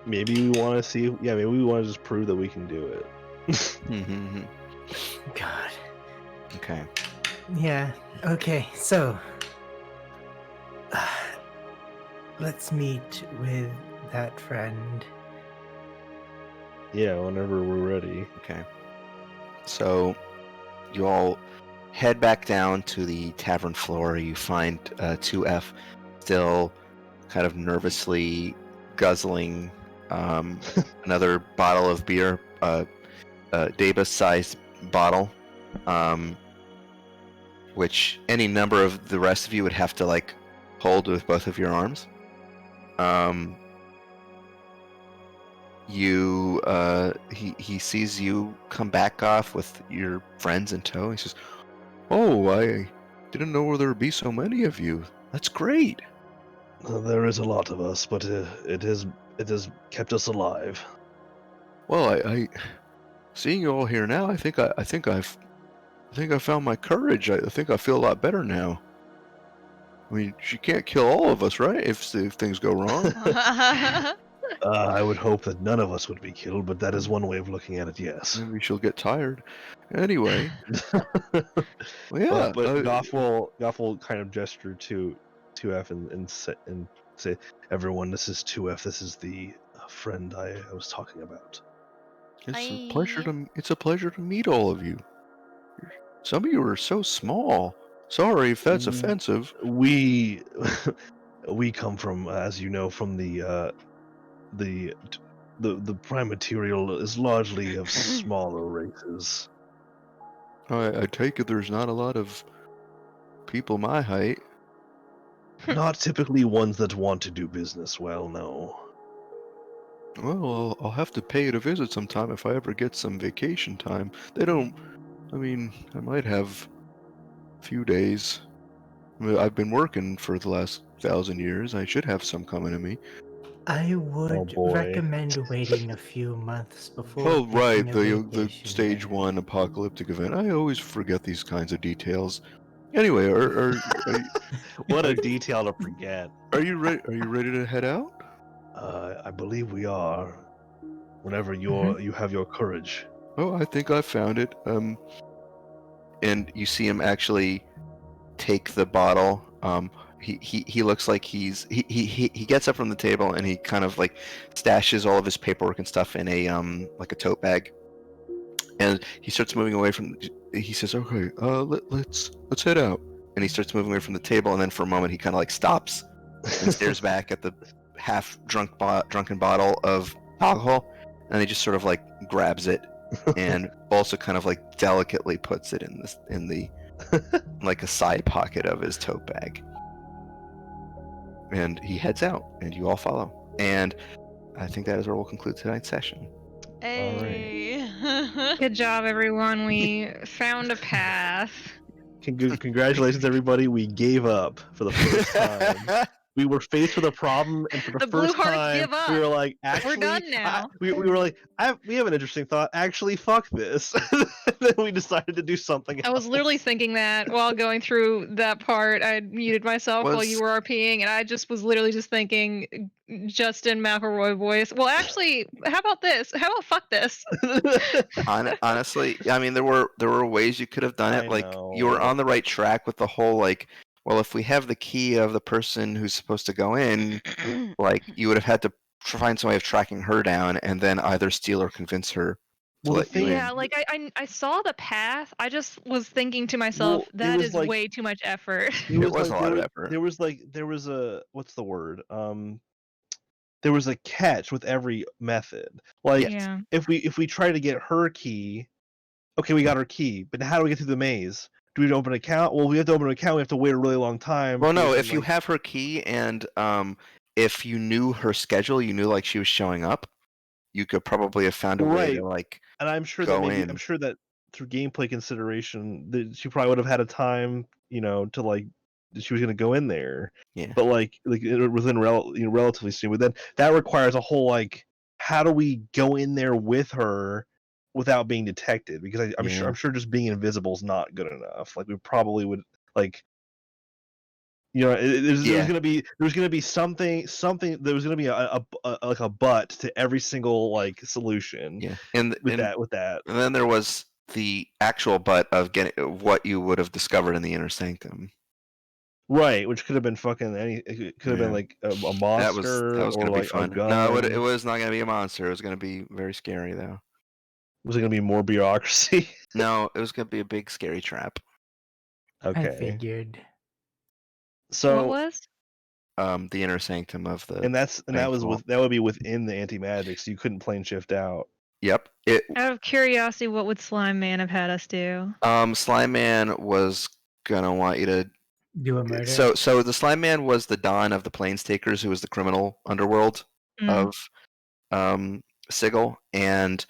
[SPEAKER 5] Maybe we want to see. Yeah, maybe we want to just prove that we can do it.
[SPEAKER 1] Mm-hmm.
[SPEAKER 2] God.
[SPEAKER 1] Okay.
[SPEAKER 2] Yeah. Okay. So let's meet with that friend.
[SPEAKER 5] Yeah, whenever we're ready.
[SPEAKER 1] Okay. So you all head back down to the tavern floor. You find 2F still kind of nervously guzzling another bottle of beer, Davis-sized bottle, which any number of the rest of you would have to like hold with both of your arms. He sees you come back off with your friends in tow. He says, "Oh, I didn't know there would be so many of you. That's great."
[SPEAKER 5] There is a lot of us, but it has kept us alive.
[SPEAKER 1] Well, I seeing you all here now, I think I found my courage. I think I feel a lot better now. I mean, she can't kill all of us, right? If things go wrong.
[SPEAKER 5] I would hope that none of us would be killed, but that is one way of looking at it. Yes.
[SPEAKER 1] Maybe she'll get tired. Anyway, well, yeah.
[SPEAKER 5] But Goff will kind of gesture to 2F and say, "Everyone, this is 2F. This is the friend I was talking about."
[SPEAKER 1] It's a pleasure to meet all of you. Some of you are so small. Sorry if that's offensive.
[SPEAKER 5] We we come from, as you know, from the prime material is largely of smaller races.
[SPEAKER 1] I take it there's not a lot of people my height.
[SPEAKER 5] Not typically ones that want to do business well, no.
[SPEAKER 1] Well, I'll have to pay it a visit sometime if I ever get some vacation time. They don't. I mean, I might have a few days. I've been working for the last 1,000 years. I should have some coming to me.
[SPEAKER 2] I
[SPEAKER 5] Oh,
[SPEAKER 2] would
[SPEAKER 5] boy.
[SPEAKER 2] recommend waiting a few months before
[SPEAKER 1] Oh, right,
[SPEAKER 2] taking a
[SPEAKER 1] the
[SPEAKER 2] vacation
[SPEAKER 1] stage
[SPEAKER 2] there.
[SPEAKER 1] 1 apocalyptic event. I always forget these kinds of details. Anyway,
[SPEAKER 5] What a detail to forget.
[SPEAKER 1] are you ready? Are you ready to head out?
[SPEAKER 5] I believe we are. Whenever you have your courage.
[SPEAKER 1] Oh, I think I found it. And you see him actually take the bottle. He looks like he gets up from the table and he kind of like stashes all of his paperwork and stuff in a like a tote bag. And he starts moving away from. He says, "Okay, let's head out." And he starts moving away from the table. And then for a moment, he kind of like stops and stares back at the drunken bottle of alcohol, and he just sort of like grabs it and also kind of like delicately puts it in the like a side pocket of his tote bag. And he heads out, and you all follow. And I think that is where we'll conclude tonight's session.
[SPEAKER 3] Hey.
[SPEAKER 4] Good job, everyone. We found a path.
[SPEAKER 5] Congratulations, everybody. We gave up for the first time. We were faced with a problem, and for the
[SPEAKER 4] Blue
[SPEAKER 5] first
[SPEAKER 4] Hearts
[SPEAKER 5] time,
[SPEAKER 4] give up.
[SPEAKER 5] we were like, actually,
[SPEAKER 4] done now.
[SPEAKER 5] we were like, we have an interesting thought. Actually, fuck this. Then we decided to do something
[SPEAKER 4] I was
[SPEAKER 5] else.
[SPEAKER 4] literally thinking that while going through that part. I muted myself while you were RPing, and I just was literally just thinking Justin McElroy voice. Well, actually, how about this? How about fuck this?
[SPEAKER 1] Honestly, I mean, there were ways you could have done it.
[SPEAKER 5] I
[SPEAKER 1] Like you were
[SPEAKER 5] know.
[SPEAKER 1] on the right track with the whole like, well, if we have the key of the person who's supposed to go in, like you would have had to find some way of tracking her down and then either steal or convince her to
[SPEAKER 5] Well, the
[SPEAKER 1] let you
[SPEAKER 5] thing-
[SPEAKER 1] in.
[SPEAKER 4] Yeah, like I saw the path. I just was thinking to myself,
[SPEAKER 5] Well, it
[SPEAKER 4] that
[SPEAKER 5] was
[SPEAKER 4] is
[SPEAKER 5] like-
[SPEAKER 4] way too much effort.
[SPEAKER 1] It was a lot of effort.
[SPEAKER 5] There was a what's the word? There was a catch with every method. Like
[SPEAKER 4] Yeah.
[SPEAKER 5] if we try to get her key, okay, we got her key, but how do we get through the maze? Do we open an account? Well, we have to open an account. We have to wait a really long time.
[SPEAKER 1] Well,
[SPEAKER 5] for
[SPEAKER 1] no,
[SPEAKER 5] it to,
[SPEAKER 1] if you have her key and if you knew her schedule, you knew like she was showing up, you could probably have found a way
[SPEAKER 5] Right.
[SPEAKER 1] to like
[SPEAKER 5] and I'm sure
[SPEAKER 1] go
[SPEAKER 5] that maybe
[SPEAKER 1] in.
[SPEAKER 5] I'm sure that through gameplay consideration, that she probably would have had a time, to like she was going to go in there.
[SPEAKER 1] Yeah.
[SPEAKER 5] But like within relatively soon. But then that requires a whole like, how do we go in there with her without being detected? Because I'm sure just being invisible is not good enough. Like we probably would like. There's gonna be something. There was gonna be a like a but to every single like solution.
[SPEAKER 1] Yeah. And
[SPEAKER 5] that.
[SPEAKER 1] And then there was the actual but of getting what you would have discovered in the inner sanctum.
[SPEAKER 5] Right, which could have been fucking it could have been like a monster
[SPEAKER 1] that was
[SPEAKER 5] or
[SPEAKER 1] gonna be
[SPEAKER 5] like
[SPEAKER 1] fun.
[SPEAKER 5] a gun.
[SPEAKER 1] No, it was not gonna be a monster. It was gonna be very scary though.
[SPEAKER 5] Was it gonna be more bureaucracy?
[SPEAKER 1] No, it was gonna be a big scary trap.
[SPEAKER 5] Okay.
[SPEAKER 2] I figured.
[SPEAKER 5] So
[SPEAKER 4] What was?
[SPEAKER 1] The inner sanctum of the.
[SPEAKER 5] that would be within the anti-magic, so you couldn't plane shift out.
[SPEAKER 1] Yep.
[SPEAKER 4] Out of curiosity, what would Slime Man have had us do?
[SPEAKER 1] Slime Man was gonna want you to
[SPEAKER 2] Do a murder.
[SPEAKER 1] So the Slime Man was the Don of the Planestakers, who was the criminal underworld of Sigil, and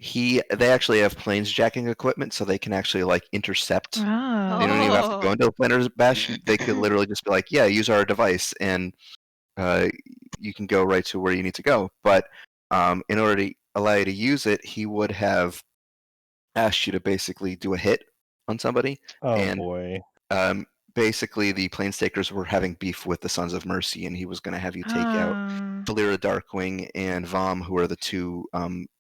[SPEAKER 1] they actually have planesjacking equipment, so they can actually like intercept.
[SPEAKER 4] Oh.
[SPEAKER 1] They don't even have to go into a Planner's Bastion. They could literally just be like, "Yeah, use our device," and you can go right to where you need to go. But in order to allow you to use it, he would have asked you to basically do a hit on somebody.
[SPEAKER 5] Oh boy.
[SPEAKER 1] Basically, the Planestakers were having beef with the Sons of Mercy, and he was going to have you take out Valera Darkwing and Vom, who are the two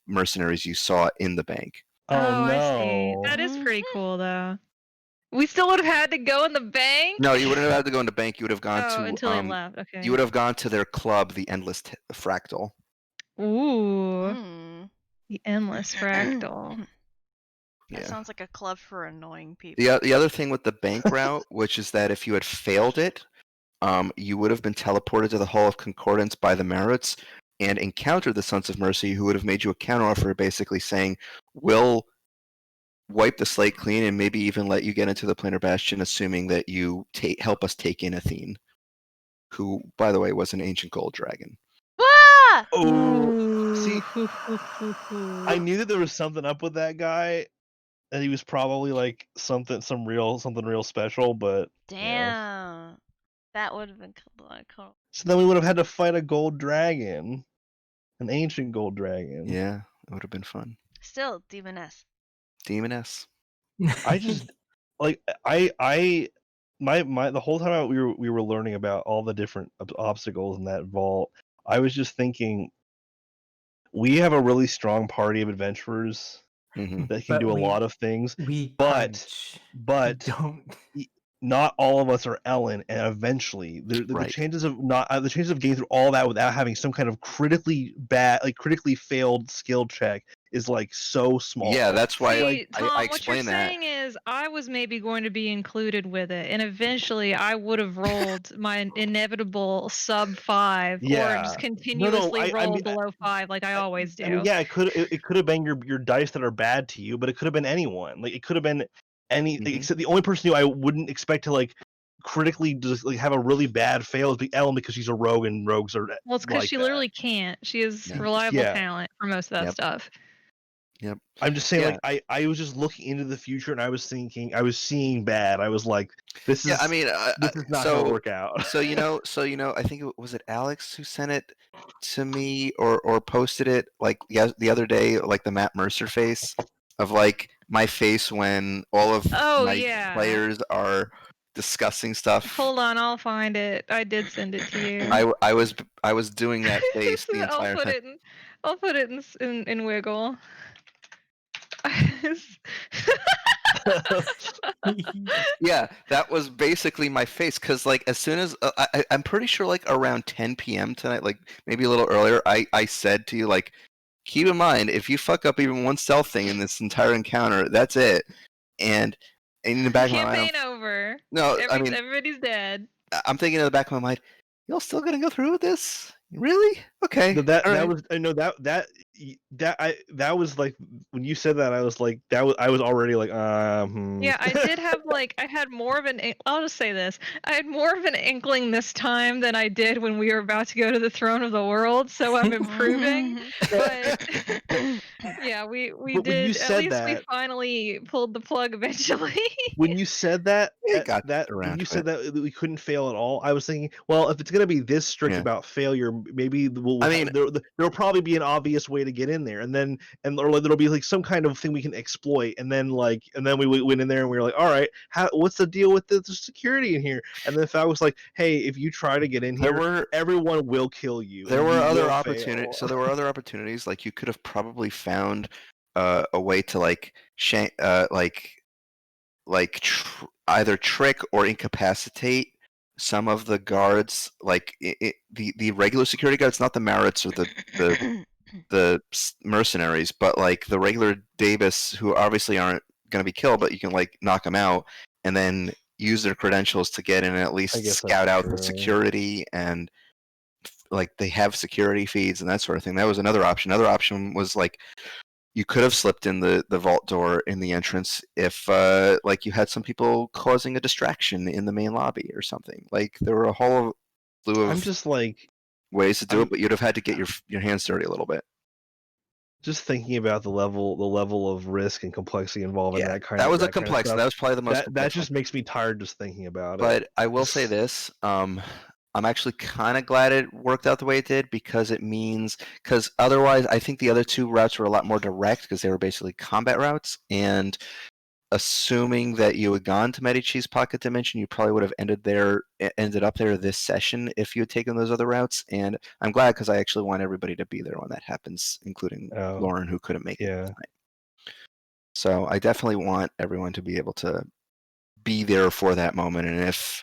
[SPEAKER 1] mercenaries you saw in the bank.
[SPEAKER 5] Oh no!
[SPEAKER 4] I see. That is pretty cool, though. We still would have had to go in the bank.
[SPEAKER 1] No, you wouldn't have had to go into bank. You would have gone to
[SPEAKER 4] until they left. Okay.
[SPEAKER 1] You would have gone to their club, the Endless Fractal.
[SPEAKER 4] Ooh. The Endless Fractal.
[SPEAKER 3] That
[SPEAKER 1] Yeah.
[SPEAKER 3] sounds like a club for annoying people.
[SPEAKER 1] The other thing with the bank route, which is that if you had failed it, you would have been teleported to the Hall of Concordance by the Merits and encountered the Sons of Mercy, who would have made you a counteroffer, basically saying, "We'll wipe the slate clean and maybe even let you get into the Planar Bastion, assuming that you help us take in Athene," who, by the way, was an ancient gold dragon.
[SPEAKER 3] Ah!
[SPEAKER 5] Oh, see, I knew that there was something up with that guy, and he was probably like something real special. But
[SPEAKER 3] damn, that would have been cool.
[SPEAKER 5] So then we would have had to fight a gold dragon, an ancient gold dragon.
[SPEAKER 1] Yeah, it would have been fun.
[SPEAKER 3] Still, Demoness.
[SPEAKER 1] Demoness.
[SPEAKER 5] I just like my the whole time we were learning about all the different obstacles in that vault. I was just thinking, we have a really strong party of adventurers that can do a lot of things. But
[SPEAKER 2] don't.
[SPEAKER 5] Not all of us are Ellen, and eventually the chances of getting through all that without having some kind of critically failed skill check is like so small.
[SPEAKER 1] Yeah, that's why
[SPEAKER 4] Tom,
[SPEAKER 1] I
[SPEAKER 4] what you're
[SPEAKER 1] explained that.
[SPEAKER 4] saying is I was maybe going to be included with it, and eventually I would have rolled my inevitable sub 5, or just continuously roll below 5 like I always do.
[SPEAKER 5] I mean, yeah, it could have been your dice that are bad to you, but it could have been anyone. Like it could have been any except the only person who I wouldn't expect to like critically just like have a really bad fail is Ellen, because she's a rogue, and rogues are
[SPEAKER 4] well, it's because she literally can't. She is reliable talent for most of that stuff.
[SPEAKER 1] Yep.
[SPEAKER 5] I'm just saying, like I was just looking into the future, and I was seeing bad. I was like, this is not gonna work out.
[SPEAKER 1] so I think was it Alex who sent it to me or posted it like the other day, like the Matt Mercer face of like my face when all of my players are discussing stuff.
[SPEAKER 4] Hold on, I'll find it. I did send it to you.
[SPEAKER 1] I was doing that face the entire time.
[SPEAKER 4] I'll put it in Wiggle.
[SPEAKER 1] Yeah, that was basically my face, because like as soon as I'm pretty sure like around 10 p.m. tonight, like maybe a little earlier, I said to you like, keep in mind, if you fuck up even one stealth thing in this entire encounter, that's it. And in the back of my mind,
[SPEAKER 4] campaign over.
[SPEAKER 1] No,
[SPEAKER 4] everybody's dead.
[SPEAKER 1] I'm thinking in the back of my mind, y'all still gonna go through with this? Really? Okay.
[SPEAKER 5] That was like when you said that, I was like I was already like
[SPEAKER 4] Yeah, I did have I had more of an I'll just say this. I had more of an inkling this time than I did when we were about to go to the throne of the world, so I'm improving. But Yeah, we
[SPEAKER 5] But when you
[SPEAKER 4] did. At
[SPEAKER 5] said
[SPEAKER 4] least we
[SPEAKER 5] that,
[SPEAKER 4] finally pulled the plug eventually.
[SPEAKER 5] when you said that,
[SPEAKER 1] It got
[SPEAKER 5] when
[SPEAKER 1] around
[SPEAKER 5] you
[SPEAKER 1] to
[SPEAKER 5] said
[SPEAKER 1] it.
[SPEAKER 5] that we couldn't fail at all, I was thinking, well, if it's gonna be this strict
[SPEAKER 1] Yeah.
[SPEAKER 5] about failure, maybe
[SPEAKER 1] I mean-
[SPEAKER 5] there'll probably be an obvious way to get in there, and or like, there'll be like some kind of thing we can exploit, and then we went in there and we were like, all right, what's the deal with the security in here? And then Fal was like, hey, if you try to get in here, everyone will kill you.
[SPEAKER 1] There
[SPEAKER 5] and
[SPEAKER 1] were
[SPEAKER 5] you
[SPEAKER 1] other
[SPEAKER 5] will
[SPEAKER 1] opportunities.
[SPEAKER 5] fail.
[SPEAKER 1] So there were other opportunities. Like you could have probably found a way to either trick or incapacitate some of the guards, like the regular security guards, not the Marits or the mercenaries, but like the regular Davis, who obviously aren't going to be killed, but you can like knock them out and then use their credentials to get in and at
[SPEAKER 5] I
[SPEAKER 1] least
[SPEAKER 5] guess
[SPEAKER 1] scout
[SPEAKER 5] that's
[SPEAKER 1] out the
[SPEAKER 5] true.
[SPEAKER 1] security, and like they have security feeds and that sort of thing. That was another option. Another option was like you could have slipped in the vault door in the entrance if like you had some people causing a distraction in the main lobby or something. Like there were a whole slew
[SPEAKER 5] I'm
[SPEAKER 1] of
[SPEAKER 5] just like
[SPEAKER 1] ways to do
[SPEAKER 5] I'm-
[SPEAKER 1] it, but you'd have had to get your hands dirty a little bit.
[SPEAKER 5] just thinking about the level of risk and complexity involved in
[SPEAKER 1] Yeah,
[SPEAKER 5] that kind
[SPEAKER 1] that
[SPEAKER 5] of
[SPEAKER 1] was a
[SPEAKER 5] that kind of
[SPEAKER 1] complex.
[SPEAKER 5] stuff.
[SPEAKER 1] That was probably the most
[SPEAKER 5] That
[SPEAKER 1] complex
[SPEAKER 5] just
[SPEAKER 1] one.
[SPEAKER 5] makes me tired just thinking about it.
[SPEAKER 1] But I will say this: I'm actually kind of glad it worked out the way it did, because it means, because otherwise, I think the other two routes were a lot more direct because they were basically combat routes, and assuming that you had gone to Medici's Pocket Dimension, you probably would have ended up there this session if you had taken those other routes. And I'm glad, because I actually want everybody to be there when that happens, including
[SPEAKER 5] Oh,
[SPEAKER 1] Lauren, who couldn't make it
[SPEAKER 5] yeah.
[SPEAKER 1] tonight. So I definitely want everyone to be able to be there for that moment. And if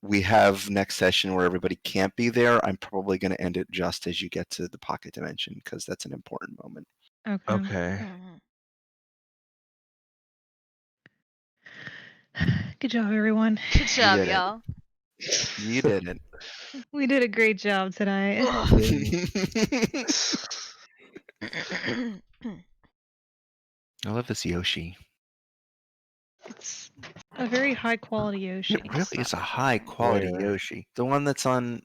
[SPEAKER 1] we have next session where everybody can't be there, I'm probably going to end it just as you get to the Pocket Dimension, because that's an important moment.
[SPEAKER 4] Okay.
[SPEAKER 7] Okay.
[SPEAKER 4] Good job, everyone.
[SPEAKER 3] Good job,
[SPEAKER 1] did it.
[SPEAKER 3] y'all.
[SPEAKER 1] You did it.
[SPEAKER 4] We did a great job tonight.
[SPEAKER 1] I love this Yoshi.
[SPEAKER 4] It's a very high quality Yoshi.
[SPEAKER 1] It really is a high quality
[SPEAKER 5] Where?
[SPEAKER 1] Yoshi. The one that's on